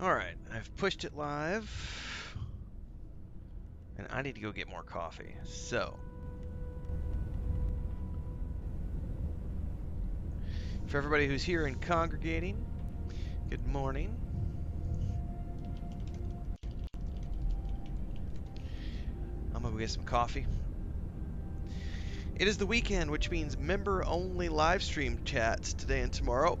Alright, I've pushed it live. And I need to go get more coffee. So, for everybody who's here and congregating, good morning. I'm gonna go get some coffee. It is the weekend, which means member-only live stream chats today and tomorrow.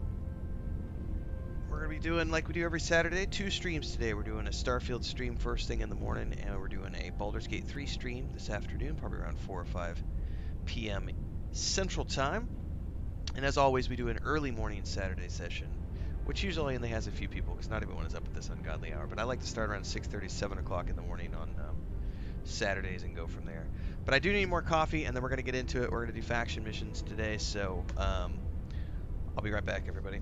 We're going to be doing, like we do every Saturday, 2 streams today. We're doing a Starfield stream first thing in the morning, and we're doing a Baldur's Gate 3 stream this afternoon, probably around 4 or 5 p.m. Central Time. And as always, we do an early morning Saturday session, which usually only has a few people, because not everyone is up at this ungodly hour. But I like to start around 6:30, 7 o'clock in the morning on Saturdays and go from there. But I do need more coffee, and then we're going to get into it. We're going to do faction missions today, so I'll be right back, everybody.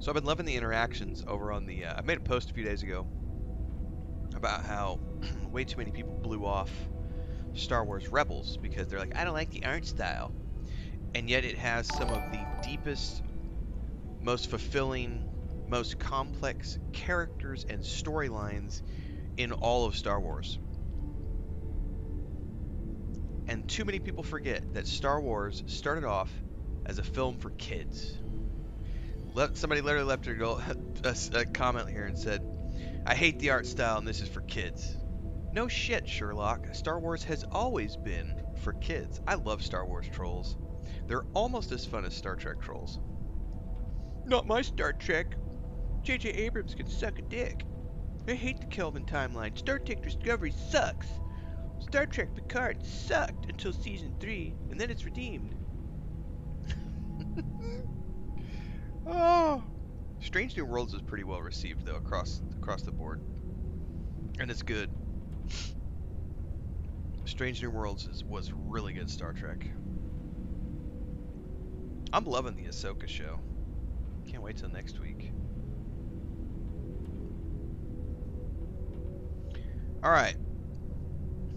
So I've been loving the interactions over on the, I made a post a few days ago about how way too many people blew off Star Wars Rebels because they're like, I don't like the art style. And yet it has some of the deepest, most fulfilling, most complex characters and storylines in all of Star Wars. And too many people forget that Star Wars started off as a film for kids. Somebody literally left a comment here and said, I hate the art style and this is for kids. No shit, Sherlock. Star Wars has always been for kids. I love Star Wars trolls. They're almost as fun as Star Trek trolls. Not my Star Trek. J.J. Abrams can suck a dick. I hate the Kelvin timeline. Star Trek Discovery sucks. Star Trek Picard sucked until season 3, and then it's redeemed. Oh, Strange New Worlds is pretty well received though across the board, and it's good. Strange New Worlds was really good Star Trek. I'm loving the Ahsoka show. Can't wait till next week. All right,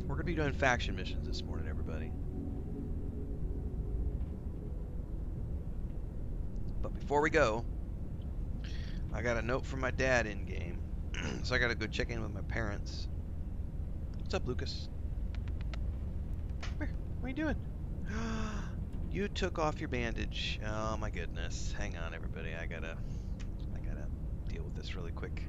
we're gonna be doing faction missions this morning, everybody. But before we go, I got a note from my dad in game, so I gotta go check in with my parents. What's up, Lucas? What are you doing? You took off your bandage. Oh my goodness. Hang on, everybody. I gotta deal with this really quick.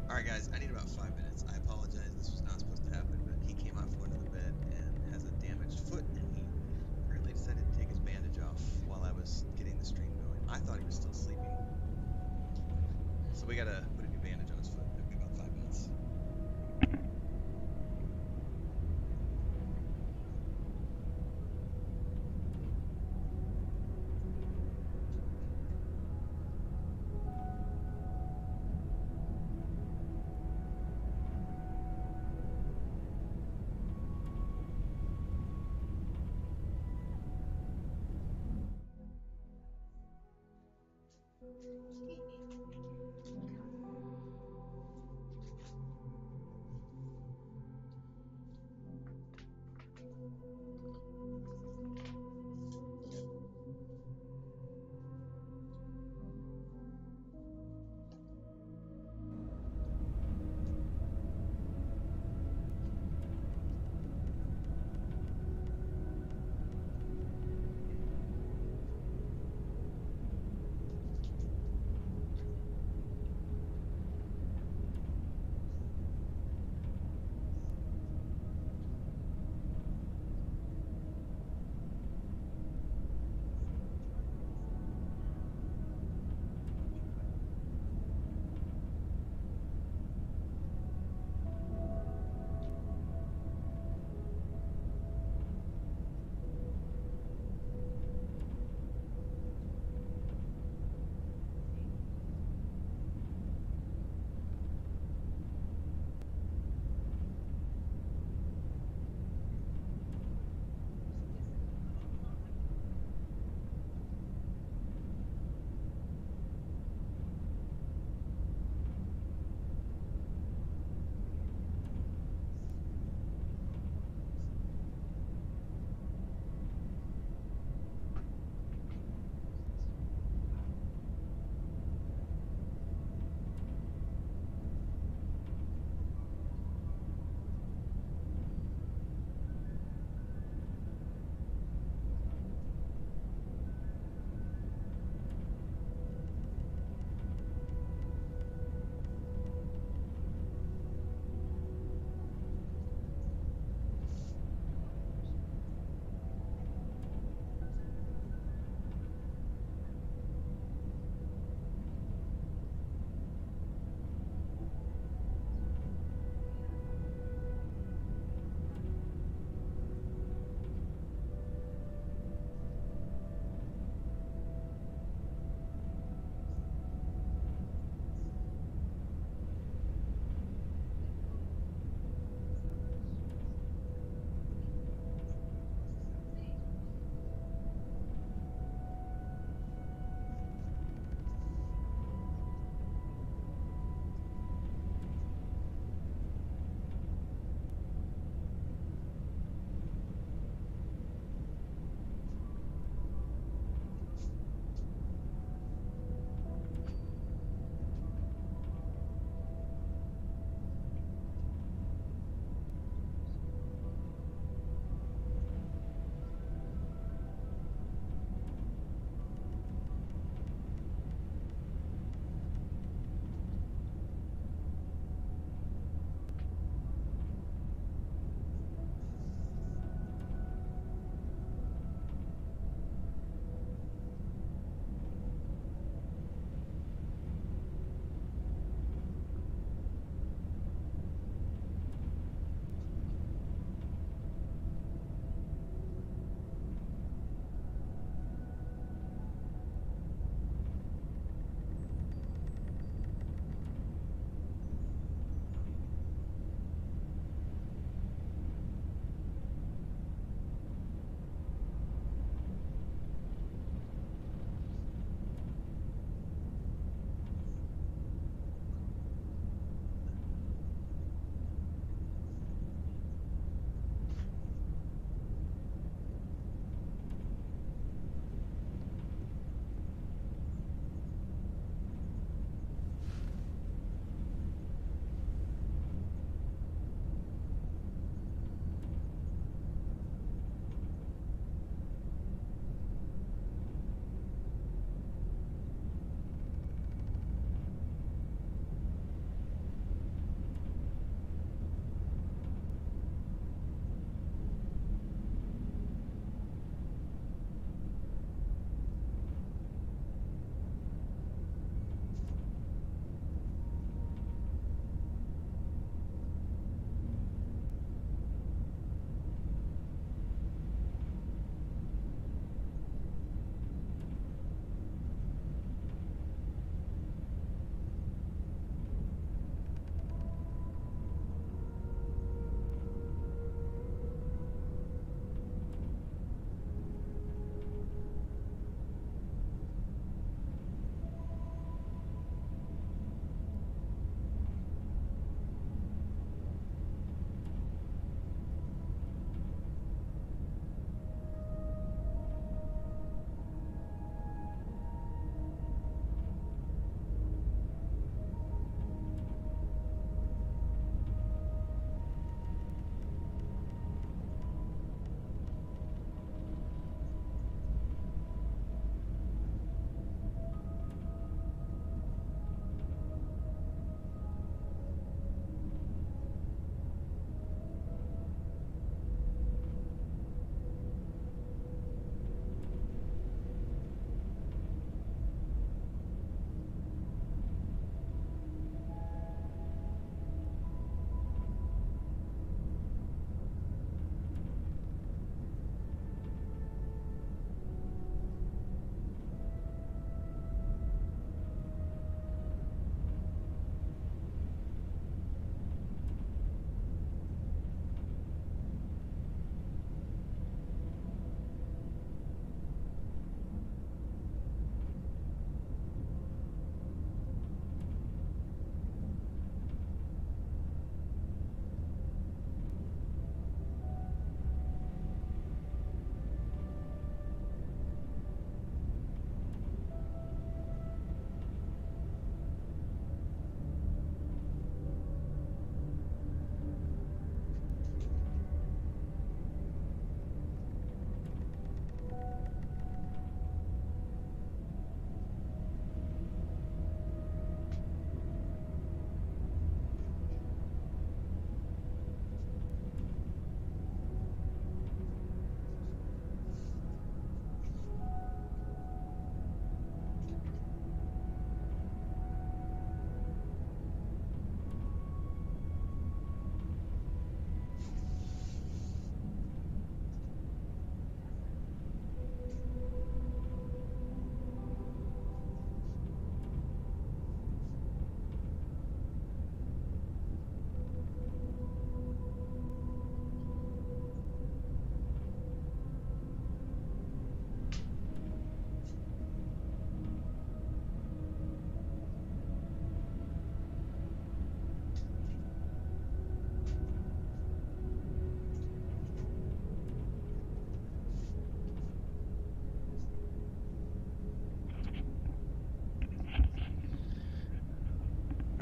Alright guys, I need about 5 minutes. I apologize, this was not supposed to happen, but he came out from under the bed and has a damaged foot, and he apparently decided to take his bandage off while I was getting the stream going. I thought he was still sleeping. So we gotta put a new bandage on his foot. It'll be about 5 minutes.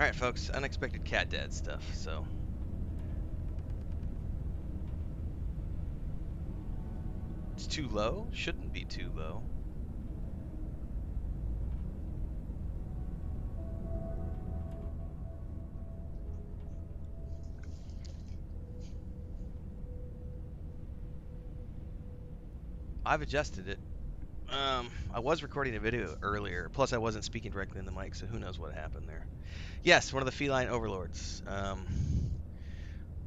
Alright, folks, unexpected cat dad stuff, so. It's too low? Shouldn't be too low. I've adjusted it. I was recording a video earlier, plus I wasn't speaking directly in the mic, so who knows what happened there. Yes, one of the feline overlords.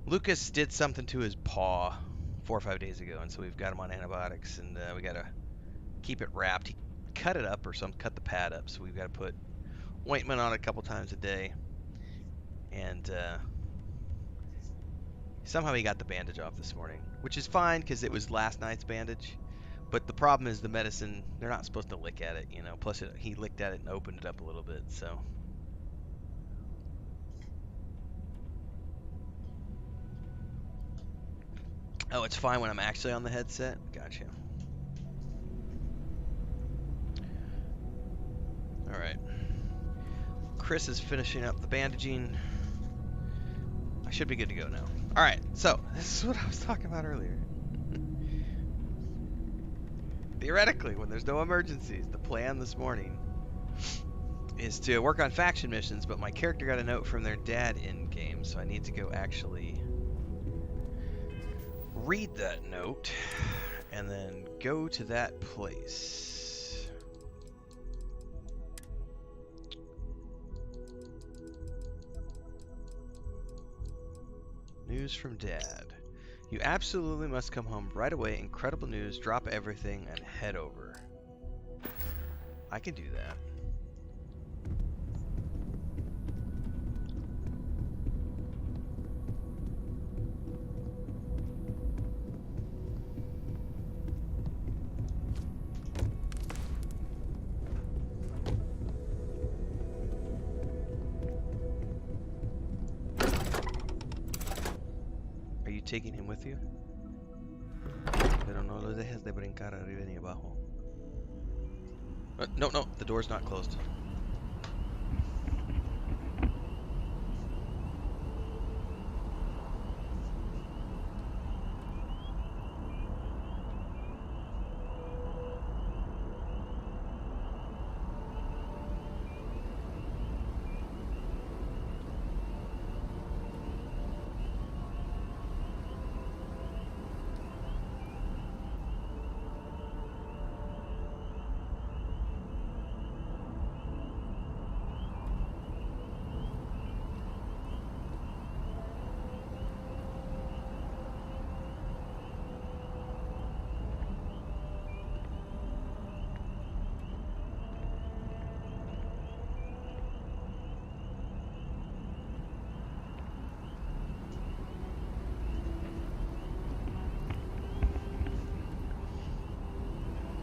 Lucas did something to his paw 4 or 5 days ago, and so we've got him on antibiotics, and we gotta keep it wrapped. He cut it up or cut the pad up, so we've got to put ointment on it a couple times a day. And somehow he got the bandage off this morning, which is fine because it was last night's bandage. But the problem is the medicine, they're not supposed to lick at it, you know. Plus, he licked at it and opened it up a little bit, so. Oh, it's fine when I'm actually on the headset? Gotcha. Alright. Chris is finishing up the bandaging. I should be good to go now. Alright, so, this is what I was talking about earlier. Theoretically, when there's no emergencies, the plan this morning is to work on faction missions, but my character got a note from their dad in-game, so I need to go actually read that note and then go to that place. News from Dad. You absolutely must come home right away. Incredible news. Drop everything and head over. I can do that. Taking him with you? Pero no lo dejes de brincar arriba ni abajo. No, the door's not closed.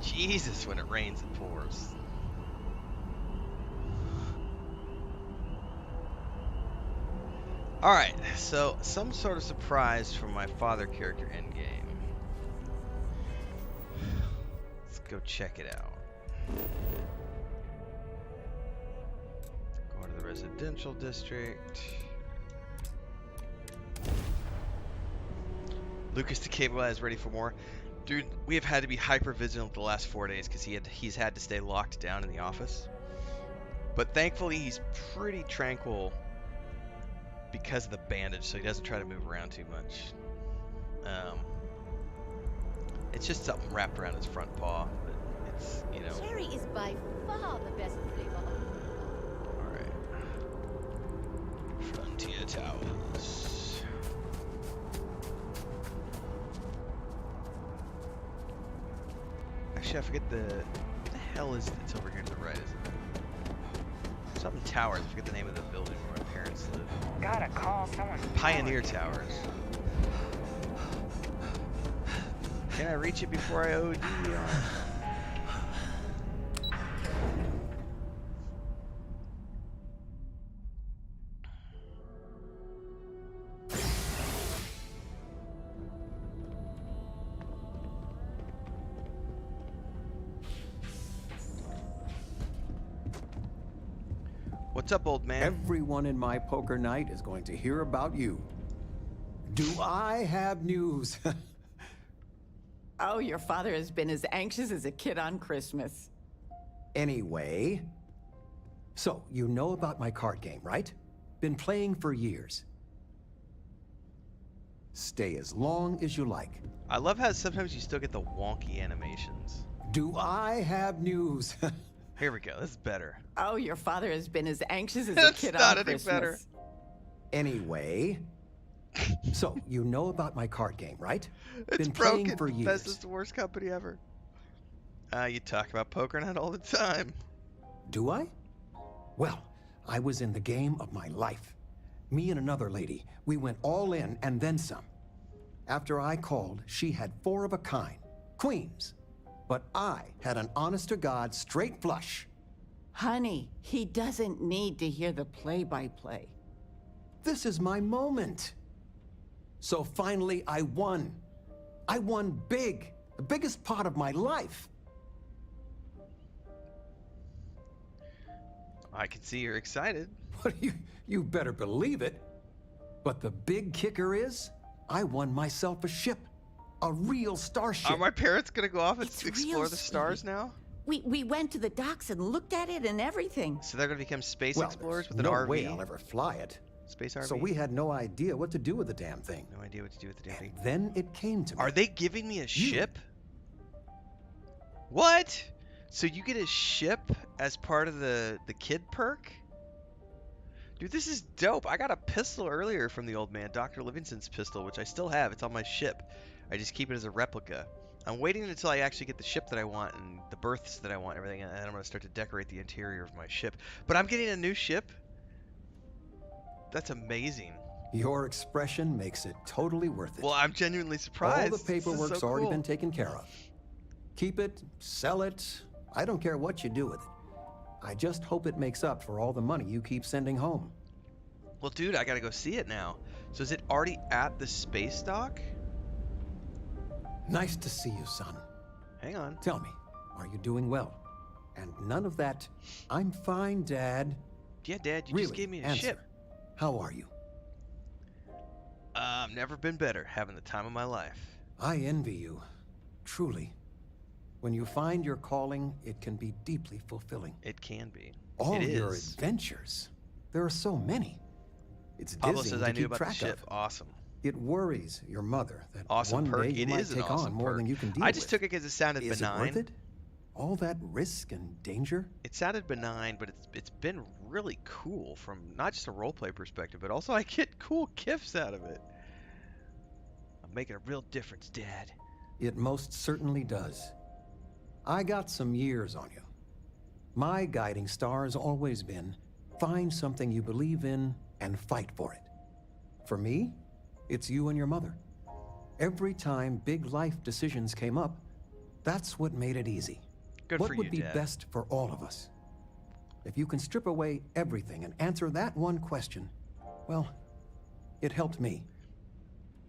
Jesus, when it rains, it pours. Alright, so some sort of surprise from my father character endgame. Let's go check it out. Going to the residential district. Lucas the Cable Guy is ready for more. Dude, we have had to be hyper vigilant the last 4 days because he's had to stay locked down in the office. But thankfully he's pretty tranquil because of the bandage, so he doesn't try to move around too much. It's just something wrapped around his front paw, but it's, you know. Cherry is by far the best flavor. Alright. Frontier Towers. Actually, I forget what the hell is it? It's over here to the right, isn't it? Something Towers. I forget the name of the building where my parents live. Gotta call someone. Pioneer Towers. Can I reach it before I OD on? What's up, old man? Everyone in my poker night is going to hear about you. Do I have news? Oh, your father has been as anxious as a kid on Christmas. Anyway, so you know about my card game, right? Been playing for years. Stay as long as you like. I love how sometimes you still get the wonky animations. Do I have news? Here we go. This is better. Oh, your father has been as anxious as a That's kid not on any Christmas. better. Anyway, so you know about my card game, right? It's Been broken. playing for years. Bethesda's the worst company ever. You talk about poker night all the time. Do I? Well, I was in the game of my life. Me and another lady, we went all in and then some. After I called, she had 4 of a kind, queens. But I had an honest-to-God straight flush. Honey, he doesn't need to hear the play-by-play. This is my moment. So finally, I won. I won big, the biggest pot of my life. I can see you're excited. What you better believe it. But the big kicker is, I won myself a ship. A real starship. Are my parents gonna go off and It's explore real, the stars sweetie. now? We went to the docks and looked at it and everything. So they're gonna become space Well, explorers with there's an no RV? way I'll ever fly it. Space RV? So we had no idea what to do with the damn thing. No idea what to do with the damn And thing. then it came to me. Are they giving me a ship? What? So you get a ship as part of the kid perk? Dude, this is dope. I got a pistol earlier from the old man, Dr. Livingston's pistol, which I still have. It's on my ship. I just keep it as a replica. I'm waiting until I actually get the ship that I want and the berths that I want, everything, and then I'm going to start to decorate the interior of my ship. But I'm getting a new ship? That's amazing. Your expression makes it totally worth it. Well, I'm genuinely surprised. All the This is paperwork's so already cool. been taken care of. Keep it, sell it. I don't care what you do with it. I just hope it makes up for all the money you keep sending home. Well, dude, I gotta go see it now. So is it already at the space dock? Nice to see you, son. Hang on. Tell me, are you doing well? And none of that, I'm fine, Dad. Yeah, Dad, you Really, just gave me a answer. ship. How are you? I've never been better, having the time of my life. I envy you, truly. When you find your calling, it can be deeply fulfilling. It can be. All it your is. adventures. There are so many. It's Pablo dizzying says to I knew keep about track the ship. of. Awesome. It worries your mother that Awesome one perk. day you It might is an take awesome on more perk. than you can deal I with. just took it because it sounded Is benign. it worth it? All that risk and danger? It sounded benign, but it's been really cool from not just a roleplay perspective, but also I get cool gifts out of it. I'm making a real difference, Dad. It most certainly does. I got some years on you. My guiding star has always been, find something you believe in and fight for it. For me, it's you and your mother. Every time big life decisions came up, that's what made it easy. Good What for would you, be Dad. best for all of us? If you can strip away everything and answer that one question, well, it helped me.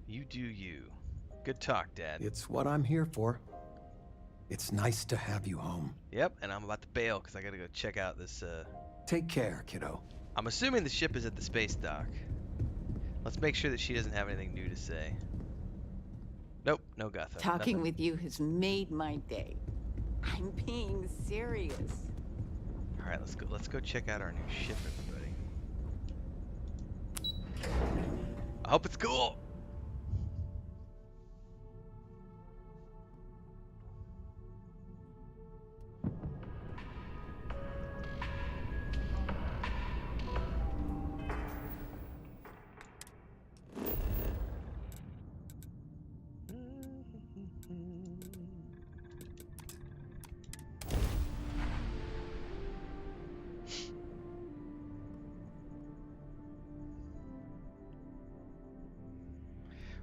You do you. Good talk, Dad. It's what I'm here for. It's nice to have you home. Yep, and I'm about to bail because I gotta go check out this. Take care, kiddo. I'm assuming the ship is at the space dock. Let's make sure that she doesn't have anything new to say. Nope, no Gutha. Talking nothing. with you has made my day. I'm being serious. All right, let's go. Let's go check out our new ship, everybody. I hope it's cool.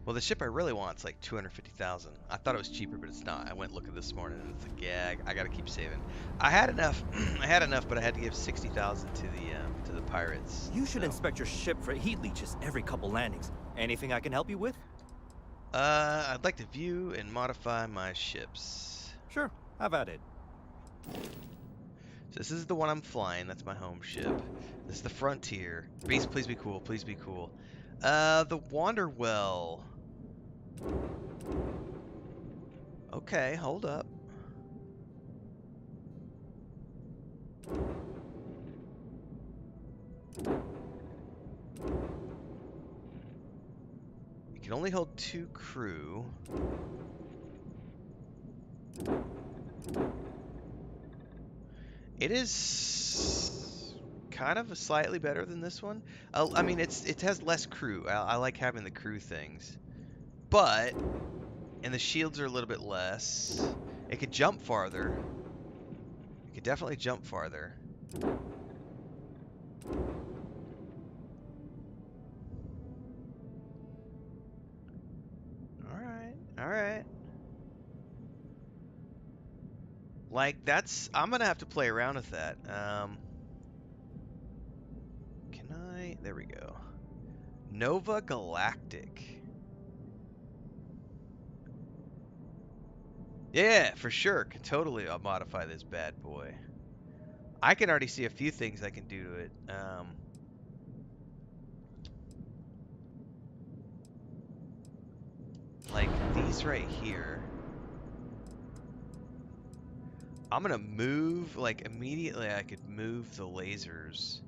Well, the ship I really want is like 250,000. I thought it was cheaper, but it's not. I went looking this morning, and it's a gag. I gotta keep saving. I had enough. I had enough, but I had to give 60,000 to the pirates. You should so. inspect your ship for heat leeches every couple landings. Anything I can help you with? I'd like to view and modify my ships. Sure, have at it. So this is the one I'm flying. That's my home ship. This is the Frontier. Beast, please be cool. Please be cool. The Wanderwell. Okay, hold up. It can only hold 2 crew. It is kind of slightly better than this one. I mean, it has less crew. I like having the crew things, but and the shields are a little bit less. It could jump farther. It could definitely jump farther. All right, all right. Like I'm gonna have to play around with that. Can I? There we go. Nova Galactic. Yeah, for sure. Can totally modify this bad boy. I can already see a few things I can do to it. Like these right here. I'm gonna move, like immediately I could move the lasers.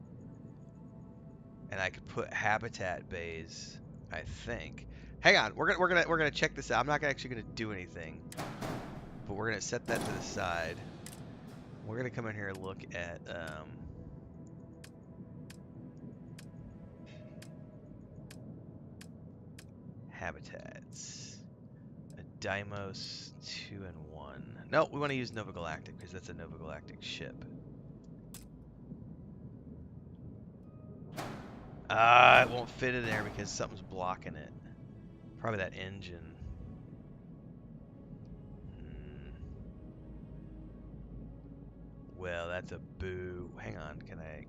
And I could put habitat bays, I think. Hang on, we're gonna check this out. I'm not actually gonna do anything. But we're gonna set that to the side. We're gonna come in here and look at habitats. A Deimos 2 and 1. No, we want to use Nova Galactic because that's a Nova Galactic ship. It won't fit in there because something's blocking it. Probably that engine. Well, that's a boo. Hang on, can I?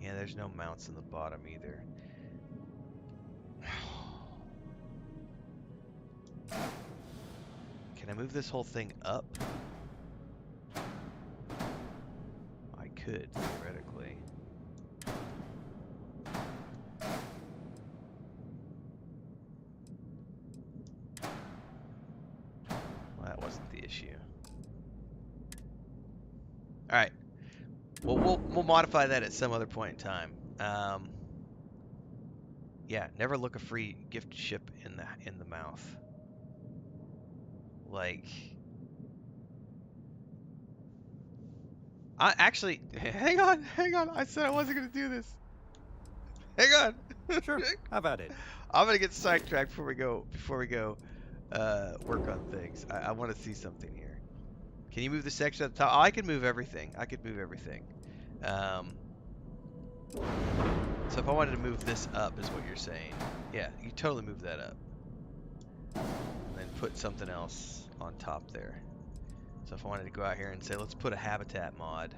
Yeah, there's no mounts in the bottom either. Can I move this whole thing up? I could, theoretically. Well, that wasn't the issue. Alright. Well, we'll modify that at some other point in time. Yeah, never look a free gift ship in the mouth. Like, I actually hang on. I said I wasn't gonna do this. Hang on. Sure, have at it. I'm gonna get sidetracked before we go. Work on things. I want to see something here. Can you move the section at the top? Oh, I can move everything. So if I wanted to move this up, is what you're saying? Yeah, you totally move that up. And then put something else on top there. So if I wanted to go out here and say, let's put a habitat mod.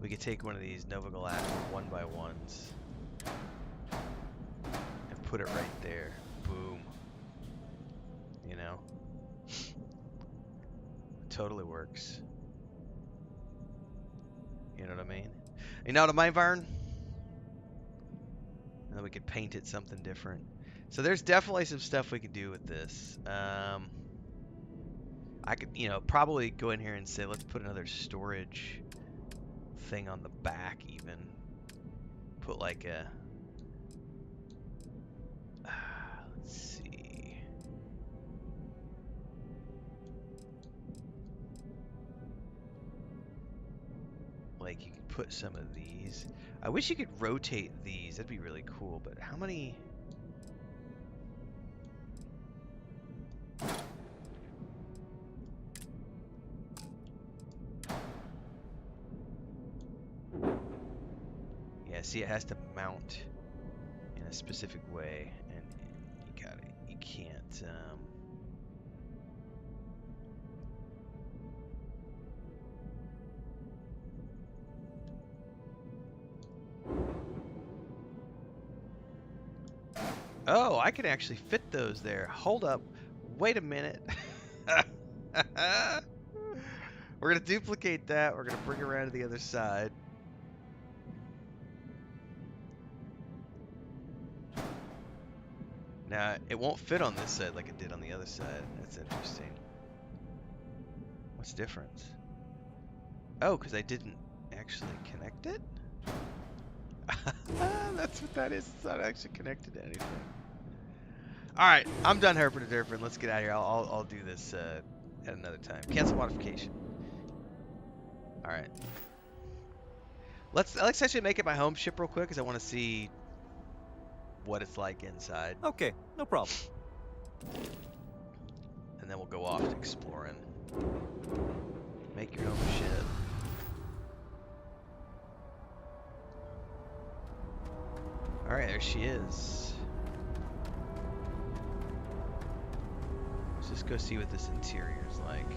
We could take one of these Nova Galactic 1x1s and put it right there. Boom. You know? Totally works. You know what I mean? You know what I mean, Vern? And then we could paint it something different. So there's definitely some stuff we can do with this. I could, probably go in here and say, let's put another storage thing on the back even. Put like a... let's see. Like you could put some of these. I wish you could rotate these. That'd be really cool. But how many... Yeah, see, it has to mount in a specific way, and you can't, Oh, I can actually fit those there. Hold up. Wait a minute. We're going to duplicate that. We're going to bring it around to the other side. Now, it won't fit on this side like it did on the other side. That's interesting. What's the difference? Oh, because I didn't actually connect it? That's what that is. It's not actually connected to anything. Alright, I'm done herping and derping. Let's get out of here. I'll do this at another time. Cancel modification. Alright. Let's actually make it my home ship real quick because I want to see what it's like inside. Okay, no problem. And then we'll go off exploring. Make your own ship. Alright, there she is. Let's just go see what this interior is like.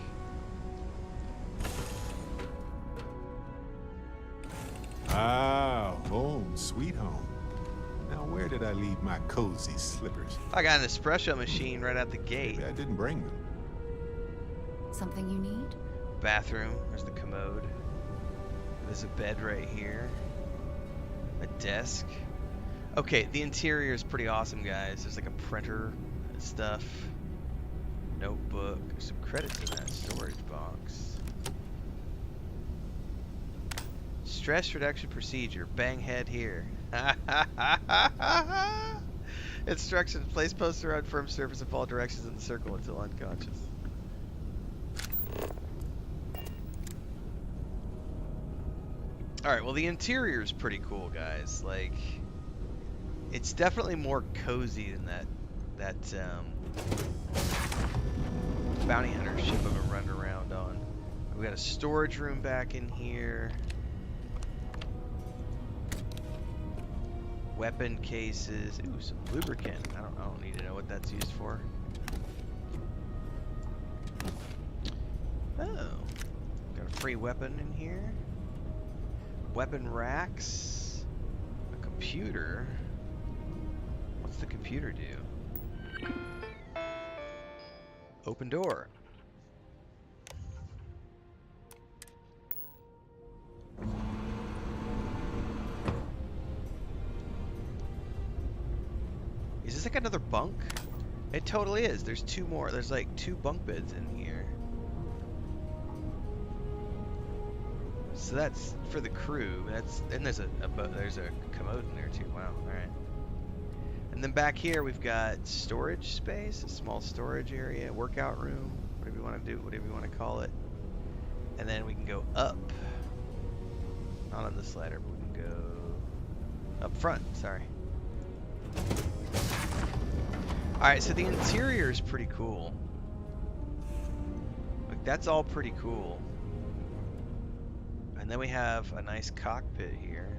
Ah, home, sweet home. Now, where did I leave my cozy slippers? I got an espresso machine right out the gate. Maybe I didn't bring them. Something you need? Bathroom. There's the commode. There's a bed right here. A desk. Okay, the interior is pretty awesome, guys. There's like a printer and stuff. Notebook. There's some credits in that storage box. Stress reduction procedure. Bang head here. Instructions. Place poster on firm surface and follow directions in the circle until unconscious. Alright, well the interior is pretty cool, guys. Like, it's definitely more cozy than that bounty hunter ship I've been running around on. We got a storage room back in here. Weapon cases. Ooh, some lubricant. I don't need to know what that's used for. Oh, got a free weapon in here. Weapon racks. A computer. What's the computer do? Open door. Is this like another bunk? It totally is. There's two more. There's like 2 bunk beds in here. So that's for the crew. And there's a commode in there too. Wow. All right. And then back here we've got storage space, a small storage area, workout room, whatever you want to do, whatever you want to call it. And then we can go up. Not on this ladder, but we can go up front. Sorry. Alright, so the interior is pretty cool. Like, that's all pretty cool. And then we have a nice cockpit here.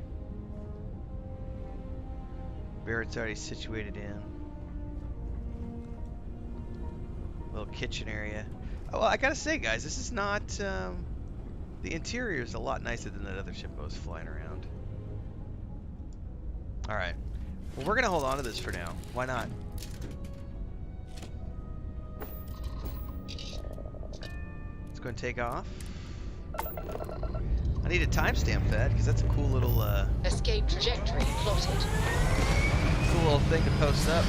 Barrett's already situated in. Little kitchen area. Oh, well, I gotta say, guys, this is not... the interior is a lot nicer than that other ship I was flying around. Alright. Well, we're gonna hold on to this for now. Why not? Let's go and take off. I need to timestamp that because that's a cool little Escape trajectory plotted. cool little thing to post up.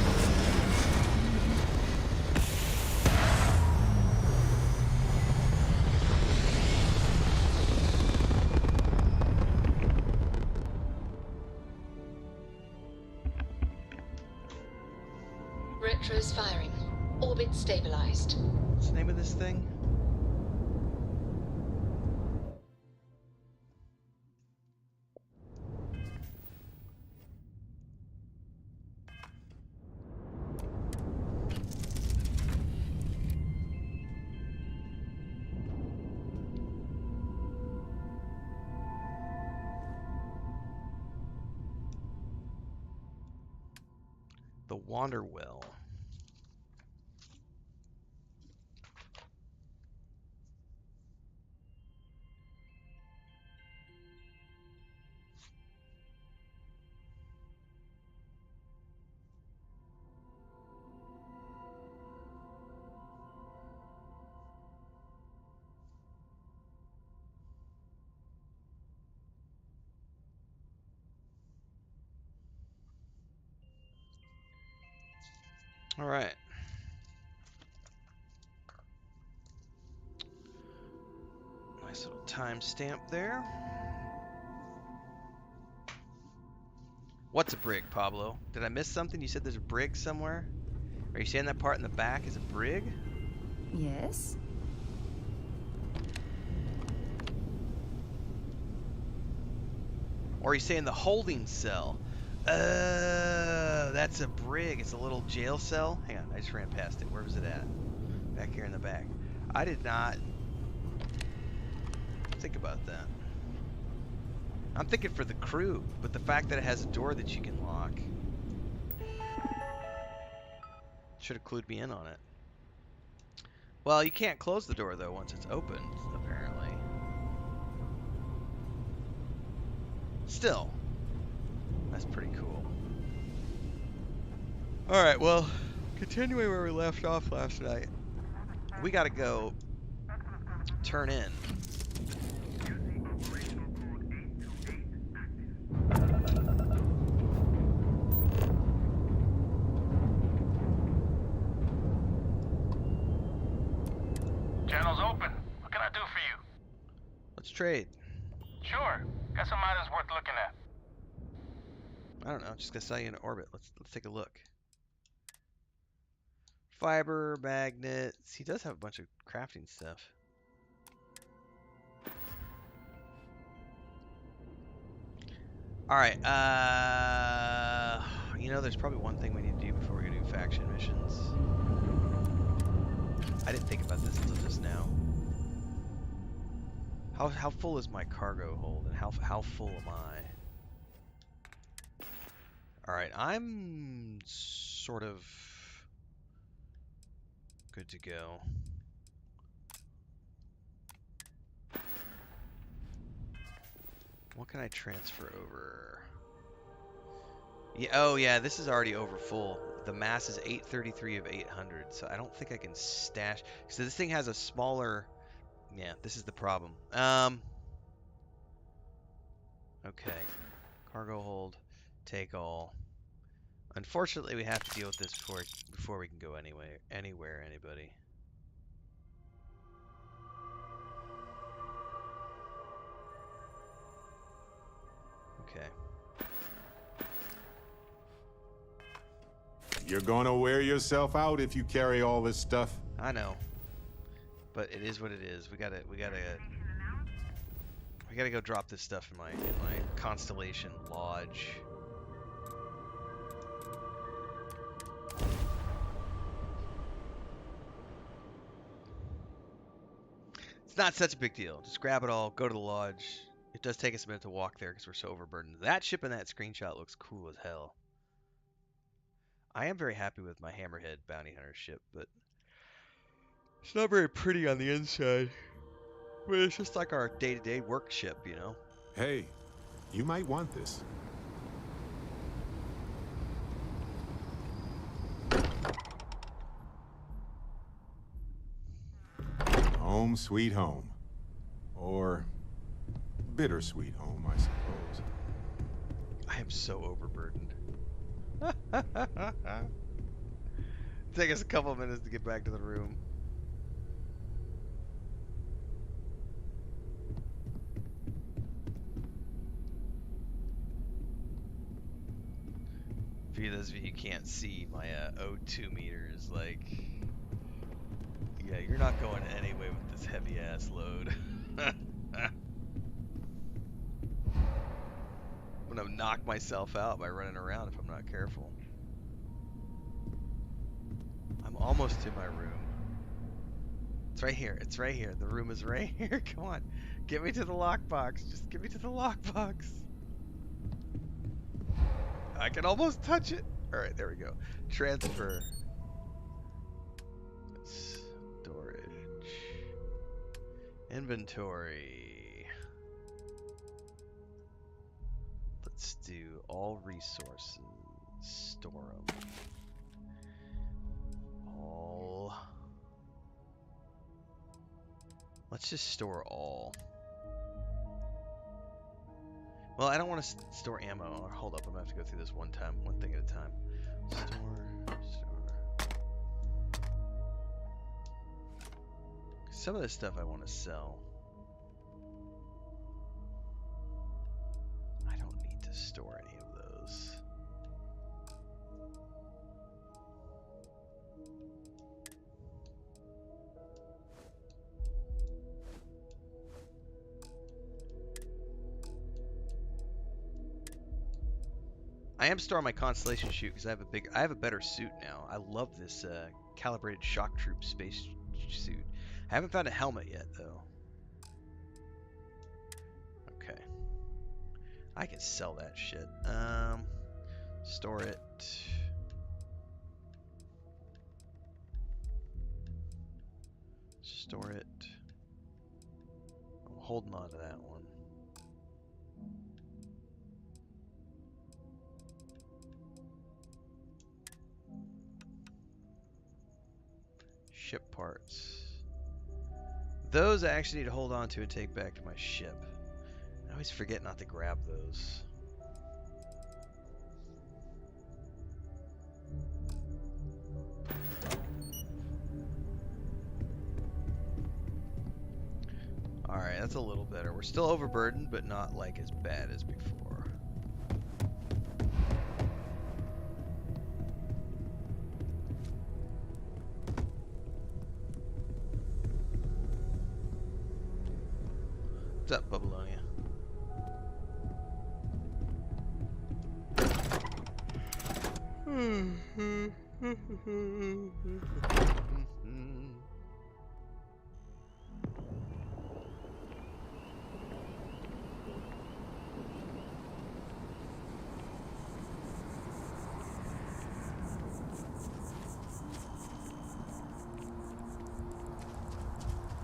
Retros firing. Orbit stabilized. What's the name of this thing? The Wanderwell. All right. Nice little timestamp there. What's a brig, Pablo? Did I miss something? You said there's a brig somewhere? Are you saying that part in the back is a brig? Yes? Or are you saying the holding cell? That's a brig. It's a little jail cell. Hang on, I just ran past it. Where was it at? Back here in the back. I did not think about that. I'm thinking for the crew, but the fact that it has a door that you can lock should have clued me in on it. Well, you can't close the door though once it's opened, apparently. Still, that's pretty cool. All right, well, continuing where we left off last night, we got to go turn in. Channel's open. What can I do for you? Let's trade. Sure. Got some items worth looking at. I don't know, just gonna sell you in orbit. Let's take a look. Fiber, magnets. He does have a bunch of crafting stuff. All right. You know, there's probably one thing we need to do before we do faction missions. I didn't think about this until just now. How full is my cargo hold, and how full am I? All right, I'm sort of good to go. What can I transfer over? Yeah, oh yeah, this is already over full. The mass is 833 of 800, so I don't think I can stash. So this thing has a smaller. Yeah, this is the problem. Okay, cargo hold, take all. Unfortunately, we have to deal with this before we can go anywhere, anybody. Okay. You're gonna wear yourself out if you carry all this stuff. I know, but it is what it is. We gotta go drop this stuff in my Constellation Lodge. It's not such a big deal. Just grab it all, go to the lodge. It does take us a minute to walk there because we're so overburdened. That ship in that screenshot looks cool as hell. I am very happy with my Hammerhead Bounty Hunter ship, but it's not very pretty on the inside. But it's just like our day-to-day work ship, you know? Hey, you might want this. Home sweet home. Or bittersweet home, I suppose. I am so overburdened. Take us a couple minutes to get back to the room. For those of you who can't see, my O2 meter is like... Yeah, you're not going anyway with this heavy ass load. I'm gonna knock myself out by running around if I'm not careful. I'm almost in my room. It's right here. It's right here. The room is right here. Come on. Get me to the lockbox. Just get me to the lockbox. I can almost touch it. Alright, there we go. Transfer. Storage. Inventory. Let's do all resources. Store them. All. Let's just store all. Well, I don't want to store ammo. Hold up, I'm gonna have to go through this one thing at a time. Store. Some of this stuff I want to sell. I don't need to store any of those. I am storing my Constellation chute because I have a better suit now. I love this calibrated shock troop space suit. I haven't found a helmet yet though. Okay. I can sell that shit. Store it. Store it. I'm holding on to that one. Ship parts. Those I actually need to hold on to and take back to my ship. I always forget not to grab those. Alright, that's a little better. We're still overburdened, but not like as bad as before. What's up, Babylonia?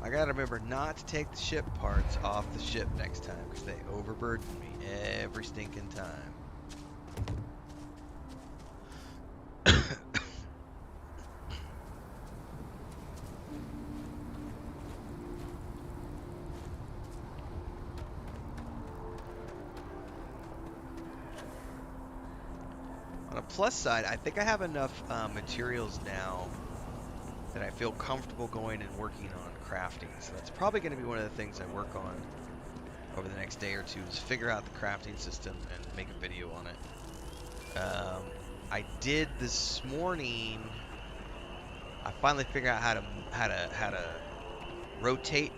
I gotta remember not to take the ship parts off the ship next time because they overburden me every stinking time. On a plus side, I think I have enough materials now that I feel comfortable going and working on crafting. So that's probably going to be one of the things I work on over the next day or two is figure out the crafting system and make a video on it. I did this morning. I finally figured out how to rotate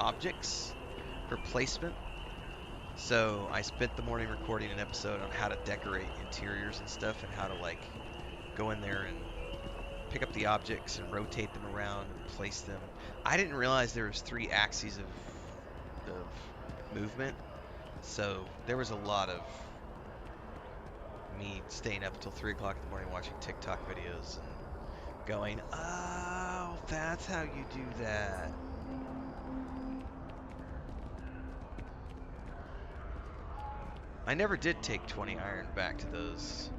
objects for placement. So I spent the morning recording an episode on how to decorate interiors and stuff and how to like go in there and pick up the objects and rotate them around and place them. I didn't realize there was 3 axes of movement, so there was a lot of me staying up until 3 o'clock in the morning watching TikTok videos and going, oh, that's how you do that. I never did take 20 iron back to those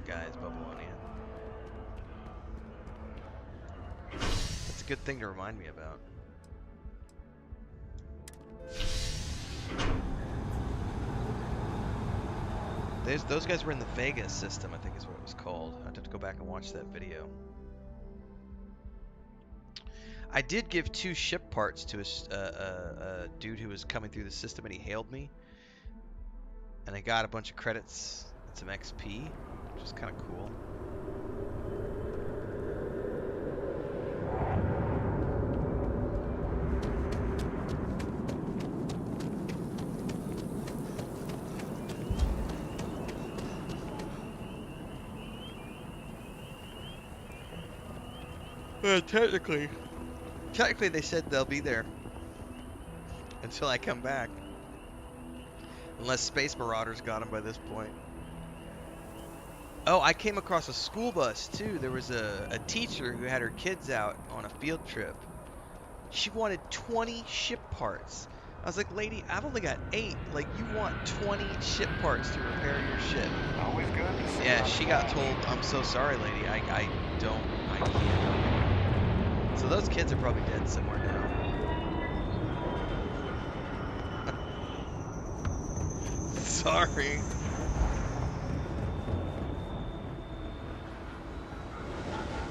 guys, Babylonian. That's a good thing to remind me about. Those guys were in the Vega system, I think is what it was called. I'd have to go back and watch that video. I did give 2 ship parts to a dude who was coming through the system, and he hailed me. And I got a bunch of credits and some XP, which is kind of cool. Technically they said they'll be there until I come back. Unless Space Marauders got them by this point. Oh, I came across a school bus too. There was a teacher who had her kids out on a field trip. She wanted 20 ship parts. I was like, lady, I've only got 8. Like, you want 20 ship parts to repair your ship. Always good to see. Yeah, she got told, I'm so sorry, lady. I can't. So those kids are probably dead somewhere now. Sorry.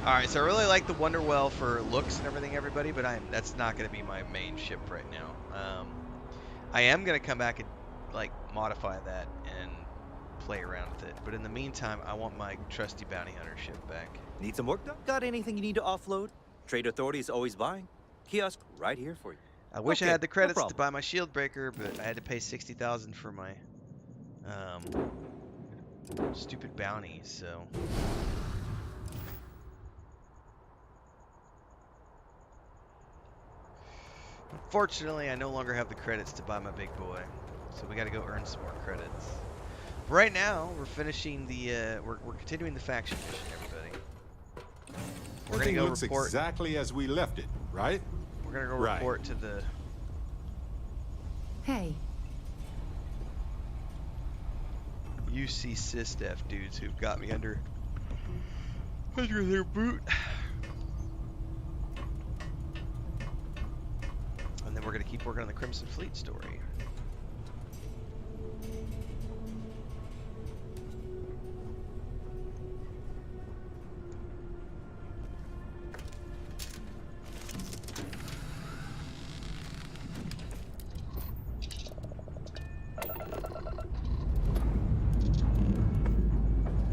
All right, so I really like the Wonderwell for looks and everything, everybody, but that's not going to be my main ship right now. I am going to come back and like modify that and play around with it, but in the meantime, I want my trusty bounty hunter ship back. Need some work done? Got anything you need to offload? Trade Authority is always buying. Kiosk right here for you. I wish I Okay, had the no credits to problem. buy my shield breaker, but I had to pay 60,000 for my stupid bounty, so. Unfortunately, I no longer have the credits to buy my big boy, so we got to go earn some more credits. Right now, we're finishing the we're continuing the faction mission, everybody. We're gonna Everything go looks report. exactly as we left it, right? We're gonna go Right. report to the Hey, UC SysDef dudes who've got me under their boot. And then we're gonna keep working on the Crimson Fleet story.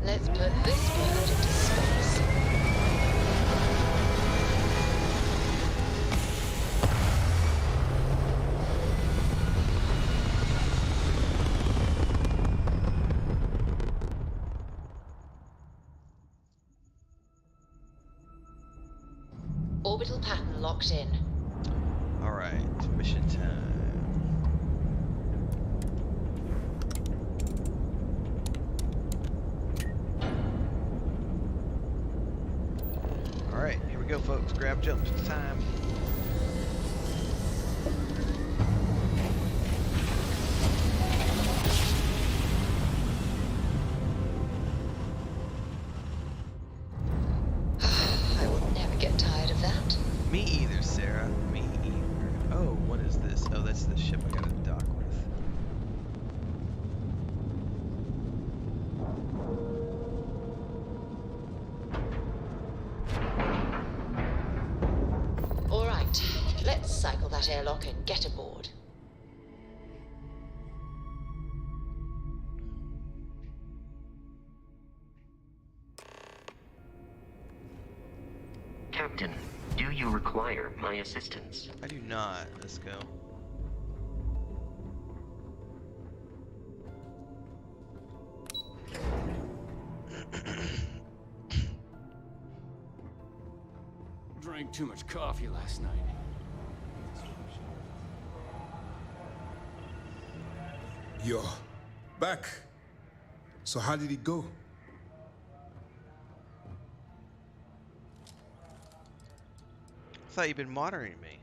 Let's put this bird into space. Orbital pattern locked in. All right, mission time. All right, here we go, folks. Grab jumps. It's time. I will never get tired of that. Me either, Sarah. Me either. Oh, what is this? Oh, that's the ship I gotta dock with. All right, let's cycle that airlock and get aboard. Captain, do you require my assistance? I do not. Let's go. Drank too much coffee last night. You're back. So how did it go? I thought you'd been monitoring me.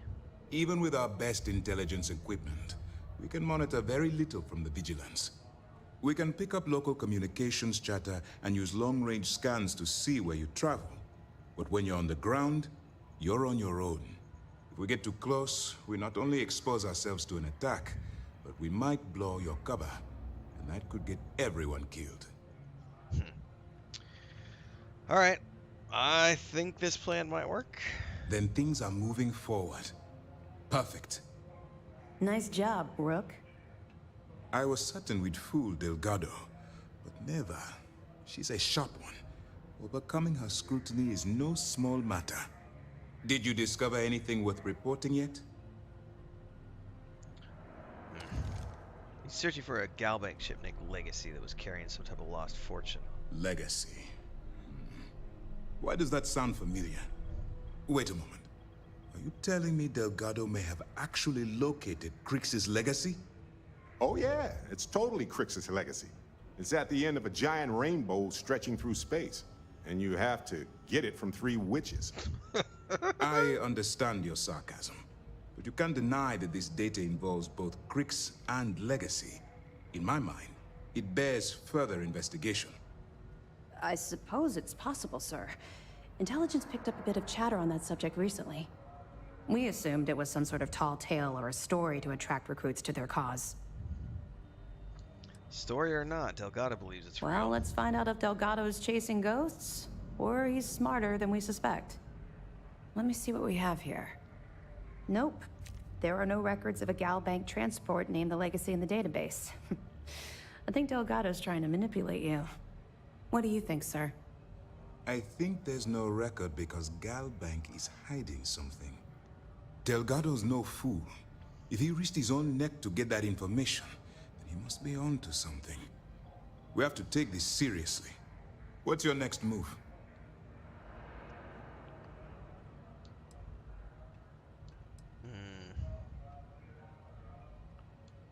Even with our best intelligence equipment, we can monitor very little from the vigilance. We can pick up local communications chatter and use long-range scans to see where you travel. But when you're on the ground, you're on your own. If we get too close, we not only expose ourselves to an attack, but we might blow your cover, and that could get everyone killed. All right. I think this plan might work. Then things are moving forward. Perfect. nice job, Rook. I was certain we'd fool Delgado, but never. She's a sharp one. Overcoming her scrutiny is no small matter. Did you discover anything worth reporting yet? He's searching for a Galbank ship named Legacy that was carrying some type of lost fortune. Legacy. Why does that sound familiar? Wait a moment. Are you telling me Delgado may have actually located Crix's legacy? Oh yeah, it's totally Crix's legacy. It's at the end of a giant rainbow stretching through space. And you have to get it from 3 witches. I understand your sarcasm, but you can't deny that this data involves both Crix and legacy. In my mind, it bears further investigation. I suppose it's possible, sir. Intelligence picked up a bit of chatter on that subject recently. We assumed it was some sort of tall tale or a story to attract recruits to their cause. Story or not, Delgado believes it's real. Well, let's find out if Delgado's chasing ghosts, Or he's smarter than we suspect. Let me see what we have here. Nope. There are no records of a Gal Bank transport named the Legacy in the database. I think Delgado's trying to manipulate you. What do you think, sir? I think there's no record because Gal Bank is hiding something. Delgado's no fool. If he risked his own neck to get that information, then he must be onto something. We have to take this seriously. What's your next move?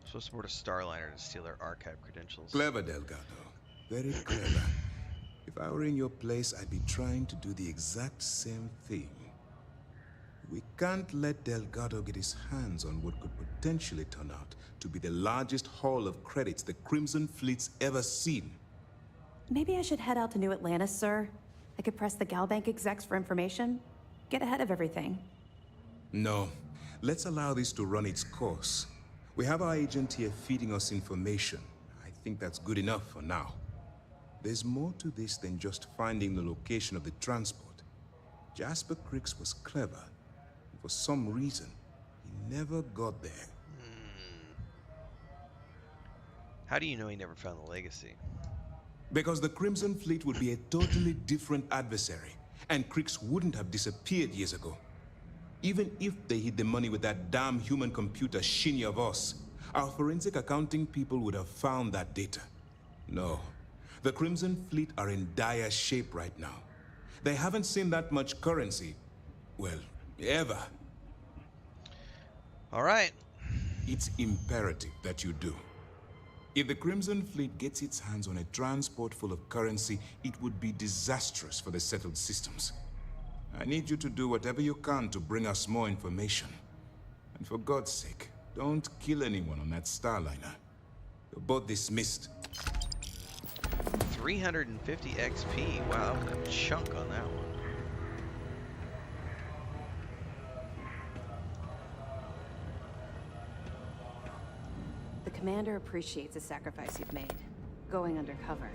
Supposed to board a Starliner to steal their archive credentials. Clever, Delgado. Very clever. If I were in your place, I'd be trying to do the exact same thing. We can't let Delgado get his hands on what could potentially turn out to be the largest haul of credits the Crimson Fleet's ever seen. Maybe I should head out to New Atlantis, sir. I could press the Gal Bank execs for information. Get ahead of everything. No. Let's allow this to run its course. We have our agent here feeding us information. I think that's good enough for now. There's more to this than just finding the location of the transport. Jasper Cricks was clever. And for some reason, he never got there. How do you know he never found the Legacy? Because the Crimson Fleet would be a totally different adversary, and Cricks wouldn't have disappeared years ago. Even if they hid the money with that damn human computer Shinya Voss, our forensic accounting people would have found that data. No. The Crimson Fleet are in dire shape right now. They haven't seen that much currency, well, ever. All right. It's imperative that you do. If the Crimson Fleet gets its hands on a transport full of currency, it would be disastrous for the settled systems. I need you to do whatever you can to bring us more information. And for God's sake, don't kill anyone on that Starliner. You're both dismissed. 350 XP. Wow, a chunk on that one. The commander appreciates the sacrifice you've made, going undercover.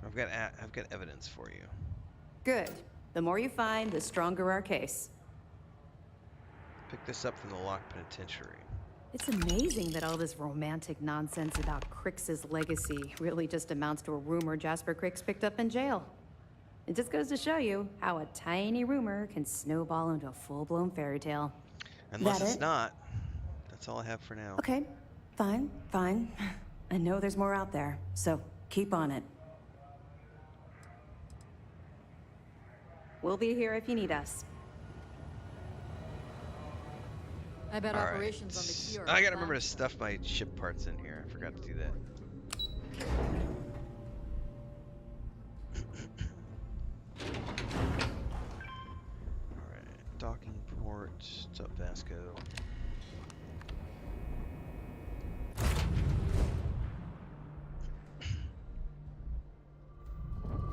I've got evidence for you. Good. The more you find, the stronger our case. Pick this up from the locked penitentiary. It's amazing that all this romantic nonsense about Cricks's legacy really just amounts to a rumor Jasper Cricks picked up in jail. It just goes to show you how a tiny rumor can snowball into a full-blown fairy tale. Unless it's not. That's all I have for now. Okay, fine, fine. I know there's more out there, so keep on it. We'll be here if you need us. I bet All operations right. on the key are I gotta remember to stuff my ship parts in here. I forgot to do that. Alright, docking port. What's up, Vasco?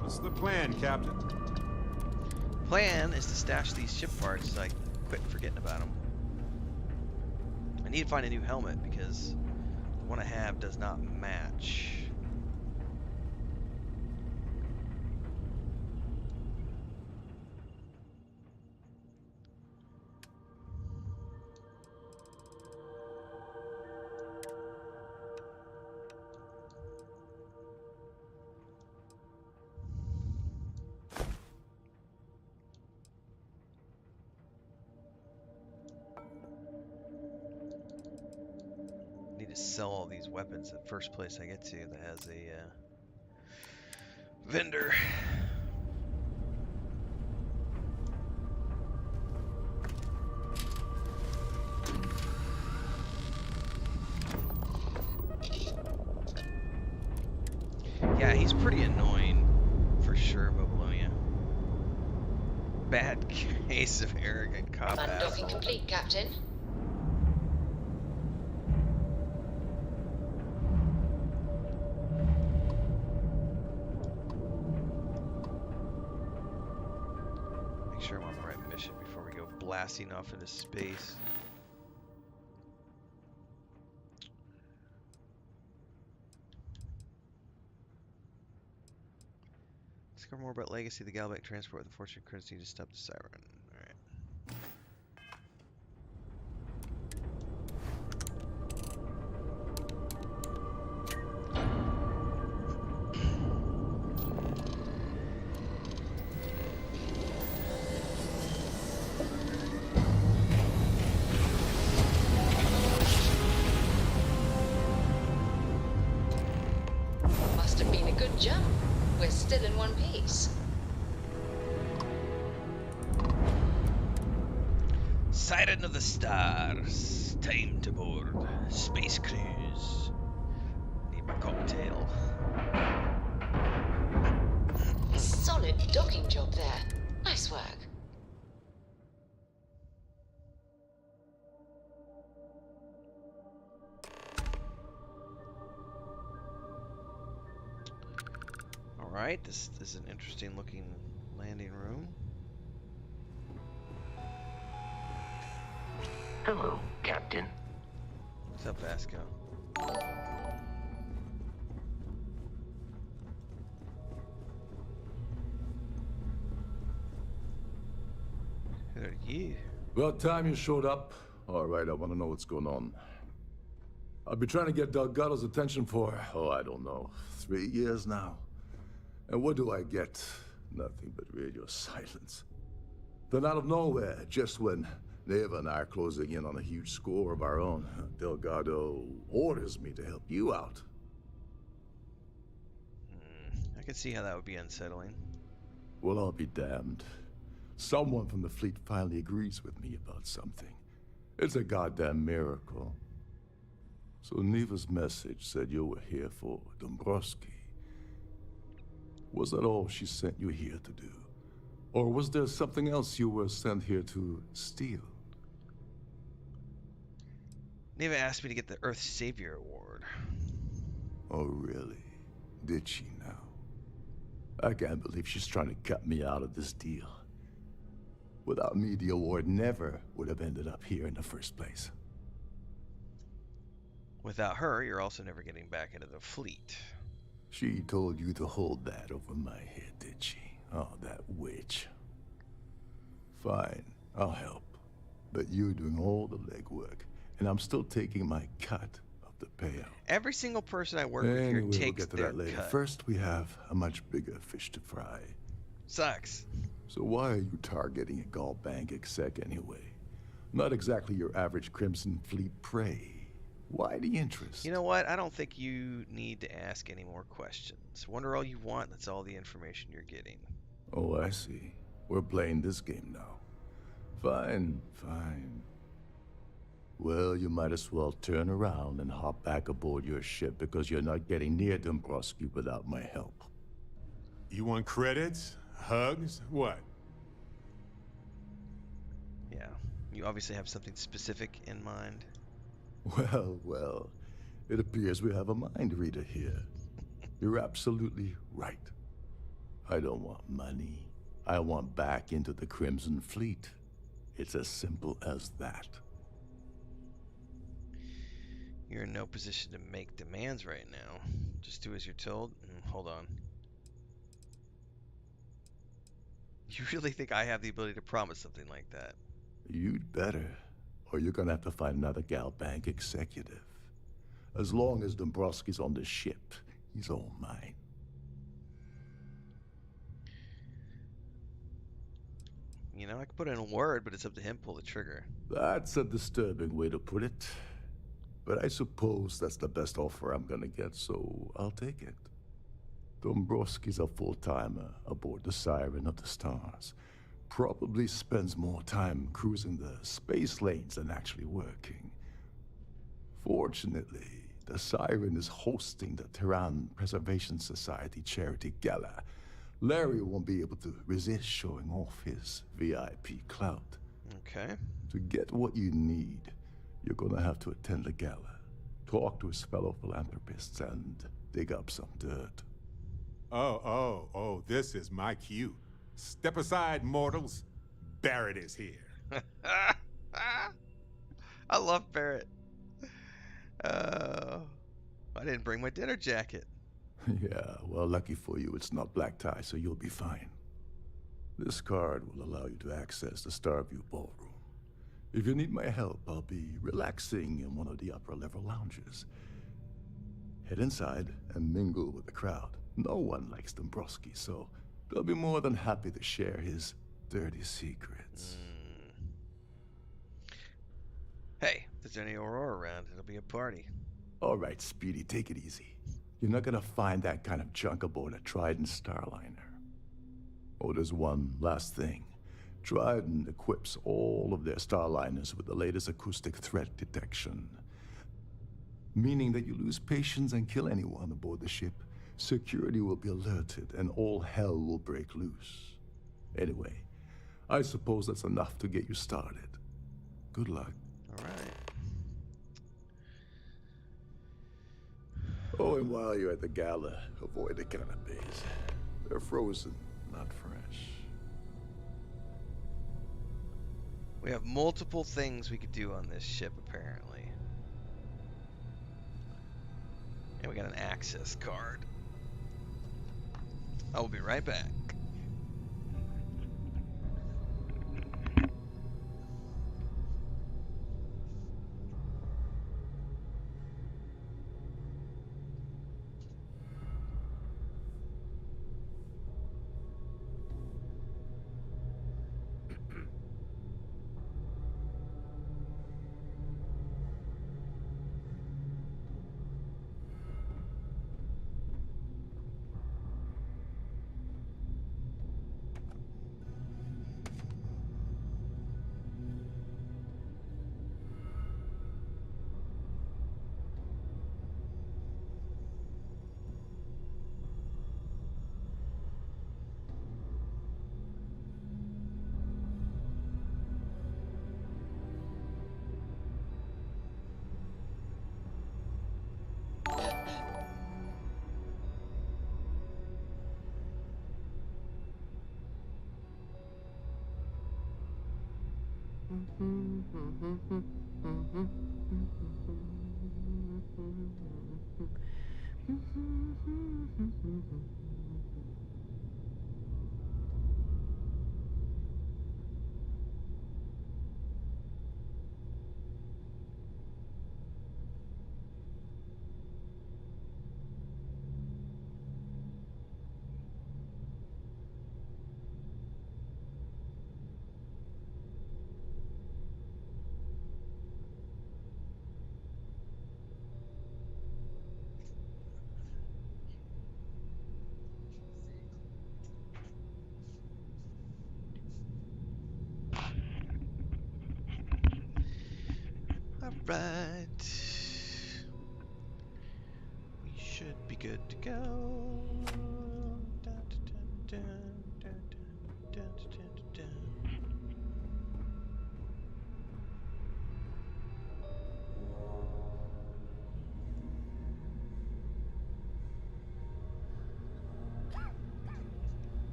What's the plan, Captain? Plan is to stash these ship parts so I can quit forgetting about them. I need to find a new helmet because the one I have does not match. Need to sell all these weapons. The first place I get to that has a vendor. Yeah, he's pretty annoying for sure, Babylonia. Bad case of arrogant cop Undocking asshole. complete, Captain. Make sure I'm on the right mission before we go blasting off into space. Discover more about Legacy, the Gala Bank transport, the fortune currency to stop the Siren. Alright. Must have been a good jump. We're still in one piece. Siren of the Stars. Time to board. Space cruise. Need my cocktail. Solid docking job there. Nice work. Alright, this is an interesting looking landing room. Hello, Captain. What's up, Vasco? Who are you? About time you showed up. All right, I want to know what's going on. I've been trying to get Delgado's attention for, I don't know, 3 years now. And what do I get? Nothing but radio silence. Then out of nowhere, just when Neva and I are closing in on a huge score of our own, Delgado orders me to help you out. I can see how that would be unsettling. Well, I'll be damned. Someone from the fleet finally agrees with me about something. It's a goddamn miracle. So Neva's message said you were here for Dombrowski. Was that all she sent you here to do? Or was there something else you were sent here to steal? Neva asked me to get the Earth Savior Award. Oh, really? Did she now? I can't believe she's trying to cut me out of this deal. Without me, the award never would have ended up here in the first place. Without her, you're also never getting back into the fleet. She told you to hold that over my head, did she? Oh, that witch. Fine, I'll help. But you're doing all the legwork, and I'm still taking my cut of the payout. Every single person I work with here takes we'll get to their that later. cut. First, we have a much bigger fish to fry. Sucks. So why are you targeting a Gala Bank exec anyway? Not exactly your average Crimson Fleet prey. Why the interest? You know what? I don't think you need to ask any more questions. Wonder all you want, that's all the information you're getting. Oh, I see. We're playing this game now. Fine, fine. Well, you might as well turn around and hop back aboard your ship because you're not getting near Dombrowski without my help. You want credits? Hugs? What? Yeah. You obviously have something specific in mind. Well, well. It appears we have a mind reader here. You're absolutely right. I don't want money. I want back into the Crimson Fleet. It's as simple as that. You're in no position to make demands right now. Just do as you're told. Hold on. You really think I have the ability to promise something like that? You'd better, or you're gonna have to find another Gala Bank executive. As long as Dombrowski's on the ship, he's all mine. You know, I could put in a word, but it's up to him to pull the trigger. That's a disturbing way to put it. But I suppose that's the best offer I'm gonna get, so I'll take it. Dombrowski's a full-timer aboard the Siren of the Stars. Probably spends more time cruising the space lanes than actually working. Fortunately, the Siren is hosting the Tehran Preservation Society charity gala. Larry won't be able to resist showing off his VIP clout. Okay. To get what you need, you're gonna have to attend the gala, talk to his fellow philanthropists, and dig up some dirt. Oh, this is my cue. Step aside, mortals. Barrett is here. I love Barrett. I didn't bring my dinner jacket. Yeah, well, lucky for you, it's not black tie, so you'll be fine. This card will allow you to access the Starfield ballroom. If you need my help, I'll be relaxing in one of the upper-level lounges. Head inside and mingle with the crowd. No one likes Dombrowski, so they'll be more than happy to share his dirty secrets. Hey, if there's any Aurora around, it'll be a party. All right, Speedy, take it easy. You're not gonna find that kind of junk aboard a Trident Starliner. Oh, there's one last thing. Trident equips all of their Starliners with the latest acoustic threat detection. Meaning that you lose patience and kill anyone aboard the ship, security will be alerted and all hell will break loose. Anyway, I suppose that's enough to get you started. Good luck. All right. Oh, and while you're at the Gala, avoid the canapes. They're frozen, not fresh. We have multiple things we could do on this ship, apparently. And we got an access card. I will be right back. Alright. We should be good to go.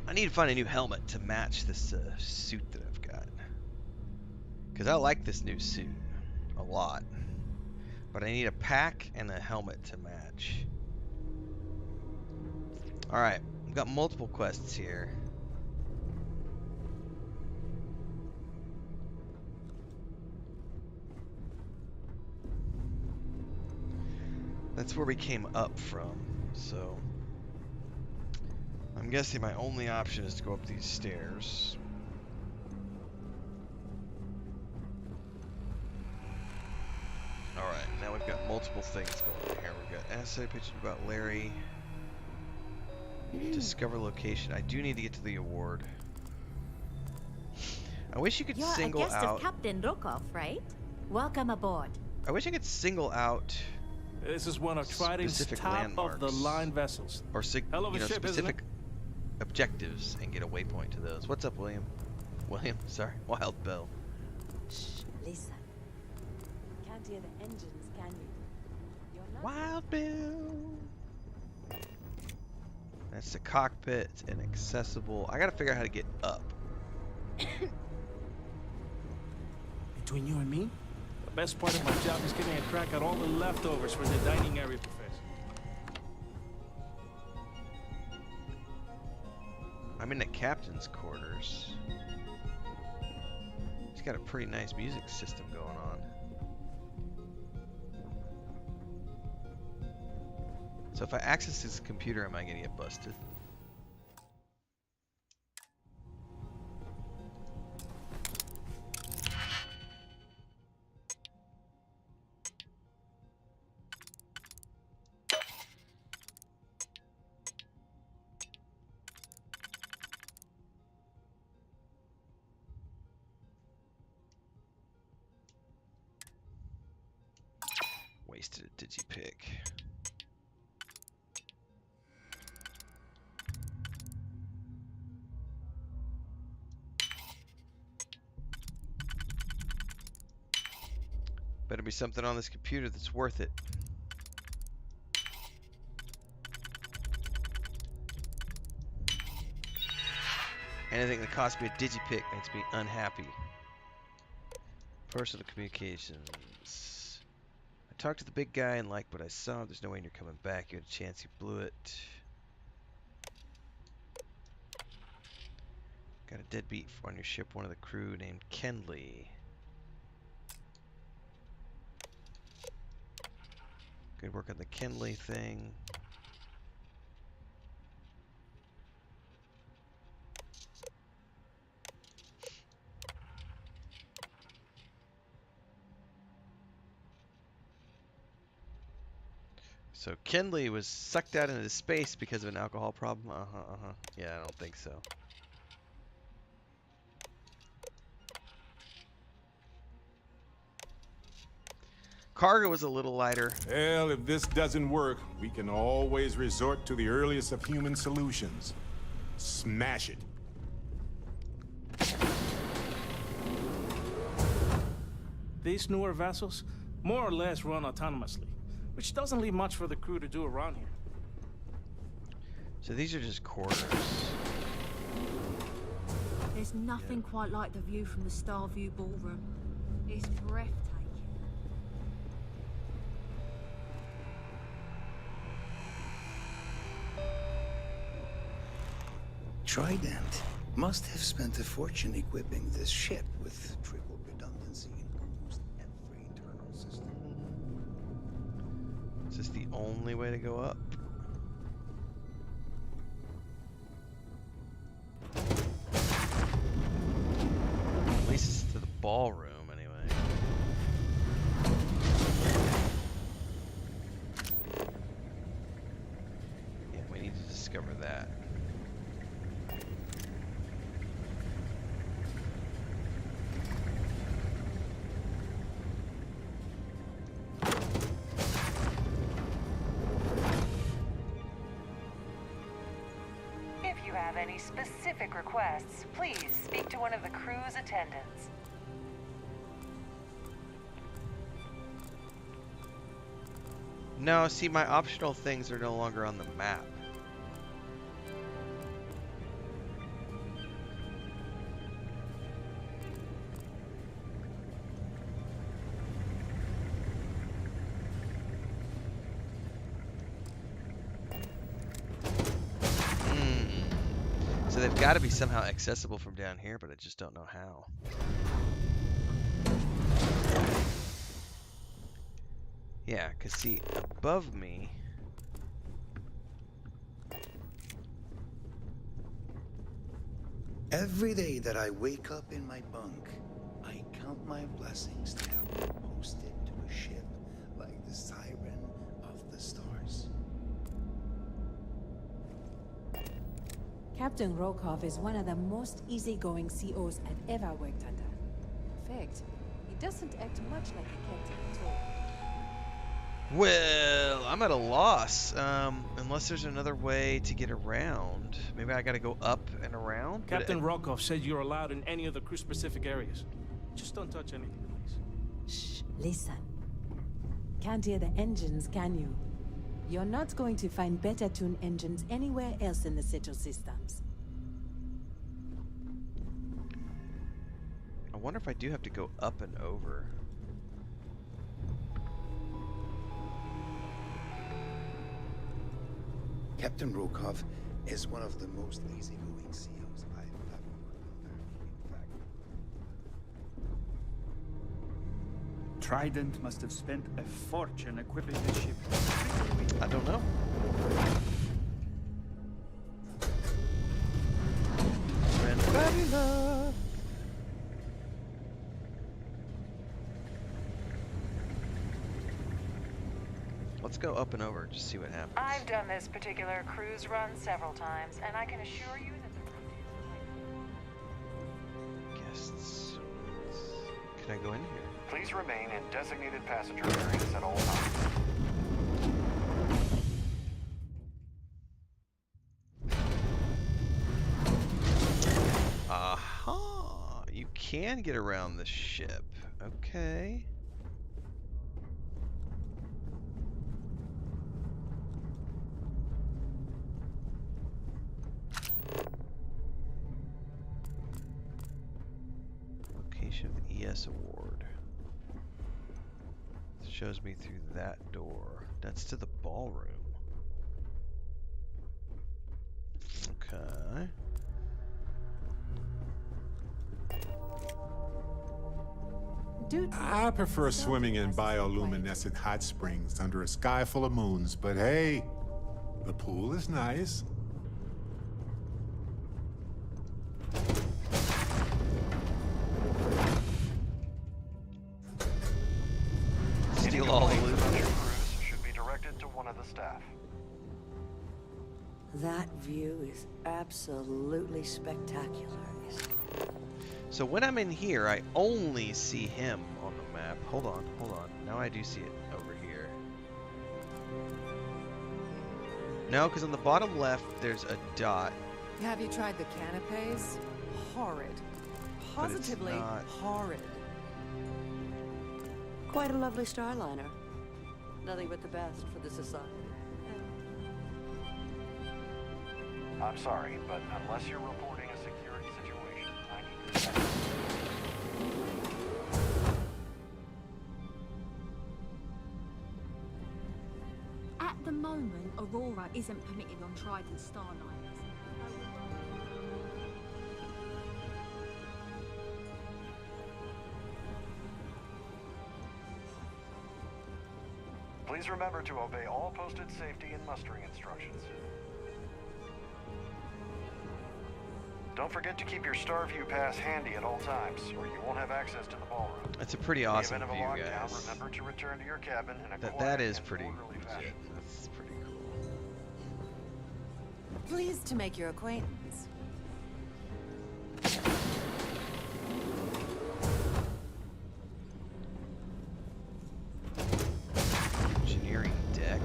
I need to find a new helmet to match this suit that I've got. Because I like this new suit a lot. But I need a pack and a helmet to match. Alright, we've got multiple quests here. That's where we came up from, so... I'm guessing my only option is to go up these stairs. Alright, now we've got multiple things going on here. We've got asset pictures about Larry. Discover location. I do need to get to the award. I wish you could single out... You're a guest of Captain Rokov, right? Welcome aboard. I wish I could single out... This is one of Trident's top-of-the-line vessels. Or specific objectives and get a waypoint to those. What's up, William? Sorry, Wild Bill. Shh, listen. can't hear the engines, can you? You're not Wild Bill. That's the cockpit. It's inaccessible. I gotta figure out how to get up. Between you and me, the best part of my job is getting a crack at all the leftovers for the dining area buffets. I'm in the captain's quarters. He's got a pretty nice music system going on. So if I access his computer, am I gonna get busted? Wasted a digipick. Better be something on this computer that's worth it. Anything that costs me a digipick makes me unhappy. Personal communications. I talked to the big guy and liked what I saw. There's no way you're coming back. You had a chance, you blew it. Got a deadbeat on your ship, one of the crew named Kenley. Good work on the Kenley thing. So Kenley was sucked out into space because of an alcohol problem? Yeah, I don't think so. Cargo was a little lighter. Well, if this doesn't work, we can always resort to the earliest of human solutions. Smash it. These newer vessels more or less run autonomously, which doesn't leave much for the crew to do around here. So these are just quarters. There's nothing quite like the view from the Starview ballroom. It's breathtaking. Trident must have spent a fortune equipping this ship with triple redundancy in almost every internal system. Is this the only way to go up? At least it's to the ballroom, anyway. Yeah, we need to discover that. Any specific requests, please speak to one of the crew's attendants. No, see, my optional things are no longer on the map. So they've got to be somehow accessible from down here, but I just don't know how. Yeah, because see, above me... Every day that I wake up in my bunk, I count my blessings to have been posted to a ship like the Siren of the stars. Captain Rokov is one of the most easygoing COs I've ever worked under. In fact, he doesn't act much like a captain at all. Well, I'm at a loss. Unless there's another way to get around. Maybe I gotta go up and around? Captain Rokov said you're allowed in any of the crew-specific areas. Just don't touch anything, please. Shh, listen. Can't hear the engines, can you? You're not going to find better tuned engines anywhere else in the Sigil systems. I wonder if I do have to go up and over. Captain Rokov is one of the most easygoing COs I've ever worked under. In fact, Trident must have spent a fortune equipping the ship. I don't know. Renfail. Let's go up and over, just see what happens. I've done this particular cruise run several times, and I can assure you that the Guests. Can I go in here? Please remain in designated passenger areas at all times. Aha! You can get around the ship. Okay. Location of the ES award. It shows me through that door. That's to the ballroom. Okay. I prefer swimming in bioluminescent hot springs under a sky full of moons, but hey, the pool is nice. Steal all the loot. Your cruise should be directed to one of the staff. That view is absolutely spectacular, isn't it? So when I'm in here, I only see him on the map. Hold on, hold on. Now I do see it over here. No, because on the bottom left, there's a dot. Have you tried the canapes? Horrid. Positively not. horrid. Quite a lovely starliner. Nothing but the best for the society. I'm sorry, but unless you're reporting a security situation, I need your attention. At the moment, Aurora isn't permitted on Trident Starliners. Please remember to obey all posted safety and mustering instructions. Don't forget to keep your Starview pass handy at all times, or you won't have access to the ballroom. That's a pretty awesome In the view, event of a lockdown, guys. remember to return to your cabin in a That quiet is and pretty orderly fashion. That's pretty cool. Pleased to make your acquaintance. Engineering deck.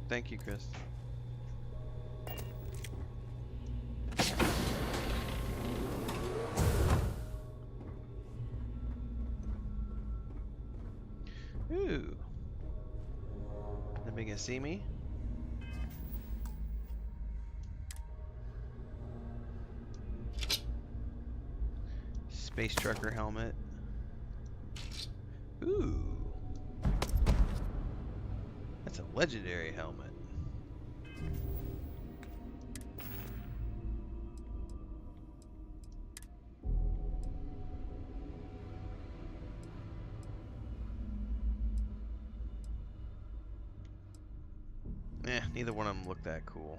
Thank you, Chris. Ooh. Anybody gonna see me? Space trucker helmet. Ooh. That's a legendary helmet. Neither one of them look that cool.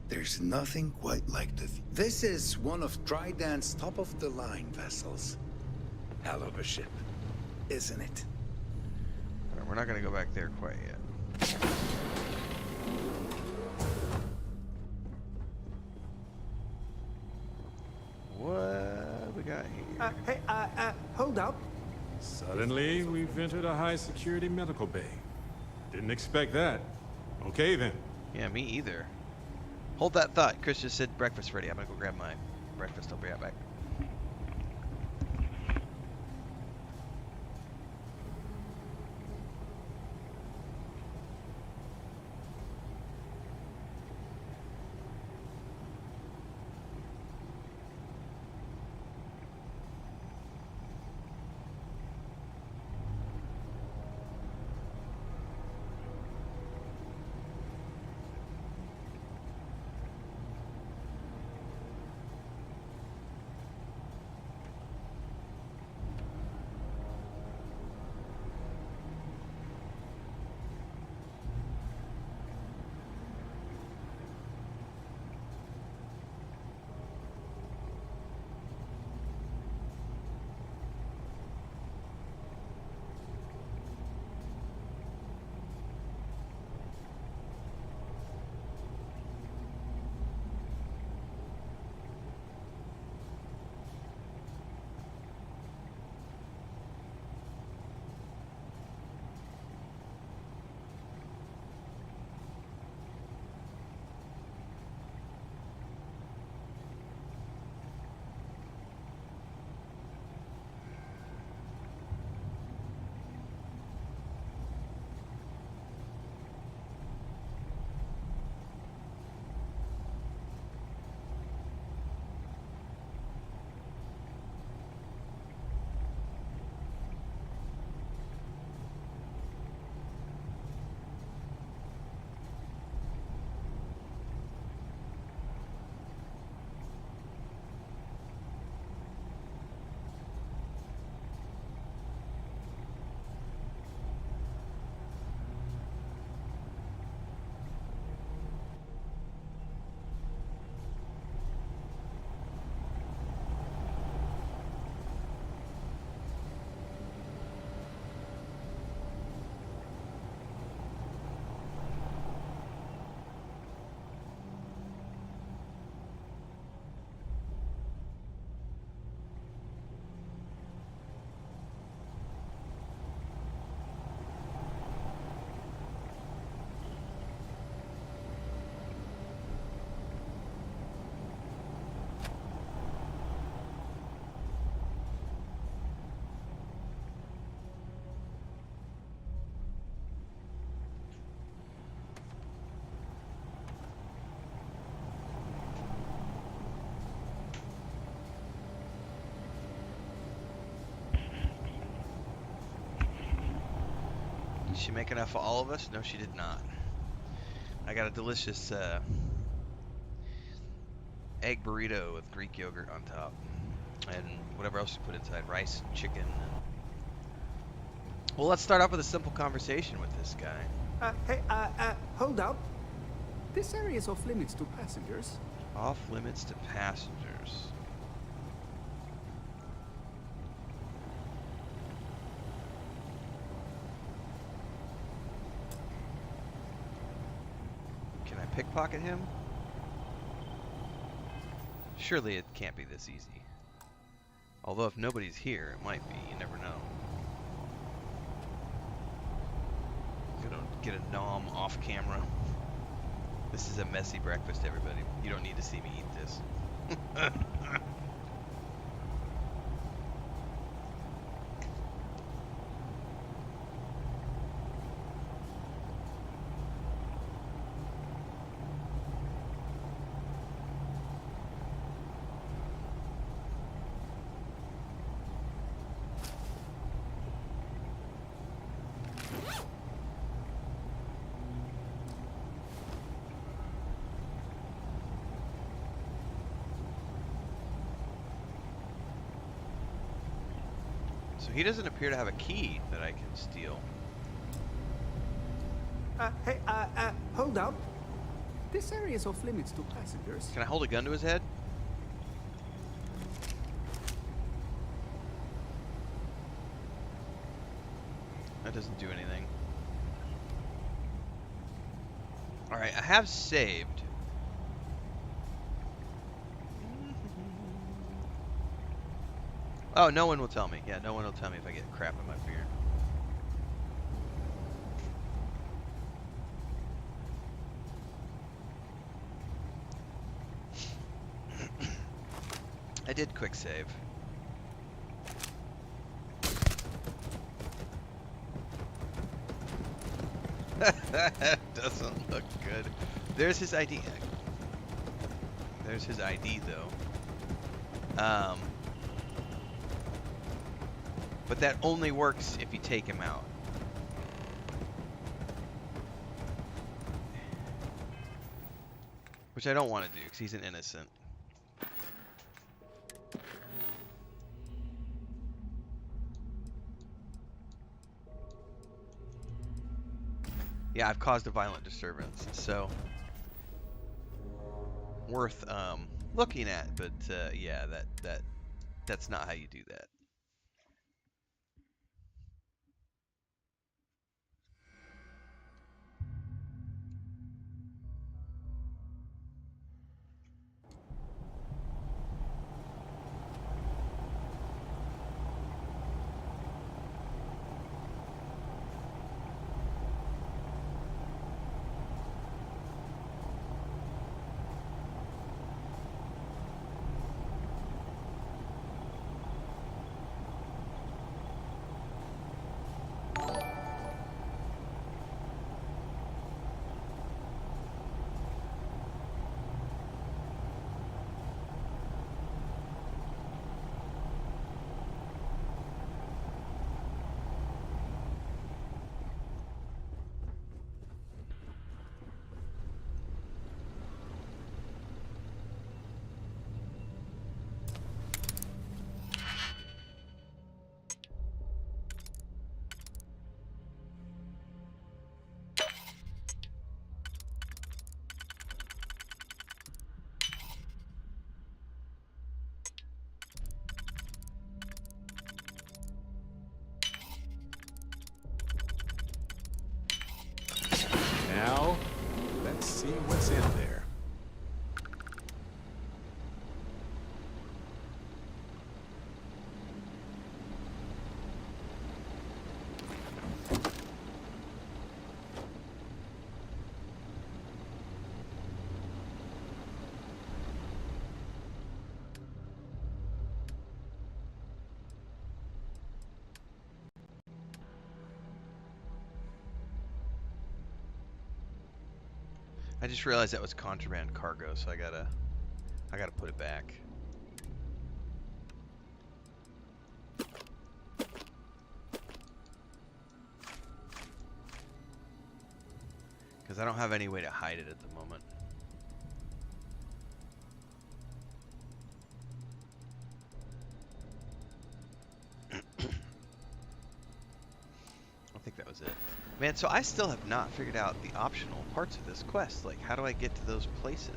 There's nothing quite like the view. This is one of Trident's top-of-the-line vessels. Hell of a ship, isn't it? Where am we're not gonna go back there quite yet. What we got here? Hey, hold up. Suddenly, we've entered a high-security medical bay. Didn't expect that. Okay, then. Yeah, me either. Hold that thought. Chris just said breakfast ready. I'm gonna go grab my breakfast. I'll be right back. Did she make enough for all of us? No, she did not. I got a delicious egg burrito with Greek yogurt on top. And whatever else you put inside. Rice, chicken. Well, let's start off with a simple conversation with this guy. Hey, hold up. This area is off limits to passengers. Off limits to passengers. Can I pickpocket him? Surely it can't be this easy. Although if nobody's here, it might be. You never know. Gonna get a nom off camera. This is a messy breakfast, everybody. You don't need to see me eat this. So he doesn't appear to have a key that I can steal. Hey, hold up. This area is off limits to passengers. Can I hold a gun to his head? That doesn't do anything. Alright, I have saved. Oh, no one will tell me. Yeah, no one will tell me if I get crap in my beer. I did quick save. Doesn't look good. There's his ID. There's his ID though. But that only works if you take him out. Which I don't want to do because he's an innocent. Yeah, I've caused a violent disturbance, so worth looking at, but yeah, that's not how you do that. Now, let's see what's in there. I just realized that was contraband cargo, so I gotta put it back. Because I don't have any way to hide it at the moment. I think that was it. Man, so I still have not figured out the optional parts of this quest. Like, how do I get to those places?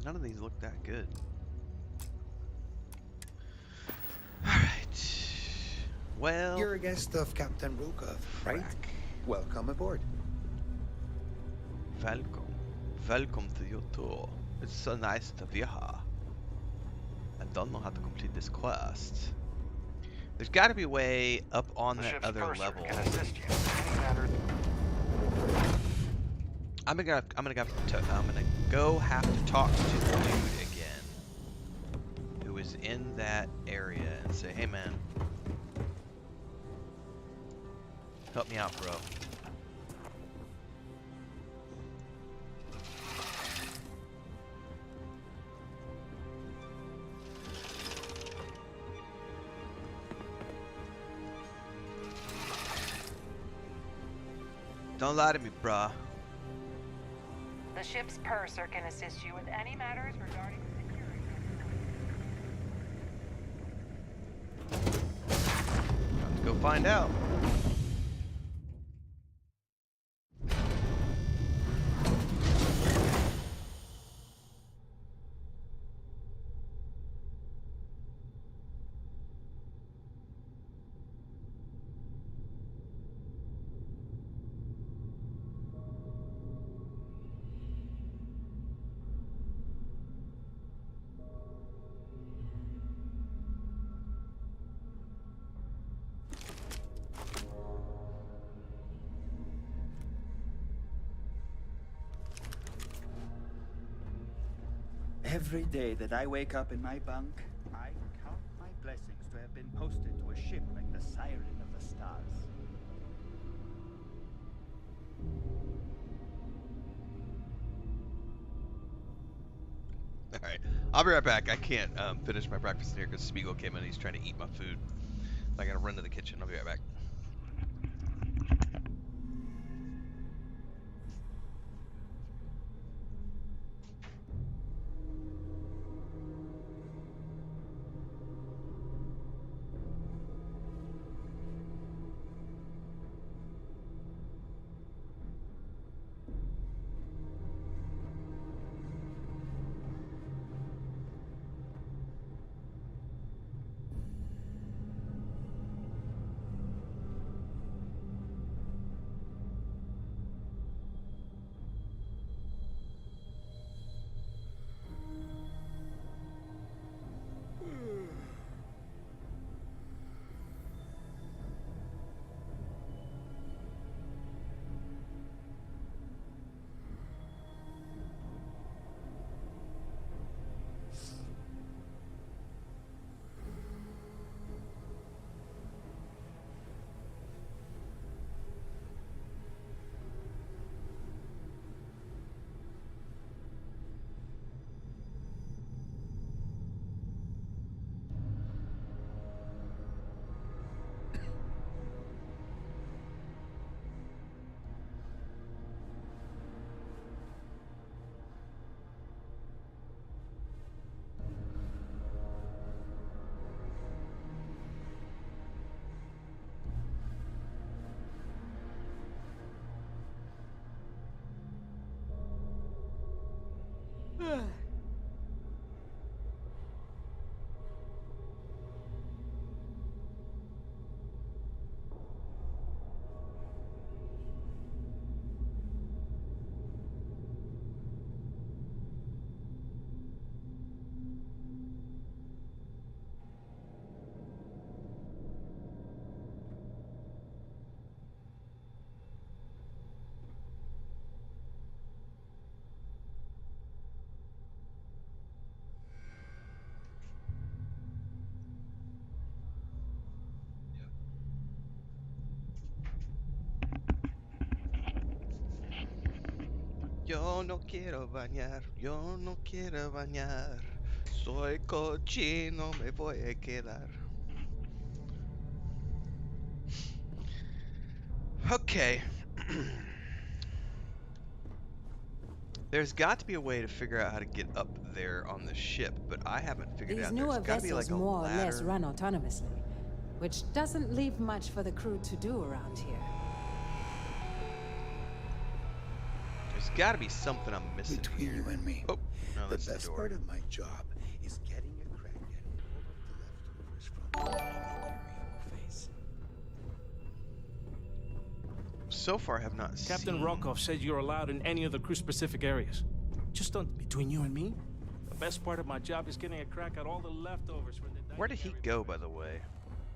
None of these look that good. Alright. Well... You're a guest of Captain Rukov, right? Welcome aboard. Welcome. Welcome to your tour. It's so nice to be here. I don't know how to complete this quest. There's got to be a way up on that other level. Can assist you. Any matter. I'm gonna go have to talk to the dude again, who is in that area, and say, "Hey, man, help me out, bro." Don't lie to me, brah. The ship's purser can assist you with any matters regarding security. Let's go find out. Every day that I wake up in my bunk, I count my blessings to have been posted to a ship like the Siren of the Stars. Alright, I'll be right back. I can't finish my breakfast in here because Spiegel came in and he's trying to eat my food. I gotta run to the kitchen. I'll be right back. Yo no quiero bañar, yo no quiero bañar. Soy cochino, me voy a quedar. Okay. There's got to be a way to figure out how to get up there on the ship, but I haven't figured it These out. newer There's got to be like vessels a more or less ladder. run autonomously, which doesn't leave much for the crew to do around here. There's got to be something I'm missing Between here. you and me, Oh, no, the that's the best door. part of my job is getting a crack at all of the leftovers from the Area face. So far, I have not Captain seen... Rokov said you're allowed in any of the crew-specific areas. Just don't, between you and me, the best part of my job is getting a crack at all the leftovers from the... Where did he go, by the way?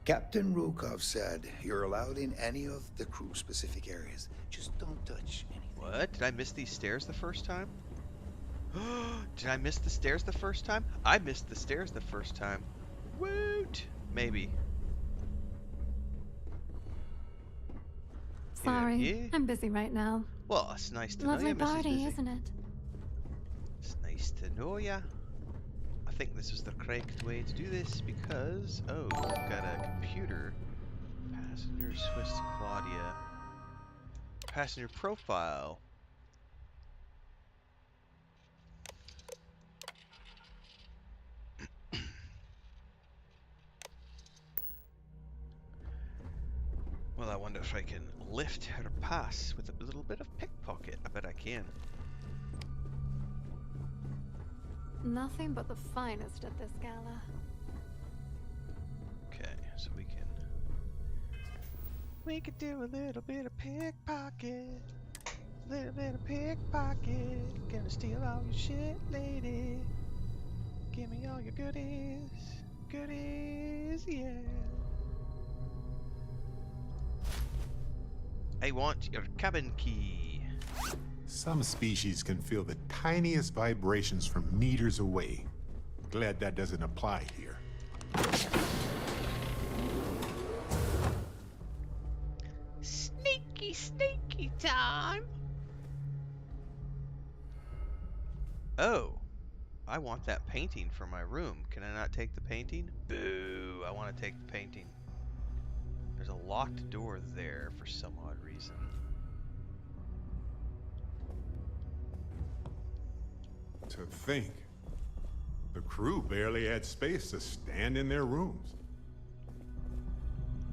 Captain Rukov said you're allowed in any of the crew-specific areas. Just don't touch anything. What? Did I miss these stairs the first time? Did I miss the stairs the first time? I missed the stairs the first time. Woot! Maybe. Sorry, Yeah. I'm busy right now. Well, it's nice to know Lovely you, Mrs. party, Busy. isn't it? It's nice to know ya. I think this is the correct way to do this because, oh, we've got a computer. Passenger Swiss Claudia. Passenger profile. Well, I wonder if I can lift her pass with a little bit of pickpocket. I bet I can. Nothing but the finest at this gala. Okay, so we could do a little bit of pickpocket. Little bit of pickpocket. Gonna steal all your shit, lady. Give me all your goodies. Goodies, yeah. I want your cabin key. Some species can feel the tiniest vibrations from meters away. Glad that doesn't apply here. Sneaky, sneaky time. Oh, I want that painting for my room. Can I not take the painting? Boo, I want to take the painting. There's a locked door there for some odd reason. To think, the crew barely had space to stand in their rooms.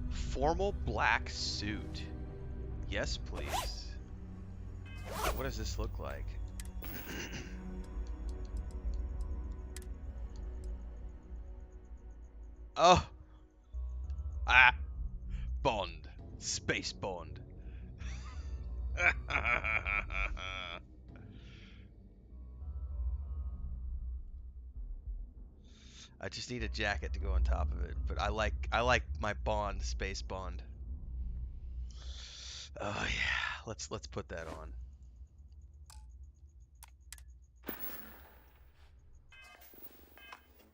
Formal black suit. Yes, please. What does this look like? Oh. Ah. Bond. Space Bond. I just need a jacket to go on top of it, but I like my Bond, Space Bond. Oh yeah, let's put that on.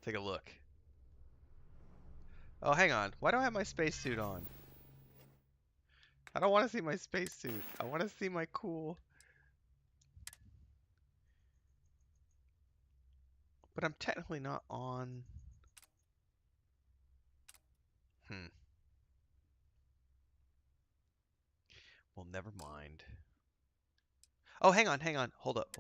Take a look. Oh, hang on. Why do I have my spacesuit on? I don't want to see my spacesuit. I want to see my cool. But I'm technically not on. Well, never mind. Oh, hang on. Hold up.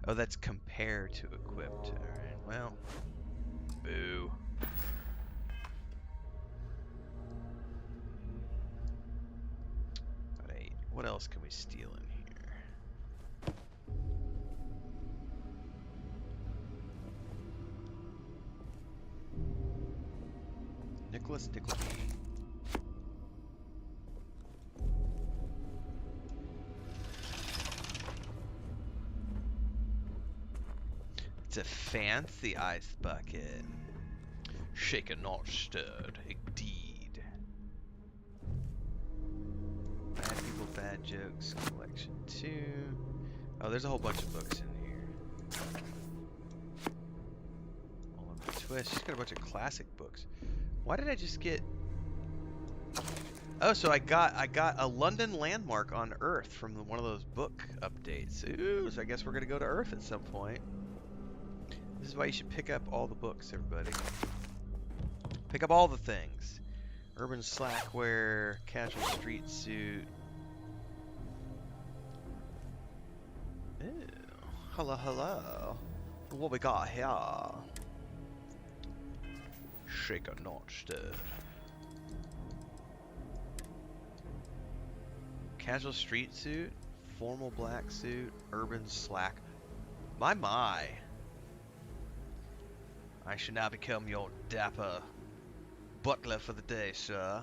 Oh, that's compared to equipped. Alright, well. Boo. Alright, what else can we steal in here? Nicholas Nickleby. It's a fancy ice bucket. Shaken, not stirred. Indeed. Bad People, Bad Jokes, Collection 2. Oh, there's a whole bunch of books in here. All of the Twist. She's got a bunch of classic books. Why did I just get... Oh, so I got a London landmark on Earth from one of those book updates. Ooh, so I guess we're going to go to Earth at some point. This is why you should pick up all the books, everybody. Pick up all the things. Urban slackwear, casual street suit. Ew. Hello. What we got here? Shaker, not stirred. Casual street suit, formal black suit, urban slack. My. I shall now become your dapper butler for the day, sir.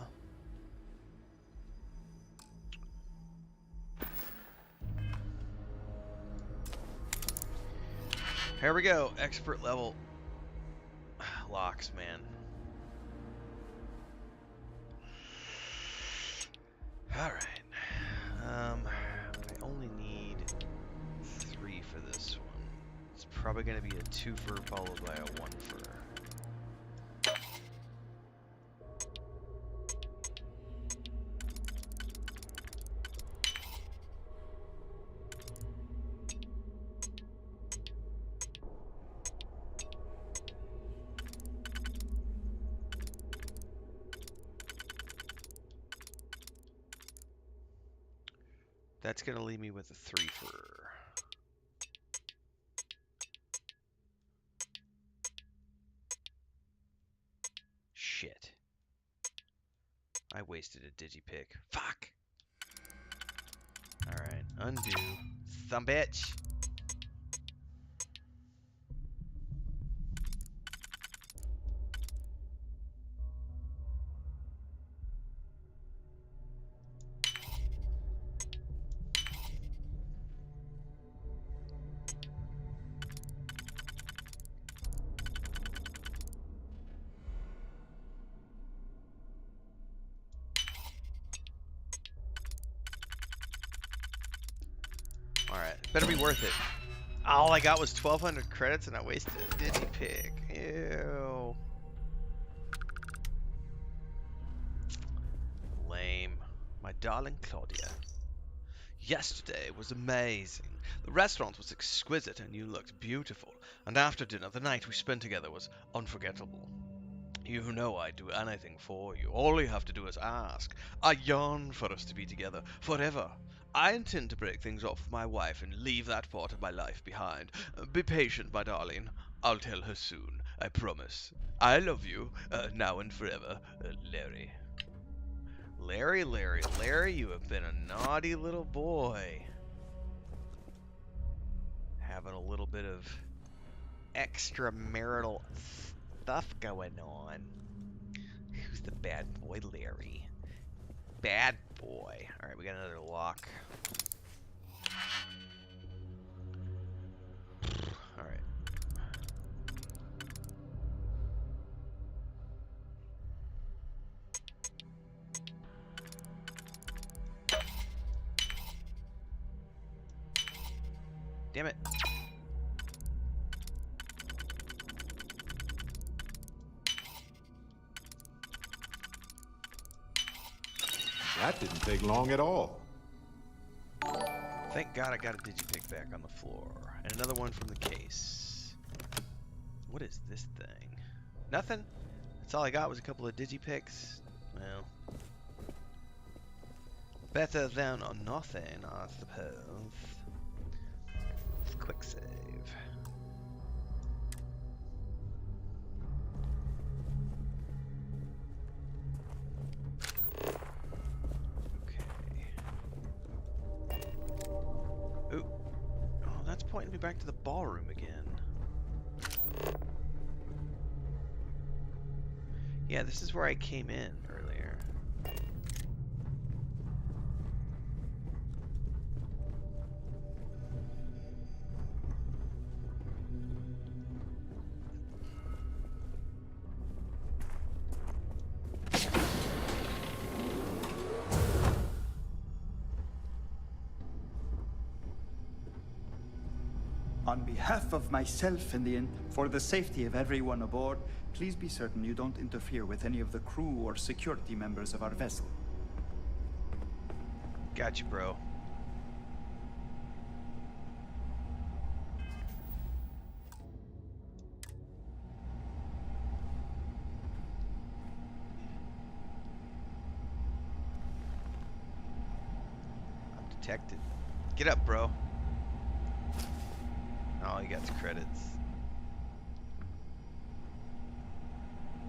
Here we go, expert level locks, man. Alright. I only need 3 for this one. It's probably going to be a 2-fer followed by a 1-fer. That's gonna leave me with a 3 for. Shit. I wasted a digipick. Fuck! Alright, undo. Some bitch! Alright, better be worth it. All I got was 1,200 credits and I wasted a digipick. Ew. Lame. My darling Claudia. Yesterday was amazing. The restaurant was exquisite and you looked beautiful. And after dinner, the night we spent together was unforgettable. You know I'd do anything for you. All you have to do is ask. I yearn for us to be together forever. I intend to break things off with my wife and leave that part of my life behind. Be patient, my darling. I'll tell her soon. I promise. I love you, now and forever, Larry. Larry, you have been a naughty little boy. Having a little bit of extramarital stuff going on. Who's the bad boy, Larry? Bad boy. Alright, we got another lock. Alright. Damn it. That didn't take long at all. Thank God I got a digipick back on the floor. And another one from the case. What is this thing? Nothing? That's all I got was a couple of digipicks? Well. Better than or nothing, I suppose. Let's quick save. Pointing me back to the ballroom again. Yeah, this is where I came in earlier. On behalf of myself and for the safety of everyone aboard, please be certain you don't interfere with any of the crew or security members of our vessel. Gotcha, bro. I'm detected. Get up, bro. All you got's credits.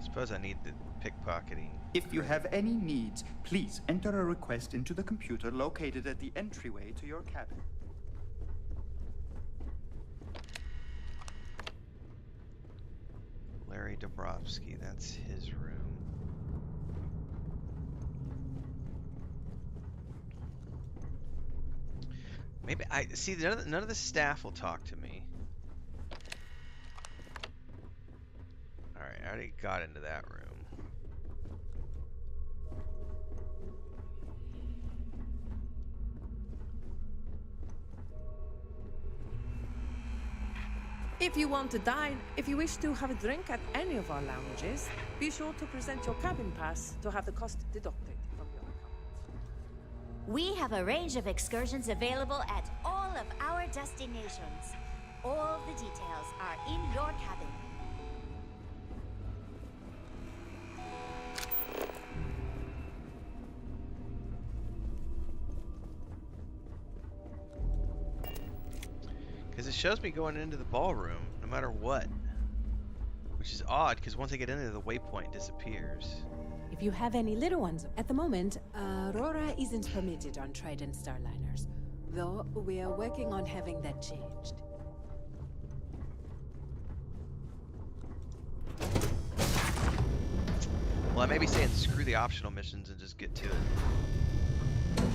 Suppose I need the pickpocketing. If you have any needs, please enter a request into the computer located at the entryway to your cabin. Larry Dombrowski, that's his room. Maybe I see none of the staff will talk to me. Alright, I already got into that room. If you want to dine, if you wish to have a drink at any of our lounges, be sure to present your cabin pass to have the cost deducted from your account. We have a range of excursions available at all of our destinations. All the details are in your cabin. Because it shows me going into the ballroom, no matter what. Which is odd, because once I get into the waypoint, disappears. If you have any little ones, at the moment, Aurora isn't permitted on Trident Starliners. Though, we are working on having that changed. Well, I may be saying screw the optional missions and just get to it.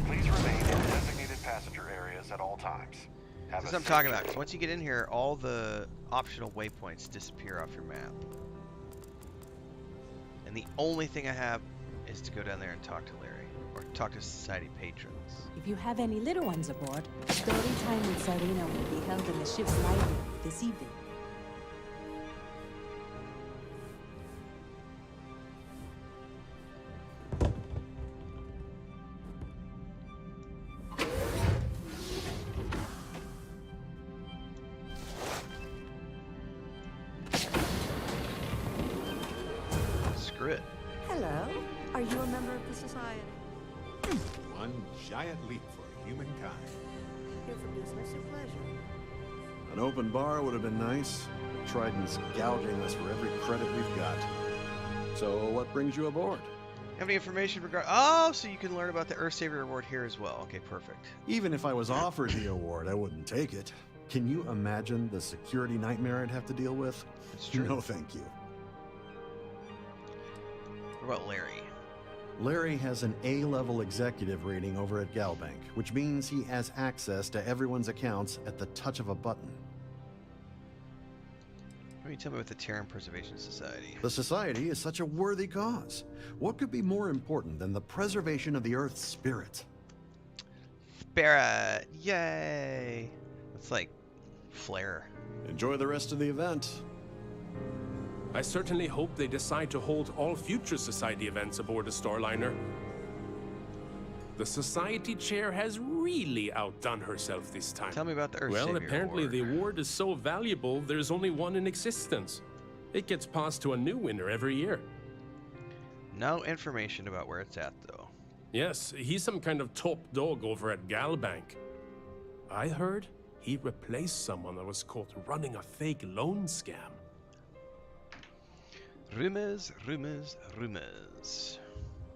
Please remain in designated passenger areas at all times. That's what I'm talking about. 'Cause once you get in here, all the optional waypoints disappear off your map. And the only thing I have is to go down there and talk to Larry. Or talk to Society patrons. If you have any little ones aboard, story time with Serena will be held in the ship's library this evening. Screw it. Hello. Are you a member of the Society? One giant leap for humankind. Here for business or pleasure? An open bar would have been nice. Trident's gouging us for every credit we've got. So, what brings you aboard? Have any information regarding... Oh, so you can learn about the Earth Savior Award here as well. Okay, perfect. Even if I was offered the award, I wouldn't take it. Can you imagine the security nightmare I'd have to deal with? That's true. No, thank you. What about Larry? Larry has an A-level executive rating over at Galbank, which means he has access to everyone's accounts at the touch of a button. What can you tell me about the Terran Preservation Society? The Society is such a worthy cause. What could be more important than the preservation of the Earth's spirit? Spirit! Yay! That's like flair. Enjoy the rest of the event. I certainly hope they decide to hold all future Society events aboard a Starliner. The Society chair has really outdone herself this time. Tell me about the Earth Well, Savior apparently Award. the award is so valuable, there's only one in existence. It gets passed to a new winner every year. No information about where it's at, though. Yes, he's some kind of top dog over at Galbank. I heard he replaced someone that was caught running a fake loan scam. Rumors, rumors, rumors.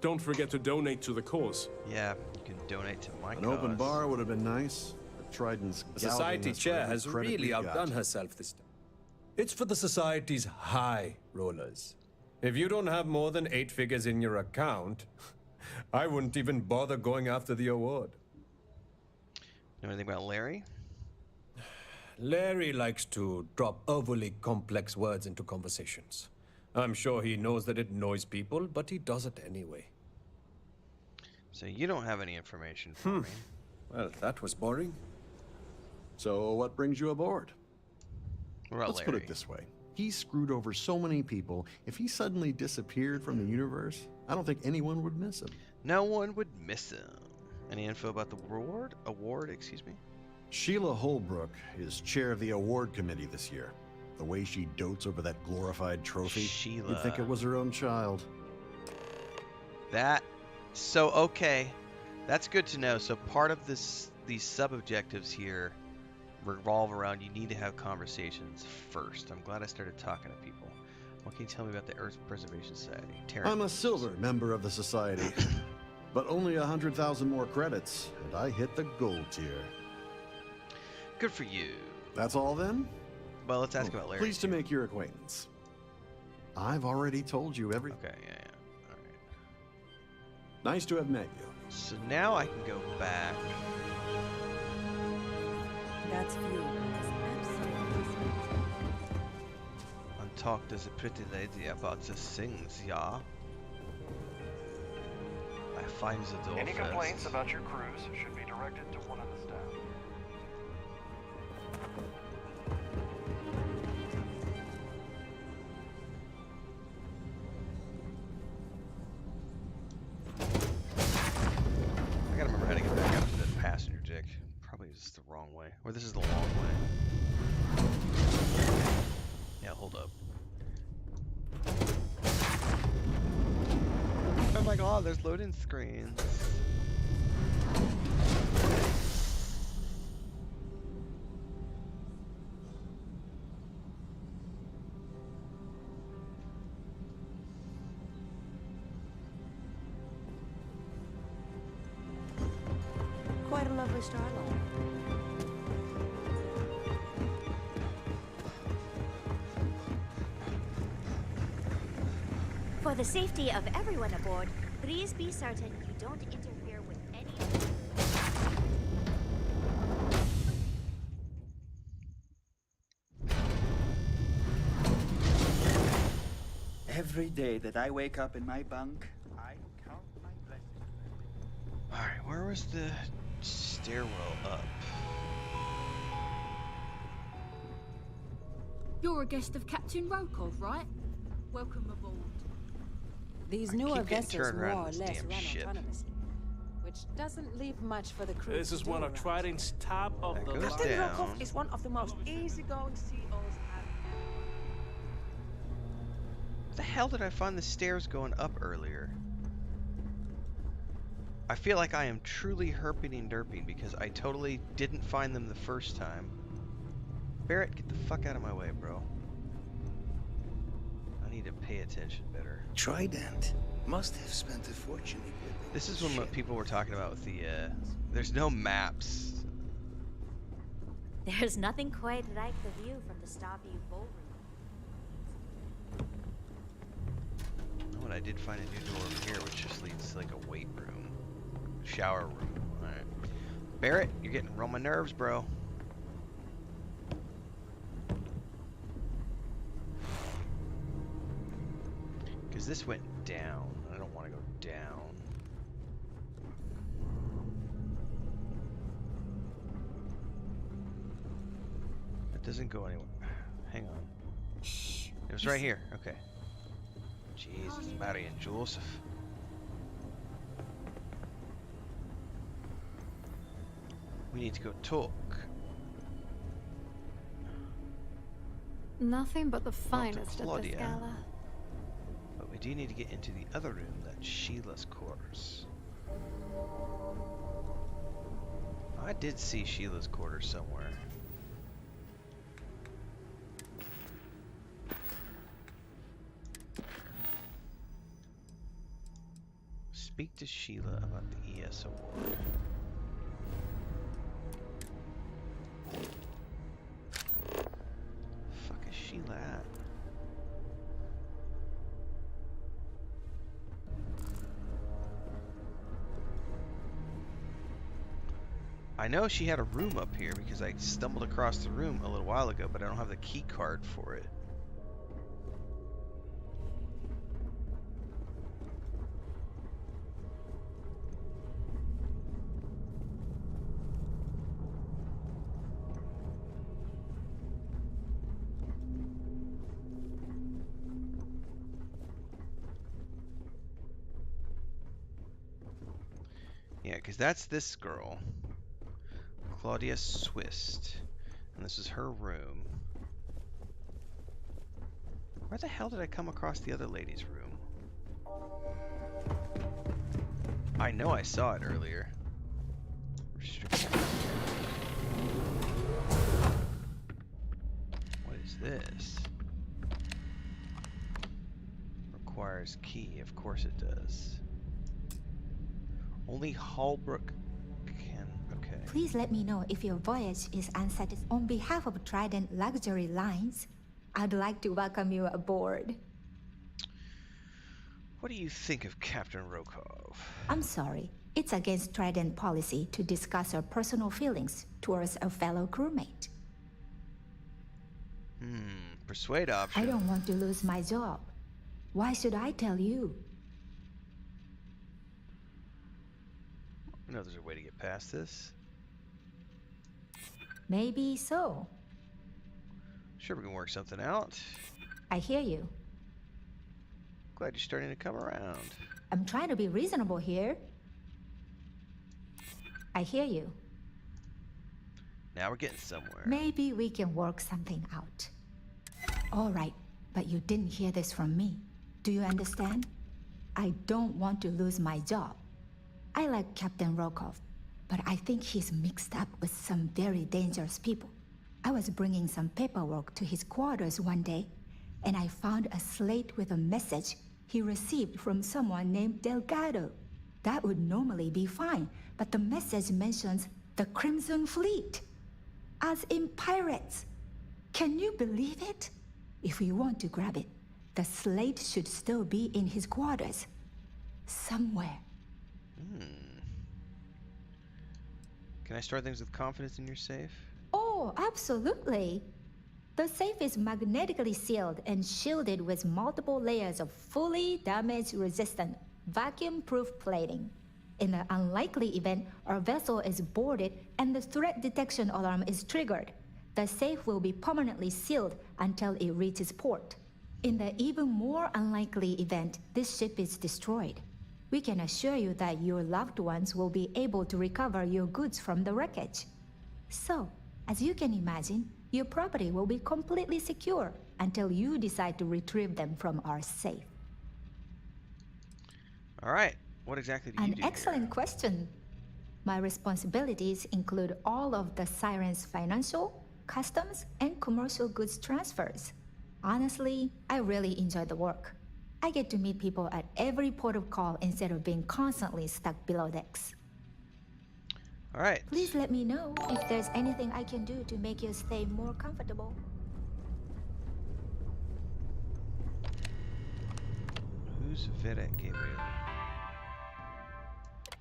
Don't forget to donate to the cause. Yeah, you can donate to my An open bar would have been nice, but Trident's The Society chair has really outdone herself this time. It's for the Society's high rollers. If you don't have more than 8 figures in your account, I wouldn't even bother going after the award. Know anything about Larry? Larry likes to drop overly complex words into conversations. I'm sure he knows that it annoys people, but he does it anyway. So you don't have any information for me. Well, that was boring. So what brings you aboard? What about Let's Larry? put it this way. He screwed over so many people. If he suddenly disappeared from the universe, I don't think anyone would miss him. No one would miss him. Any info about the award, excuse me? Sheila Holbrook is chair of the award committee this year. The way she dotes over that glorified trophy, Sheila. you'd think it was her own child. Okay. That's good to know. So part of these sub-objectives here revolve around you need to have conversations first. I'm glad I started talking to people. What can you tell me about the Earth Preservation Society? Terran. I'm a silver member of the Society, but only 100,000 more credits, and I hit the gold tier. Good for you. That's all then? Well, let's ask about Larry. Pleased to make your acquaintance. I've already told you everything. Okay, yeah. All right. Nice to have met you. So now I can go back. That's you. And talk to the pretty lady about the things, yeah? I find the door Any first. complaints about your cruise should be directed to one of the staff. I gotta remember how to get back up to the passenger deck. Probably just the wrong way. Or this is the long way. Yeah, hold up. Oh my god, there's loading screens. lovely Starlight. For the safety of everyone aboard, please be certain you don't interfere with any... Every day that I wake up in my bunk, I count my blessings. Alright, where was the stairwell up? You're a guest of Captain Rokov, right? Welcome aboard. These I newer keep getting vessels turned more around or in this less damn run ship. autonomously, which doesn't leave much for the crew. This is one of Trident's top of That the goes line. Captain down. Rokov is one of the most easygoing COs I've Where the hell did I find the stairs going up earlier? I feel like I am truly herping and derping because I totally didn't find them the first time. Barrett, get the fuck out of my way, bro. I need to pay attention better. Trident must have spent a fortune equipping This is the what ship. people were talking about with the, there's no maps. There's nothing quite like the view from the Starview Ballroom. Oh, and I did find a new door over here, which just leads to like a weight room. Shower room. Alright. Barrett, you're getting on my nerves, bro. Because this went down. I don't want to go down. It doesn't go anywhere. Hang on. Shh. It was right here. Okay. Jesus, Mary and Joseph. We need to go talk. Nothing but the finest at this Claudia. gala. But we do need to get into the other room, that's Sheila's quarters. I did see Sheila's quarters somewhere. Speak to Sheila about the ES award. Fuck is Sheila at? I know she had a room up here because I stumbled across the room a little while ago, but I don't have the key card for it. Yeah, because that's this girl. Claudia Swist. And this is her room. Where the hell did I come across the other lady's room? I know I saw it earlier. What is this? Requires key. Of course it does. Only Hallbrook can. Okay. Please let me know if your voyage is unsatisfactory. On behalf of Trident Luxury Lines, I'd like to welcome you aboard. What do you think of Captain Rokov? I'm sorry. It's against Trident policy to discuss our personal feelings towards a fellow crewmate. Persuade option. I don't want to lose my job. Why should I tell you? I know there's a way to get past this. Maybe so. Sure, we can work something out. I hear you. Glad you're starting to come around. I'm trying to be reasonable here. I hear you. Now we're getting somewhere. Maybe we can work something out. All right, but you didn't hear this from me. Do you understand? I don't want to lose my job. I like Captain Rokov, but I think he's mixed up with some very dangerous people. I was bringing some paperwork to his quarters one day, and I found a slate with a message he received from someone named Delgado. That would normally be fine, but the message mentions The Crimson Fleet. As in pirates. Can you believe it? If we want to grab it, the slate should still be in his quarters. Somewhere. Can I store things with confidence in your safe? Oh, absolutely. The safe is magnetically sealed and shielded with multiple layers of fully damage-resistant, vacuum-proof plating. In the unlikely event our vessel is boarded and the threat detection alarm is triggered, the safe will be permanently sealed until it reaches port. In the even more unlikely event this ship is destroyed, we can assure you that your loved ones will be able to recover your goods from the wreckage. So, as you can imagine, your property will be completely secure until you decide to retrieve them from our safe. All right. What exactly do you do? An excellent question. My responsibilities include all of the Siren's financial, customs, and commercial goods transfers. Honestly, I really enjoy the work. I get to meet people at every port of call instead of being constantly stuck below decks. All right. Please let me know if there's anything I can do to make your stay more comfortable. Who's Vedek Gateway?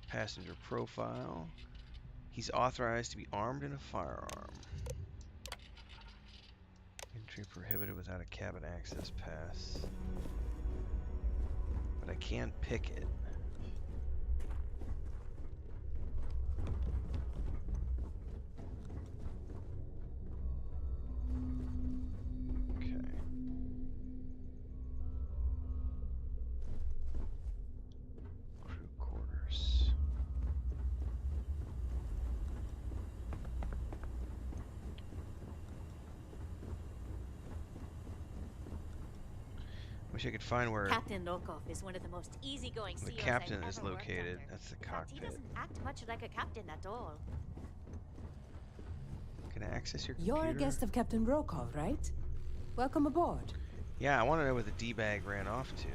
Passenger profile. He's authorized to be armed in a firearm. Entry prohibited without a cabin access pass. But I can pick it. Wish I could find where Captain Lokov is one of the most easygoing the CEOs captain I've is ever worked located. under. That's the In fact, he cockpit. doesn't act much like a captain at all. Can I access your You're computer? a guest of Captain Rokov, right? Welcome aboard. Yeah, I want to know where the D-bag ran off to.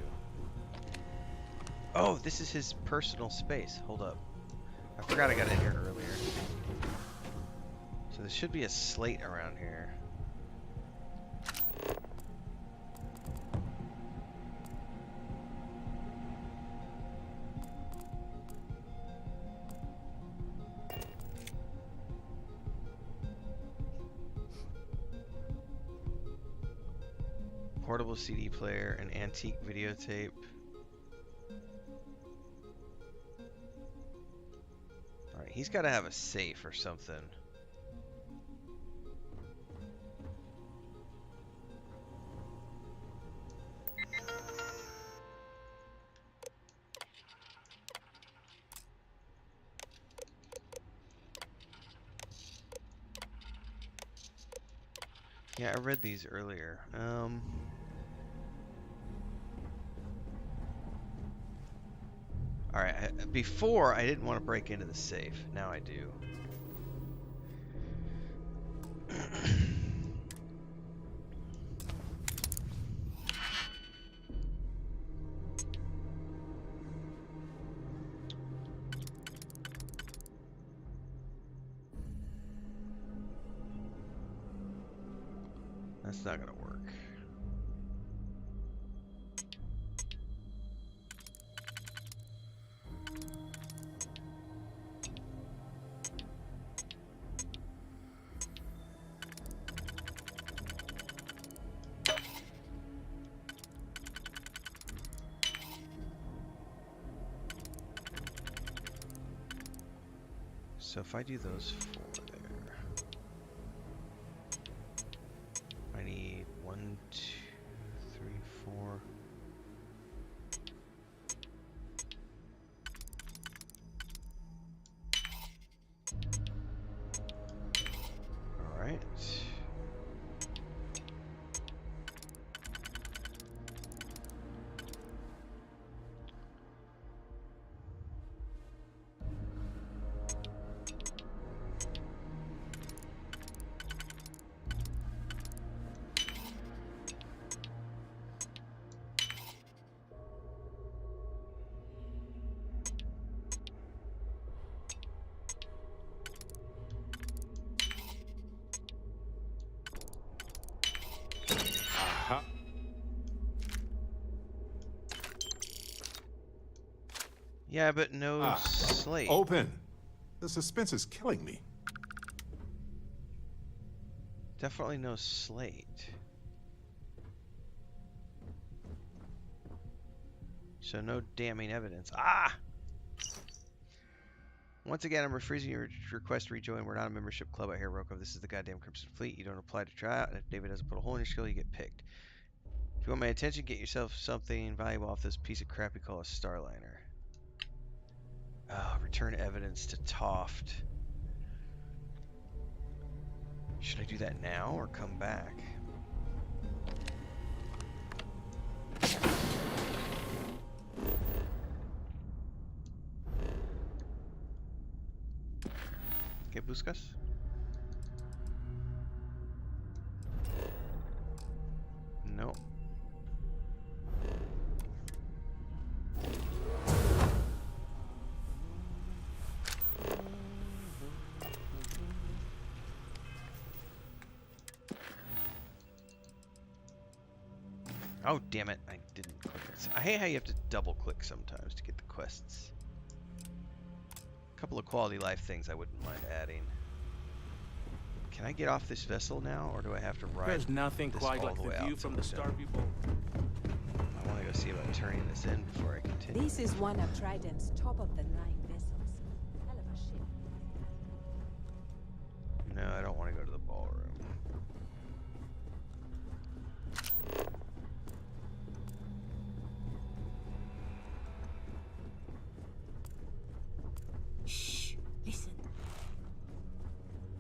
Oh, this is his personal space. Hold up. I forgot I got in here earlier. So there should be a slate around here. Portable CD player, an antique videotape. Alright, he's got to have a safe or something. Yeah, I read these earlier. Alright, before I didn't want to break into the safe. Now I do. That's not gonna work. So if I do those four there, I need 1, 2, 3, 4. All right. Yeah, but no slate. Open. The suspense is killing me. Definitely no slate. So no damning evidence. Ah! Once again, I'm refusing your request to rejoin. We're not a membership club out here, Rokov. This is the goddamn Crimson Fleet. You don't apply to try out, and if David doesn't put a hole in your skill, you get picked. If you want my attention, get yourself something valuable off this piece of crap we call a Starliner. Return evidence to Toft. Should I do that now or come back? ¿Qué buscas? No. Oh, damn it. I didn't click it. I hate how you have to double click sometimes to get the quests. A couple of quality life things I wouldn't mind adding. Can I get off this vessel now, or do I have to ride There's nothing this quite all like the way the view out from the to Starview Bowl. I want to go see about turning this in before I continue. This is one of Trident's top-of-the-line vessels. Hell of a ship. No, I don't want to go to the ballroom. Shh, listen.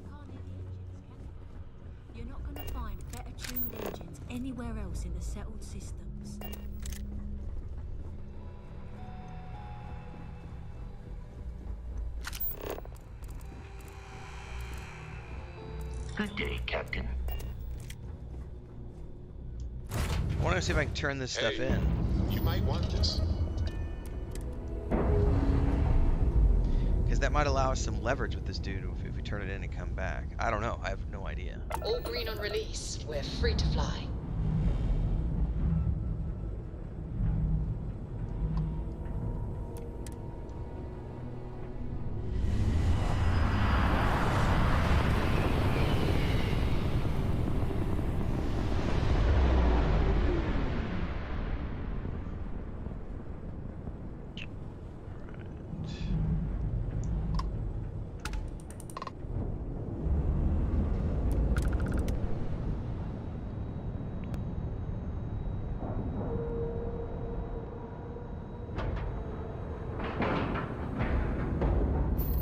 Can't hear the engines, can you? You're not going to find better tuned engines anywhere else in the settled systems. Good day, Captain. I want to see if I can turn this stuff in. You might want this. Because that might allow us some leverage with this dude if we turn it in and come back. I don't know. I have no idea. All green on release. We're free to fly.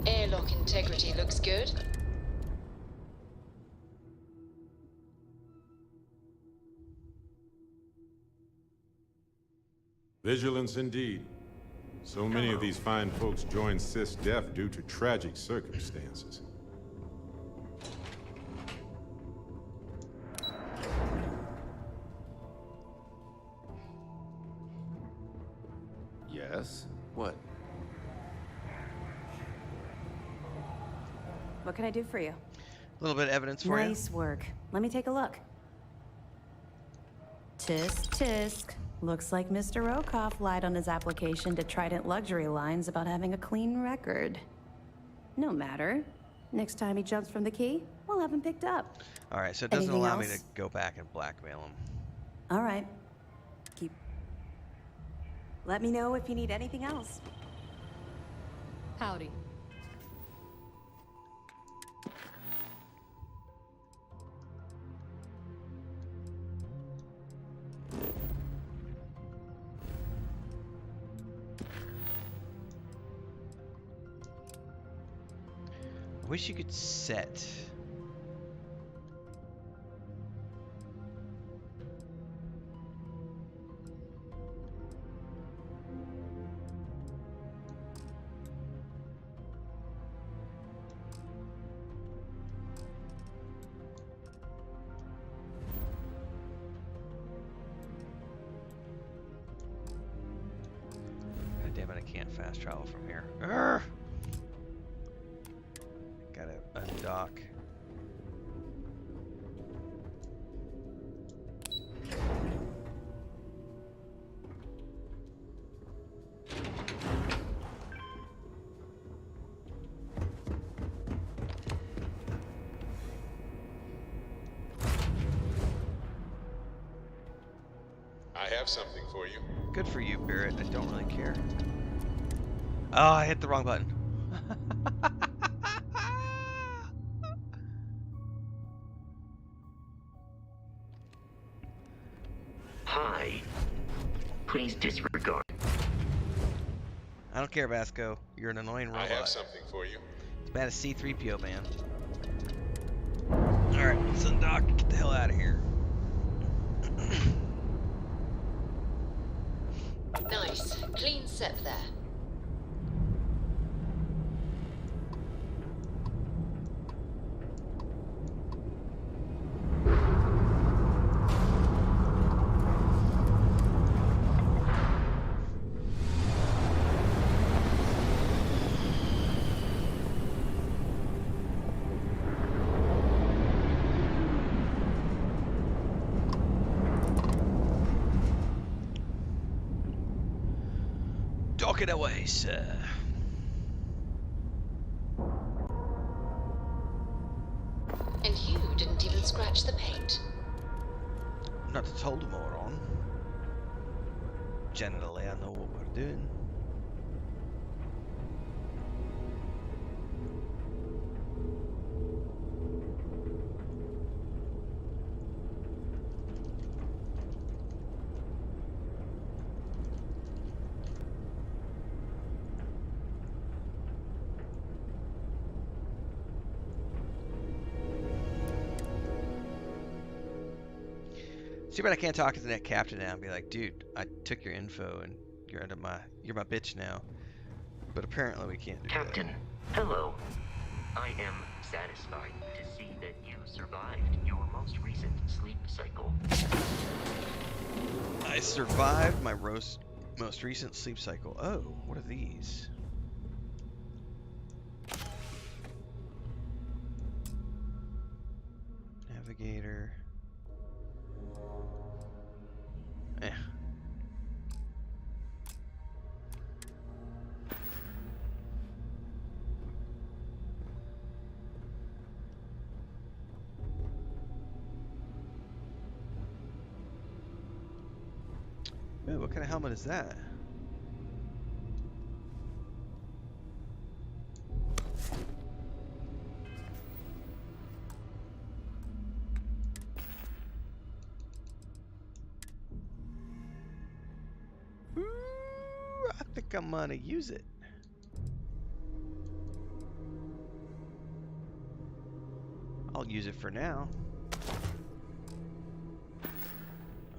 Airlock integrity looks good. Vigilance indeed. So many of these fine folks joined SysDef due to tragic circumstances. Yes? What? What can I do for you? A little bit of evidence for you. Nice work. Let me take a look. Tisk, tisk. Looks like Mr. Rokoff lied on his application to Trident Luxury Lines about having a clean record. No matter. Next time he jumps from the key, we'll have him picked up. All right, so it doesn't Anything allow me else? to go back and blackmail him. All right. Keep. Let me know if you need anything else. Howdy. I wish you could set. God damn it, I can't fast travel from here. Urgh! Gotta undock. have something for you. Good for you, Barrett. I don't really care. Oh, I hit the wrong button. Hi. Please disregard. I don't care, Vasco. You're an annoying robot. I have something for you. It's bad as C-3PO, man. Alright, let's undock. Get the hell out of here. Nice. Clean set there. Dock it away, sir. And you didn't even scratch the paint. Not to told moron. Generally, I know what we're doing. Too bad I can't talk to that captain now and be like, dude, I took your info and you're my bitch now. But apparently we can't do Captain, hello. I am satisfied to see that you survived your most recent sleep cycle. I survived my most recent sleep cycle. Oh, what are these? Navigator. Eh. Ooh, what kind of helmet is that? I think I'm gonna use it. I'll use it for now.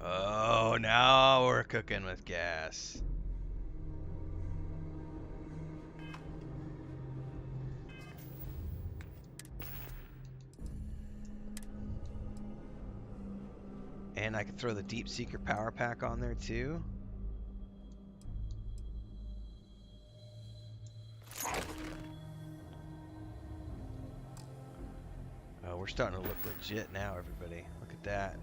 Oh, now we're cooking with gas. And I can throw the Deep Seeker power pack on there too. Oh, we're starting to look legit now, everybody. Look at that.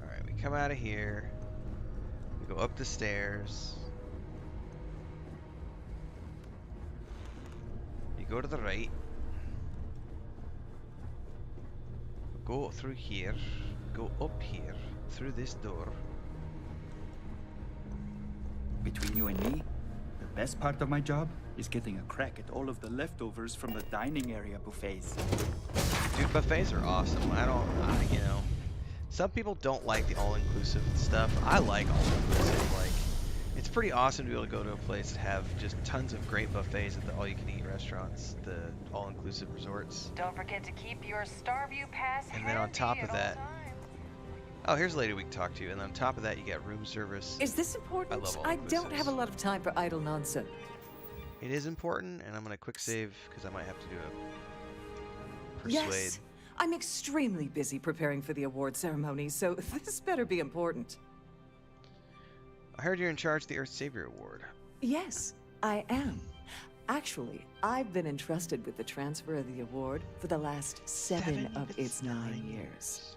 Alright, we come out of here. We go up the stairs. You go to the right. Go through here. Go up here. Through this door. Between you and me, the best part of my job is getting a crack at all of the leftovers from the dining area buffets. Dude, buffets are awesome. You know, some people don't like the all-inclusive stuff. I like all-inclusive. Like, it's pretty awesome to be able to go to a place and have just tons of great buffets at the all-you-can-eat restaurants, the all-inclusive resorts. Don't forget to keep your Starview pass And then on top of that, oh, here's a lady we can talk to. And then on top of that, you get room service. Is this important? I love I don't have a lot of time for idle nonsense. It is important, and I'm gonna quick save because I might have to do a persuade. Yes, I'm extremely busy preparing for the award ceremony, so this better be important. I heard you're in charge of the Earth Savior Award. Yes, I am. Actually, I've been entrusted with the transfer of the award for the last 7 of its 9 years.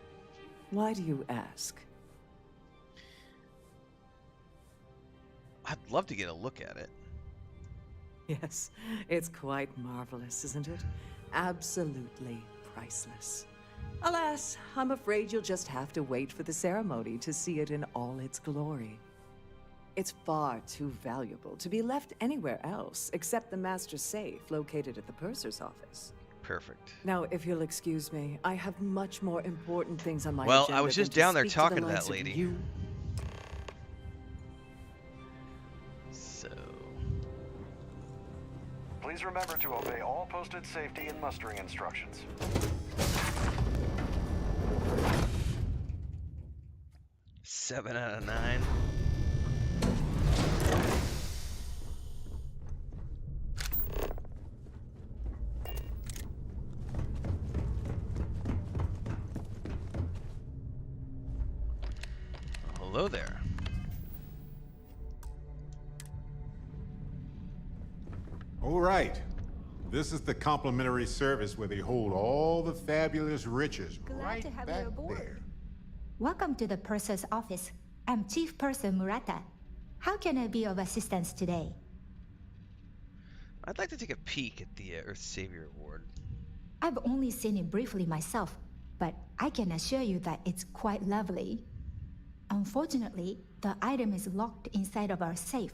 Why do you ask? I'd love to get a look at it. Yes, it's quite marvelous, isn't it? Absolutely priceless. Alas, I'm afraid you'll just have to wait for the ceremony to see it in all its glory. It's far too valuable to be left anywhere else except the master's safe located at the purser's office. Perfect. Now, if you'll excuse me, I have much more important things on my Well, agenda I was just than down there speak talking the to that likes of lady. you. So, Please remember to obey all posted safety and mustering instructions. Seven out of 9. Hello there. All right. This is the complimentary service where they hold all the fabulous riches Glad to have back you aboard. there. Welcome to the purser's office. I'm Chief Purser Murata. How can I be of assistance today? I'd like to take a peek at the Earth Savior Award. I've only seen it briefly myself, but I can assure you that it's quite lovely. Unfortunately, the item is locked inside of our safe,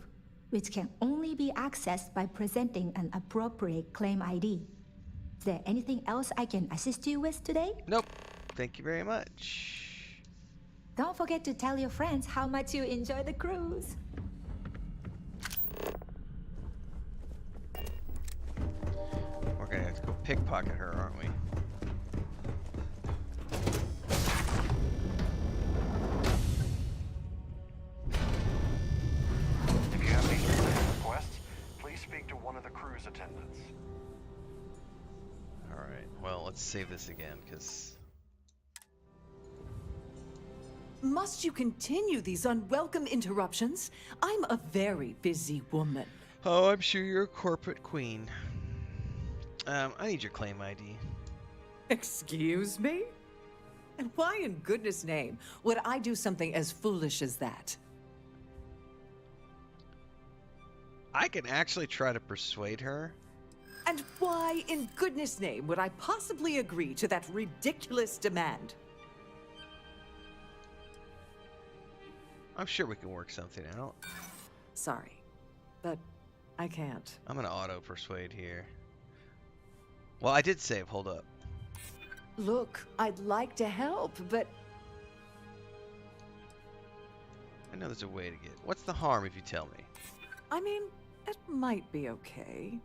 which can only be accessed by presenting an appropriate claim ID. Is there anything else I can assist you with today? Nope. Thank you very much. Don't forget to tell your friends how much you enjoy the cruise. We're gonna have to go pickpocket her, aren't we? If you have any specific requests, please speak to one of the cruise attendants. Alright, well, let's save this again, because... Must you continue these unwelcome interruptions? I'm a very busy woman. Oh, I'm sure you're a corporate queen. I need your claim ID. Excuse me? And why in goodness name would I do something as foolish as that? I can actually try to persuade her. And why in goodness name would I possibly agree to that ridiculous demand? I'm sure we can work something out. Sorry, but I can't. I'm gonna auto-persuade here. Well, I did save, hold up. Look, I'd like to help, but... I know there's a way to get... What's the harm if you tell me? I mean, it might be okay.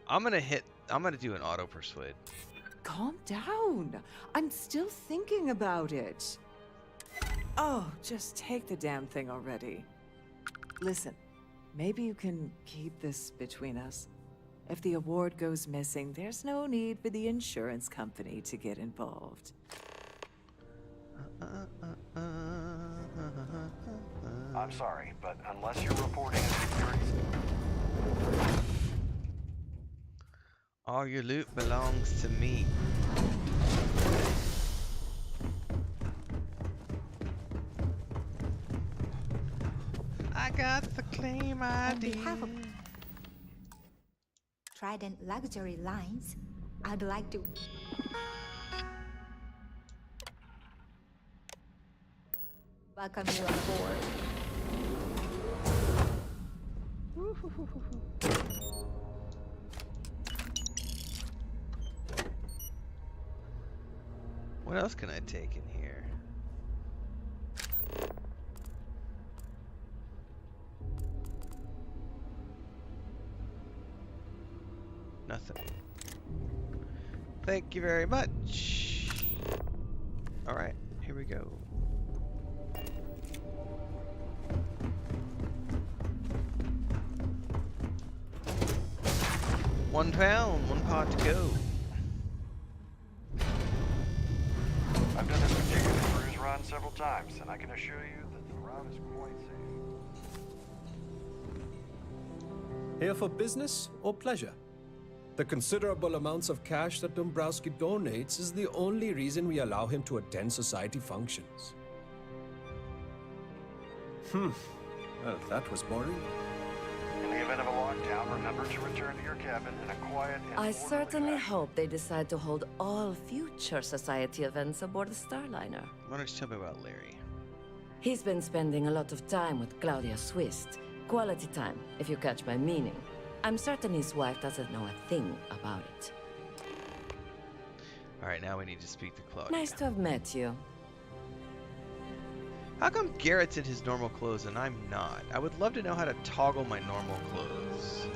I'm gonna do an auto-persuade. Calm down. I'm still thinking about it. Oh, just take the damn thing already. Listen, maybe you can keep this between us. If the award goes missing, there's no need for the insurance company to get involved. I'm sorry, but unless you're reporting a security... All your loot belongs to me. I got the claim ID. On behalf of Trident Luxury Lines, I'd like to... welcome you aboard. What else can I take in here? Nothing. Thank you very much. Alright, here we go. £1, 1 pot to go. I've done this particular cruise run several times, and I can assure you that the route is quite safe. Here for business or pleasure? The considerable amounts of cash that Dombrowski donates is the only reason we allow him to attend society functions. Well, that was boring. In the event of a lockdown, remember to return to your cabin in a quiet and I orderly certainly fashion. hope they decide to hold all future society events aboard the Starliner. Why don't you tell me about Larry? He's been spending a lot of time with Claudia Swist. Quality time, if you catch my meaning. I'm certain his wife doesn't know a thing about it. Alright, now we need to speak to Claudia. Nice to have met you. How come Garrett's in his normal clothes and I'm not? I would love to know how to toggle my normal clothes.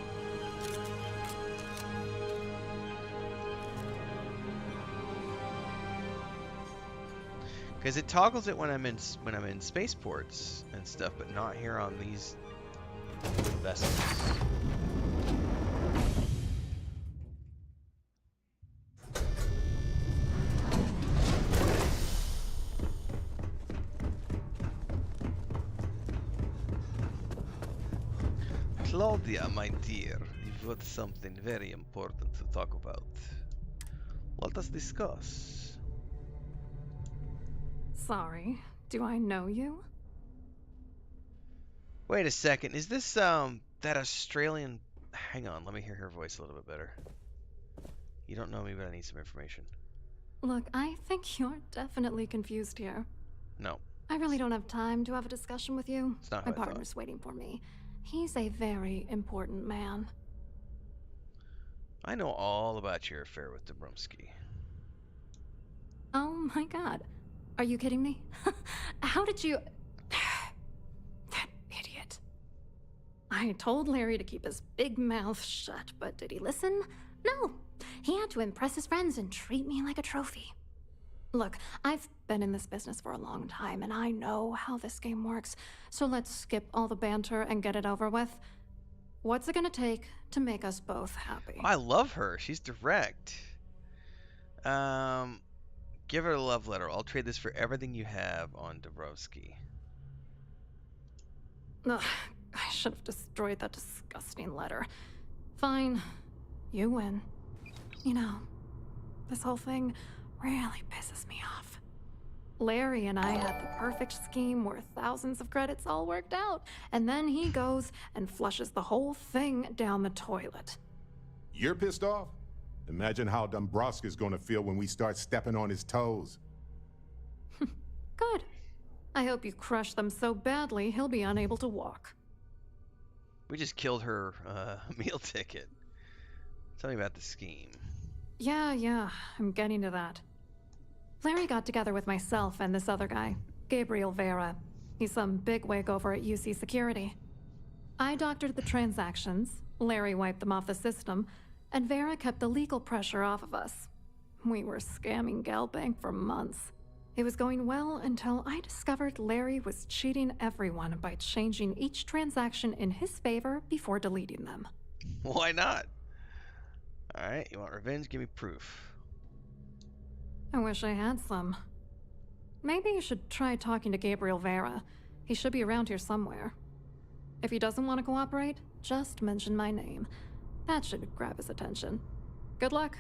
Because it toggles it when I'm in spaceports and stuff, but not here on these vessels. Claudia, my dear, you've got something very important to talk about. Let us discuss. Sorry, do I know you? Wait a second, is this that Australian? Hang on, let me hear her voice a little bit better. You don't know me, but I need some information. Look, I think you're definitely confused here. No. I really don't have time to have a discussion with you. It's not My what I thought. partner's waiting for me. He's a very important man. I know all about your affair with Dombrowski. Oh my god. Are you kidding me? How did you... That idiot. I told Larry to keep his big mouth shut, but did he listen? No. He had to impress his friends and treat me like a trophy. Look, I've been in this business for a long time, and I know how this game works, so let's skip all the banter and get it over with. What's it gonna take to make us both happy? I love her. She's direct. Give her a love letter. I'll trade this for everything you have on Dombrowski. Ugh, I should have destroyed that disgusting letter. Fine, you win. You know, this whole thing really pisses me off. Larry and I had the perfect scheme where thousands of credits all worked out, and then he goes and flushes the whole thing down the toilet. You're pissed off? Imagine how Dombrowski's gonna feel when we start stepping on his toes. Good. I hope you crush them so badly he'll be unable to walk. We just killed her meal ticket. Tell me about the scheme. Yeah, I'm getting to that. Larry got together with myself and this other guy, Gabriel Vera. He's some bigwig over at UC Security. I doctored the transactions, Larry wiped them off the system, and Vera kept the legal pressure off of us. We were scamming Galbank for months. It was going well until I discovered Larry was cheating everyone by changing each transaction in his favor before deleting them. Why not? Alright, you want revenge? Give me proof. I wish I had some. Maybe you should try talking to Gabriel Vera. He should be around here somewhere. If he doesn't want to cooperate, just mention my name. That should grab his attention. Good luck.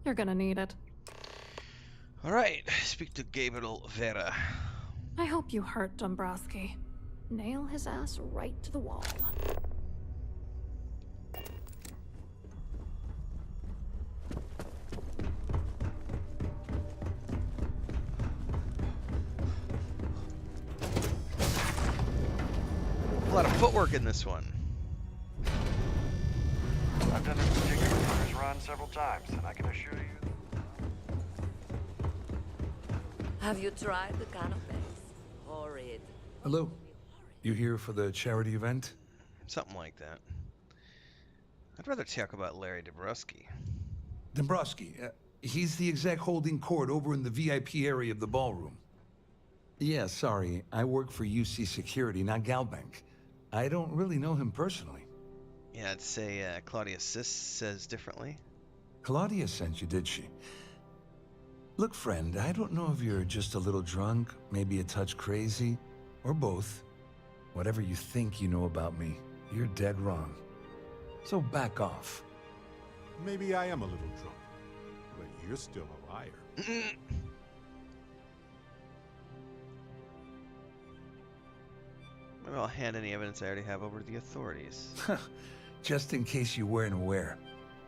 You're gonna need it. Alright, speak to Gabriel Vera. I hope you hurt Dombrowski. Nail his ass right to the wall. A lot of footwork in this one. I've done this particular cruise run several times, and I can assure you... Have you tried the canapes? Horrid. Hello. You here for the charity event? Something like that. I'd rather talk about Larry Dombrowski. Dombrowski, he's the exec holding court over in the VIP area of the ballroom. Yeah, sorry. I work for UC Security, not Galbank. I don't really know him personally. Yeah, I'd say Claudia Sis says differently. Claudia sent you, did she? Look, friend, I don't know if you're just a little drunk, maybe a touch crazy, or both. Whatever you think you know about me, you're dead wrong. So back off. Maybe I am a little drunk, but you're still a liar. Maybe I'll hand any evidence I already have over to the authorities. Just in case you weren't aware,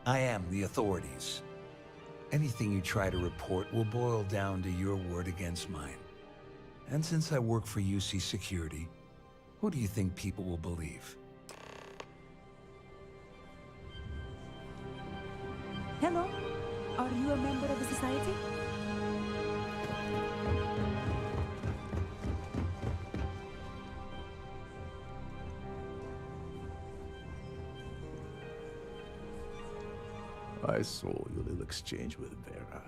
I am the authorities. Anything you try to report will boil down to your word against mine. And since I work for UC Security, who do you think people will believe? Hello? Are you a member of the society? I saw your little exchange with Vera.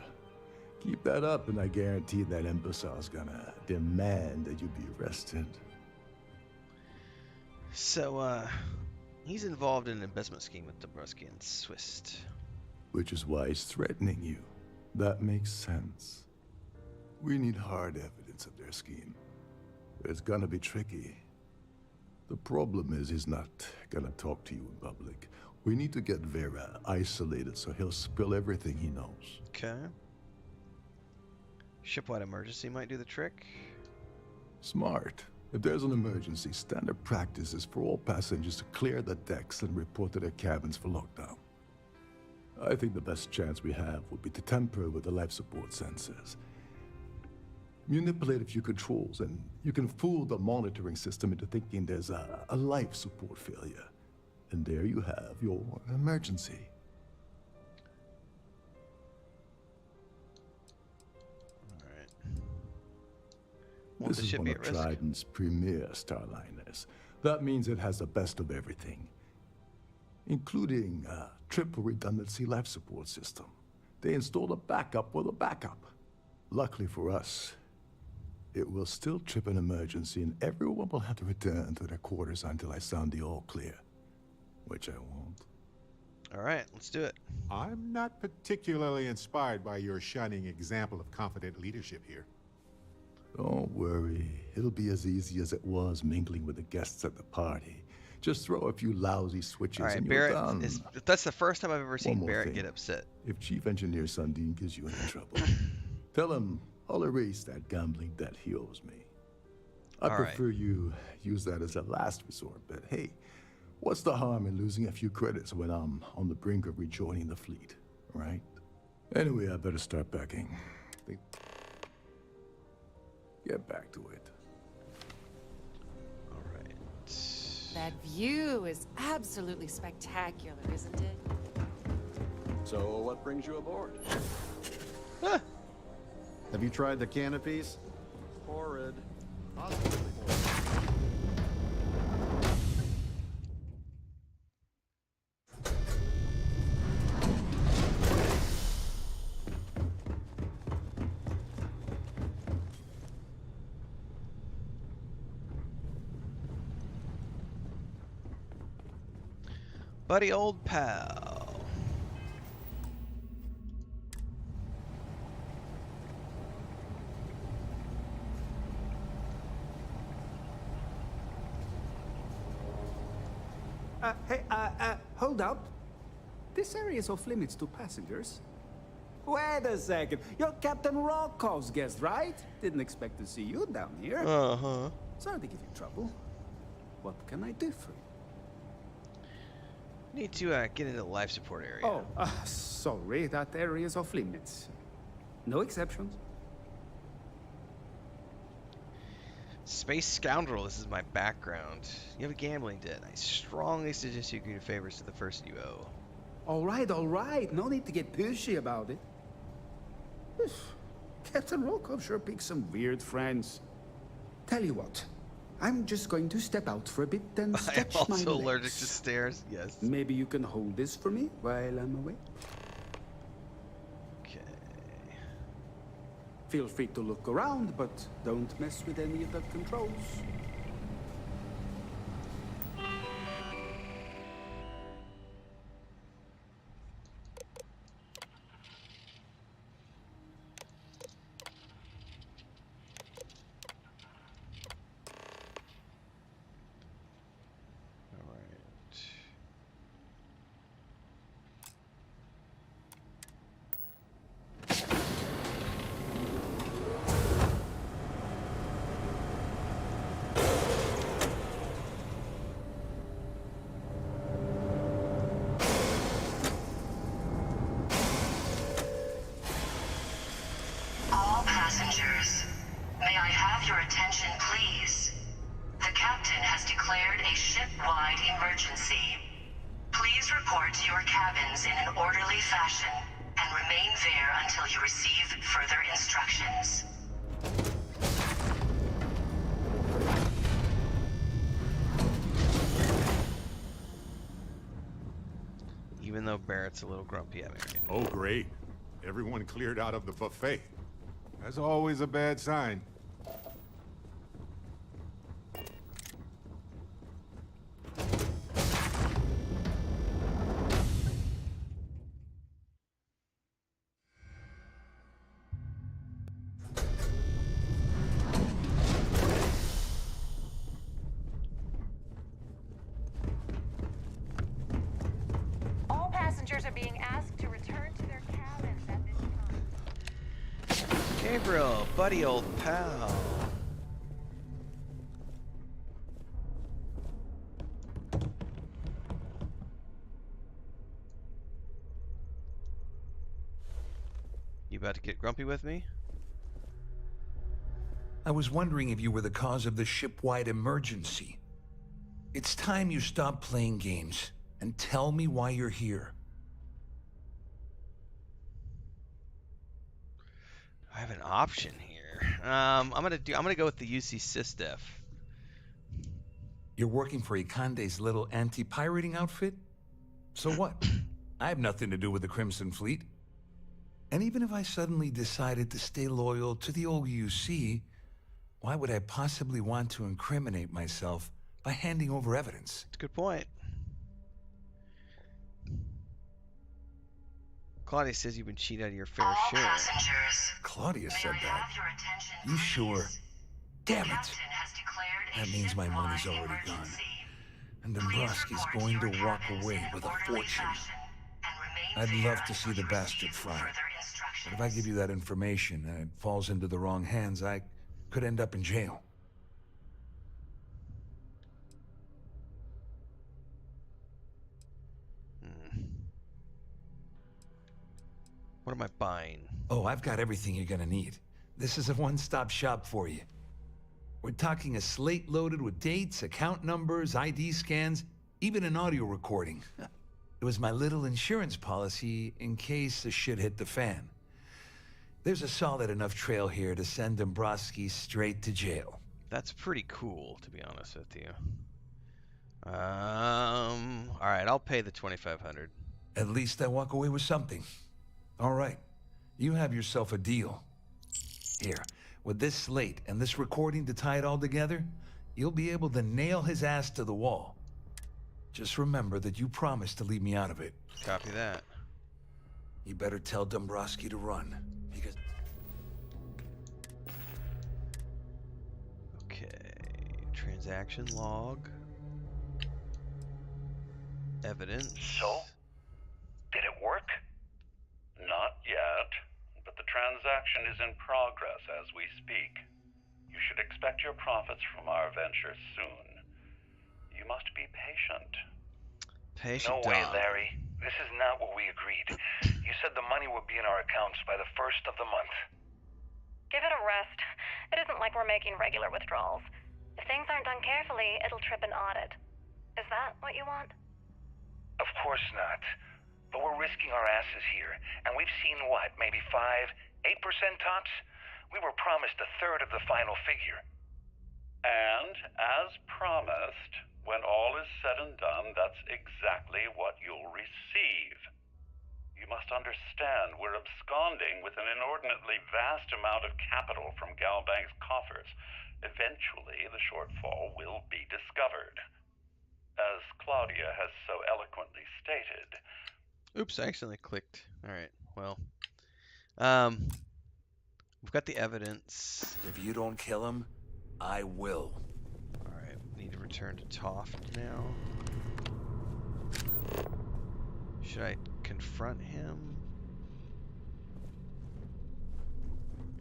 Keep that up, and I guarantee that imbecile's gonna demand that you be arrested. So, he's involved in an investment scheme with Dombrowski and Swist. Which is why he's threatening you. That makes sense. We need hard evidence of their scheme. It's gonna be tricky. The problem is he's not gonna talk to you in public. We need to get Vera isolated so he'll spill everything he knows. Okay. Shipwide emergency might do the trick. Smart. If there's an emergency, standard practice is for all passengers to clear the decks and report to their cabins for lockdown. I think the best chance we have would be to tamper with the life support sensors. Manipulate a few controls, and you can fool the monitoring system into thinking there's a life support failure. And there you have your emergency. This is one of Trident's premier Starliners. That means it has the best of everything, including a triple redundancy life support system. They installed a backup with a backup. Luckily for us, it will still trip an emergency and everyone will have to return to their quarters until I sound the all clear, which I won't. All right, let's do it. I'm not particularly inspired by your shining example of confident leadership here. Don't worry, it'll be as easy as it was mingling with the guests at the party. Just throw a few lousy switches All right, and you're Barrett done. That's the first time I've ever seen One more Barrett thing. get upset. If Chief Engineer Sundin gives you any trouble, tell him I'll erase that gambling debt he owes me. I All right. prefer you use that as a last resort, but hey, what's the harm in losing a few credits when I'm on the brink of rejoining the fleet, right? Anyway, I better start packing. Get back to it. All right. That view is absolutely spectacular, isn't it? So, what brings you aboard? Have you tried the canopies? Horrid. Positively horrid. Buddy, old pal. Hold up. This area is off limits to passengers. Wait a second. You're Captain Rocko's guest, right? Didn't expect to see you down here. Uh-huh. Sorry to give you trouble. What can I do for you? Need to get into the life support area. Oh, sorry. That area is off limits. No exceptions. Space scoundrel, this is my background. You have a gambling debt. I strongly suggest you do favors to the person you owe. All right. No need to get pushy about it. Captain Rokov sure picks some weird friends. Tell you what, I'm just going to step out for a bit and stretch I'm my also legs. allergic to stairs, yes. Maybe you can hold this for me while I'm away. Okay. Feel free to look around, but don't mess with any of the controls. your attention, please? The captain has declared a ship-wide emergency. Please report to your cabins in an orderly fashion and remain there until you receive further instructions. Even though Barrett's a little grumpy at me right now. Oh, great. Everyone cleared out of the buffet. That's always a bad sign. All passengers are being asked to return to their cabins at this time. Gabriel, buddy old pal. You about to get grumpy with me? I was wondering if you were the cause of the ship-wide emergency. It's time you stop playing games and tell me why you're here. I have an option here. I'm gonna go with the UC SysDef. You're working for Ikande's little anti-pirating outfit? So what? I have nothing to do with the Crimson Fleet. And even if I suddenly decided to stay loyal to the old UC, why would I possibly want to incriminate myself by handing over evidence? That's a good point. Claudia says you've been cheated out of your fair share. Claudia said that. You sure? Damn it! That means my money's already gone. And Dombrowski's going to walk away with a fortune. I'd love to see the bastard fry. But if I give you that information and it falls into the wrong hands, I could end up in jail. What am I buying? Oh, I've got everything you're gonna need. This is a one-stop shop for you. We're talking a slate loaded with dates, account numbers, ID scans, even an audio recording. It was my little insurance policy in case the shit hit the fan. There's a solid enough trail here to send Dombrowski straight to jail. That's pretty cool, to be honest with you. All right, I'll pay the $2,500. At least I walk away with something. All right, you have yourself a deal. Here, with this slate and this recording to tie it all together, you'll be able to nail his ass to the wall. Just remember that you promised to leave me out of it. Copy that. You better tell Dombrowski to run, because... Okay, transaction log. Evidence. So? Did it work? Not yet, but the transaction is in progress as we speak. You should expect your profits from our venture soon. You must be patient. Patient, No way, Larry. This is not what we agreed. You said the money would be in our accounts by the 1st of the month. Give it a rest. It isn't like we're making regular withdrawals. If things aren't done carefully, it'll trip an audit. Is that what you want? Of course not. But we're risking our asses here, and we've seen what, maybe 5-8% tops? We were promised a third of the final figure. And, as promised, when all is said and done, that's exactly what you'll receive. You must understand we're absconding with an inordinately vast amount of capital from Galbank's coffers. Eventually, the shortfall will be discovered. As Claudia has so eloquently stated... Oops, I accidentally clicked. Alright, well. We've got the evidence. If you don't kill him, I will. Alright, we need to return to Toft now. Should I confront him?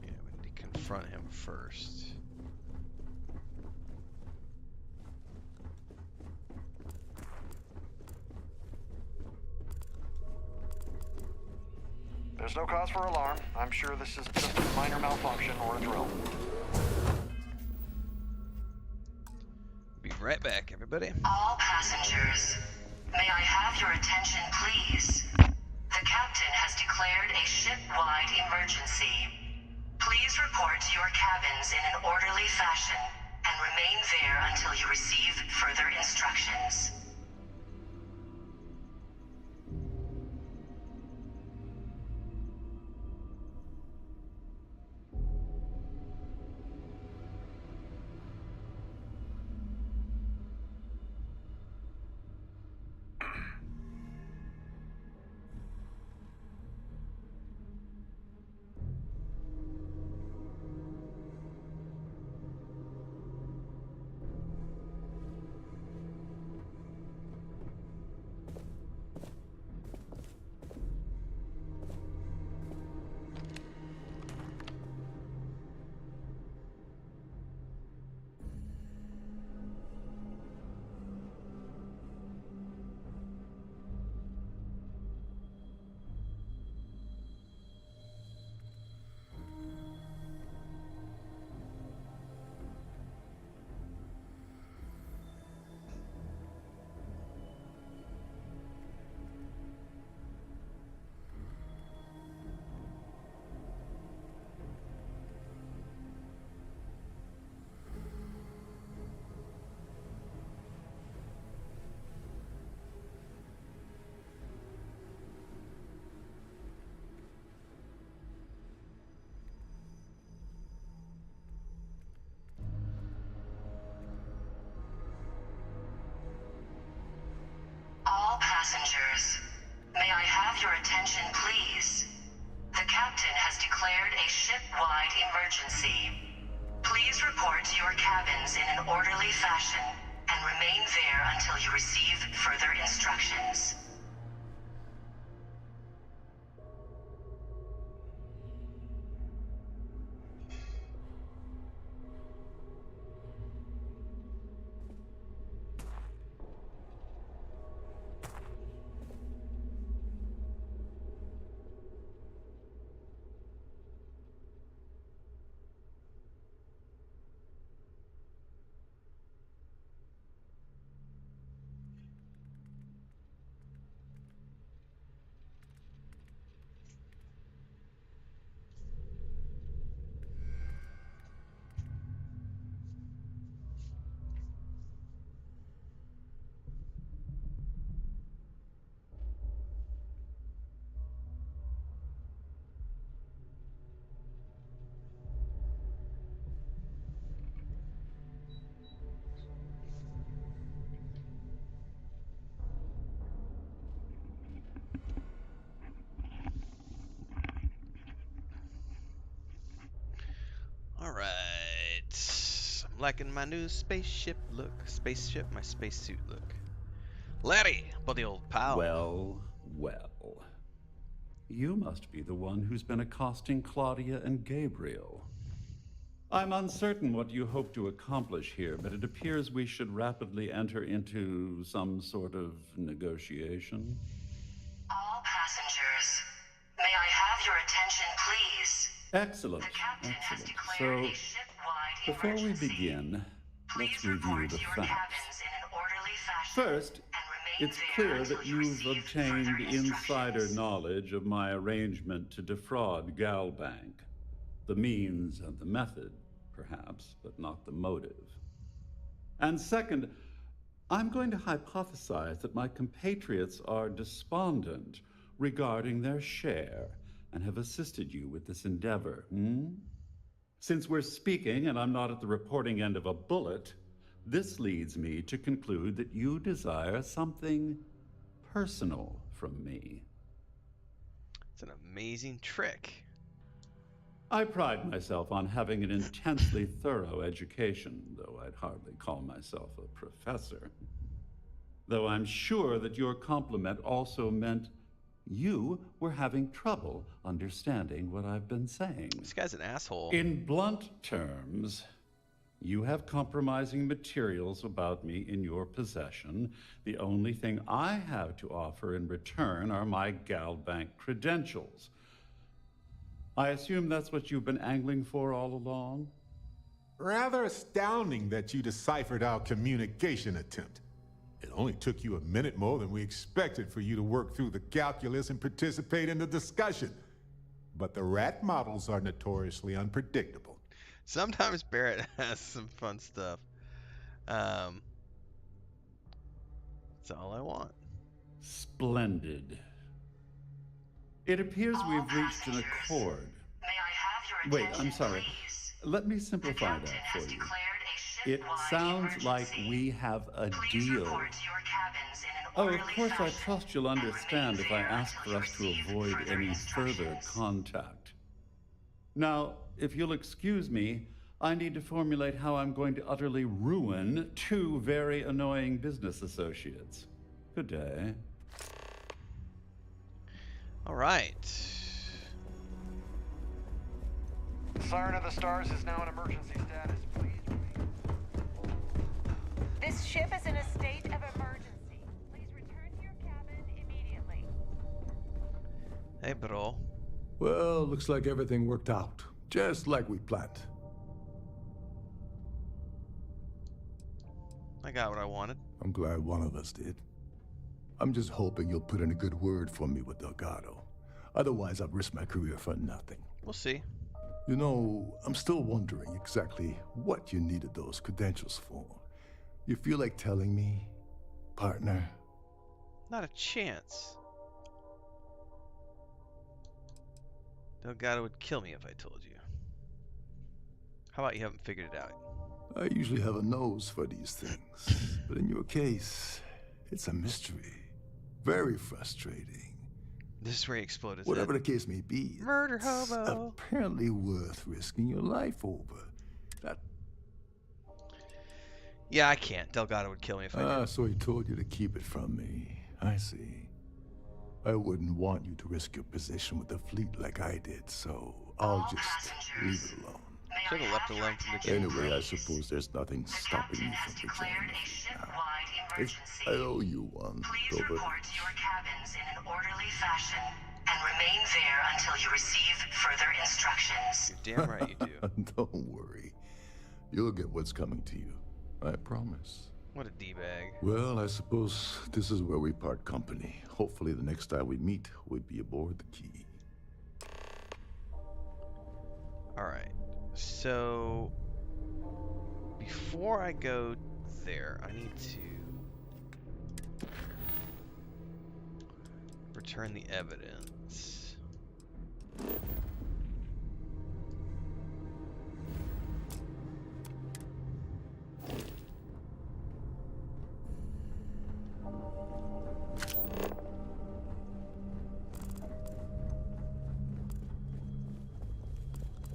Yeah, we need to confront him first. There's no cause for alarm. I'm sure this is just a minor malfunction or a drill. right back, everybody. All passengers, may I have your attention, please? The captain has declared a ship-wide emergency. Please report to your cabins in an orderly fashion and remain there until you receive further instructions. All passengers, may I have your attention, please? The captain has declared a ship-wide emergency. Please report to your cabins in an orderly fashion and remain there until you receive further instructions. Alright. I'm liking my new spaceship look. My spacesuit look. Larry, buddy old pal. Well, well. You must be the one who's been accosting Claudia and Gabriel. I'm uncertain what you hope to accomplish here, but it appears we should rapidly enter into some sort of negotiation. All passengers, may I have your attention, please? Excellent, excellent. So, before we begin, let's review the facts. First, it's clear that you've obtained insider knowledge of my arrangement to defraud Galbank. The means and the method, perhaps, but not the motive. And second, I'm going to hypothesize that my compatriots are despondent regarding their share and have assisted you with this endeavor, Since we're speaking and I'm not at the reporting end of a bullet, this leads me to conclude that you desire something personal from me. It's an amazing trick. I pride myself on having an intensely thorough education, though I'd hardly call myself a professor. Though I'm sure that your compliment also meant you were having trouble understanding what I've been saying. This guy's an asshole. In blunt terms, you have compromising materials about me in your possession. The only thing I have to offer in return are my Galbank credentials. I assume that's what you've been angling for all along? Rather astounding that you deciphered our communication attempt. It only took you a minute more than we expected for you to work through the calculus and participate in the discussion. But the rat models are notoriously unpredictable. Sometimes Barrett has some fun stuff. That's all I want. Splendid. It appears we've reached an accord. Wait, I'm sorry. Let me simplify that for you. It sounds like we have a deal. Oh, of course, I trust you'll understand if I ask for us to avoid any further contact. Now, if you'll excuse me, I need to formulate how I'm going to utterly ruin two very annoying business associates. Good day. All right. Siren of the Stars is now in emergency status. Please This ship is in a state of emergency. Please return to your cabin immediately. Hey, bro. Well, looks like everything worked out. Just like we planned. I got what I wanted. I'm glad one of us did. I'm just hoping you'll put in a good word for me with Delgado. Otherwise, I've risked my career for nothing. We'll see. You know, I'm still wondering exactly what you needed those credentials for. You feel like telling me, partner? Not a chance. Delgado would kill me if I told you. How about you haven't figured it out? I usually have a nose for these things, but in your case, it's a mystery. Very frustrating. This is where he exploded. Whatever the case may be, murder it's hobo. Apparently worth risking your life over. That. Yeah, I can't. Delgado would kill me if I did. So he told you to keep it from me. I see. I wouldn't want you to risk your position with the fleet like I did, so I'll just leave it alone. Should have left alone from the beginning. Anyway, I suppose there's nothing stopping you from rejoining us now. I owe you one, Please report to your cabins in an orderly fashion and remain there until you receive further instructions. You're damn right you do. Don't worry. You'll get what's coming to you. I promise. What a D-bag. Well, I suppose this is where we part company. Hopefully the next time we meet, we'll be aboard the Key. Alright. So, before I go there, I need to return the evidence.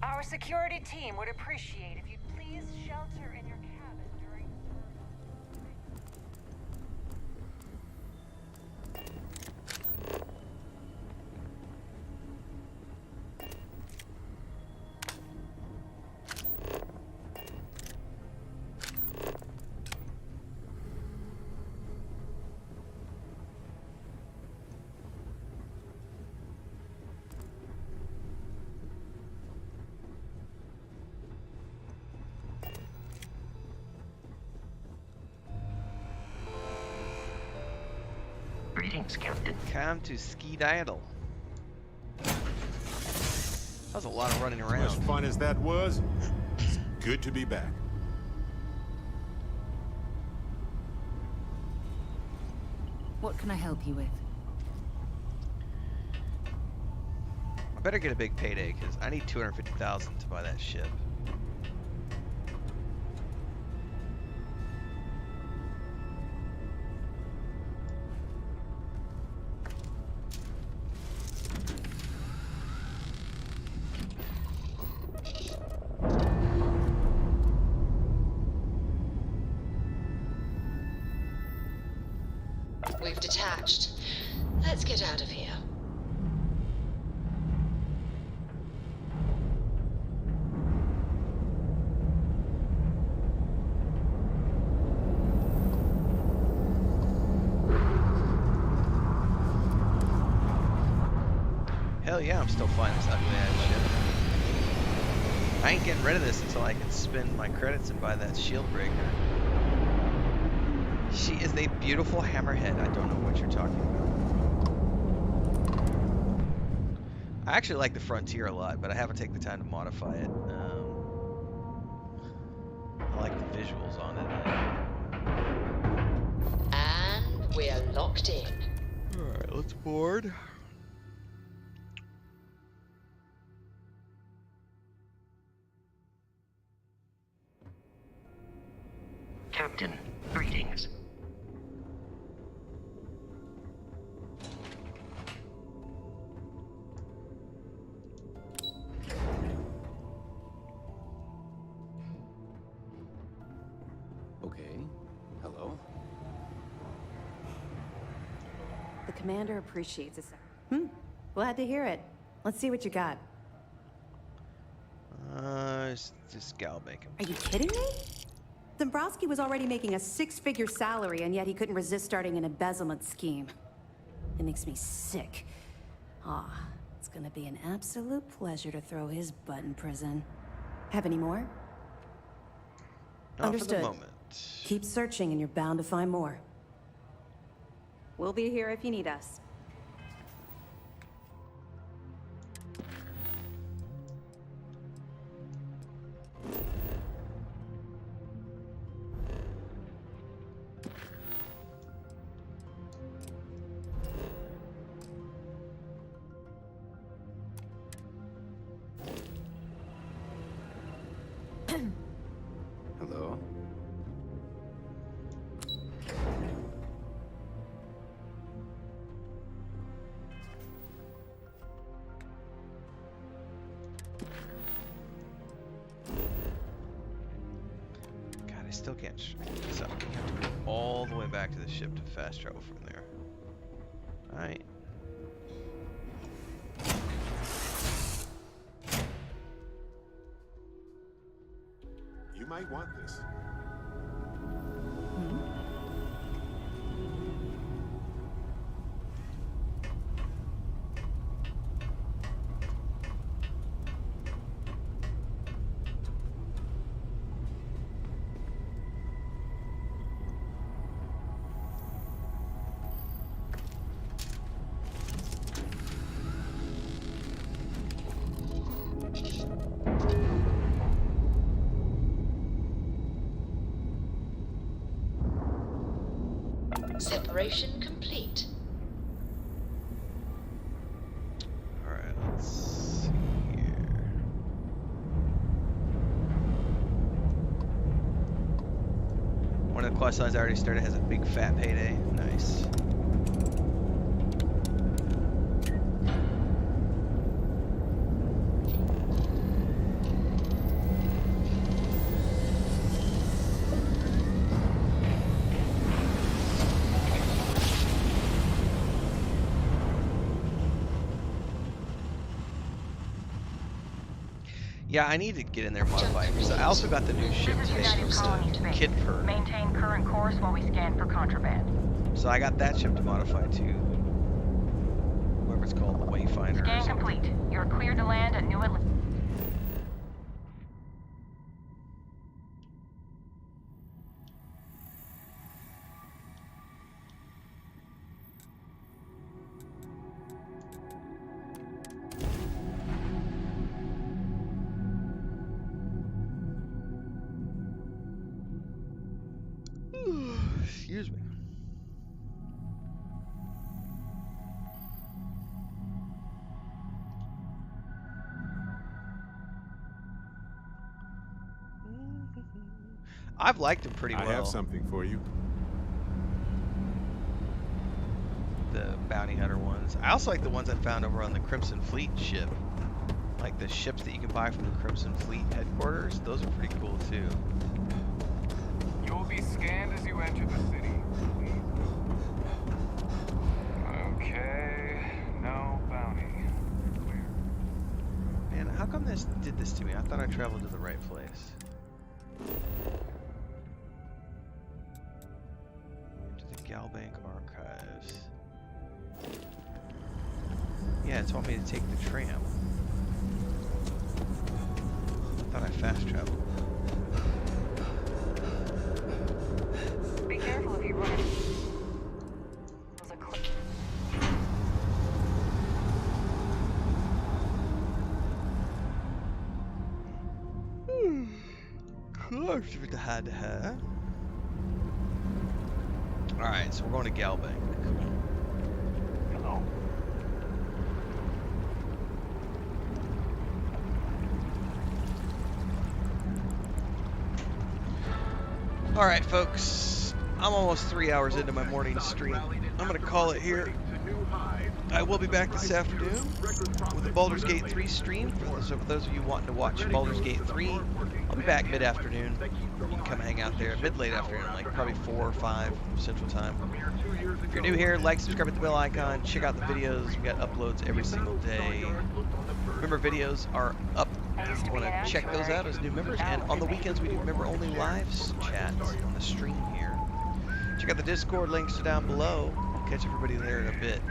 Our security team would appreciate if you'd please shelter in your cabin during Greetings, Captain. Come to Ski Diddle. That was a lot of running around. As fun as that was, it's good to be back. What can I help you with? I better get a big payday because I need $250,000 to buy that ship. We've detached. Let's get out of here. Hell yeah, I'm still flying this ugly ass ship. I ain't getting rid of this until I can spend my credits and buy that shield breaker. She is a beautiful hammerhead. I don't know what you're talking about. I actually like the Frontier a lot, but I haven't taken the time to modify it. I like the visuals on it. And we're locked in. Alright, let's board. Captain, greetings. Okay. Hello. The commander appreciates it, sir. Glad to hear it. Let's see what you got. It's just gal bacon. Are you kidding me? Dombrowski was already making a 6-figure salary, and yet he couldn't resist starting an embezzlement scheme. It makes me sick. It's gonna be an absolute pleasure to throw his butt in prison. Have any more? Not Understood. for the moment. Keep searching, and you're bound to find more. We'll be here if you need us. Hello. God, I still can't straighten this up. You have to go all the way back to the ship to fast travel from there. Alright. You might want this. Separation complete. Alright, let's see here. One of the quest lines I already started has a big fat payday. Nice. Yeah, I need to get in there and modify it. So I also got the new ship today from Kidper. Maintain current course while we scan for contraband. So I got that ship to modify too. Whatever it's called, the Wayfinder. Scan complete. You're cleared to land at New Atlantis. Excuse me. I've liked him pretty well. I have something for you. The bounty hunter ones. I also like the ones I found over on the Crimson Fleet ship. Like the ships that you can buy from the Crimson Fleet headquarters. Those are pretty cool too. You'll be scanned as you enter the city. Okay, no bounty. Clear. Man, how come this did this to me? I thought I traveled to the right place. To the Galbank Archives. Yeah, it told me to take the tram. thought I fast traveled. Be careful if you run it. Close with the had to have. Alright, so we're going to Gala Bank. Hello. Alright, folks. I'm almost 3 hours into my morning stream. I'm going to call it here. I will be back this afternoon with the Baldur's Gate 3 stream. For those of you wanting to watch Baldur's Gate 3, I'll be back mid-afternoon. You can come hang out there mid-late afternoon, like probably 4 or 5 Central Time. If you're new here, like, subscribe, hit the bell icon, check out the videos. We got uploads every single day. Member videos are up if you want to check those out as new members. And on the weekends, we do member-only live chats on the stream here. Check out the Discord, links are down below. I'll catch everybody there in a bit.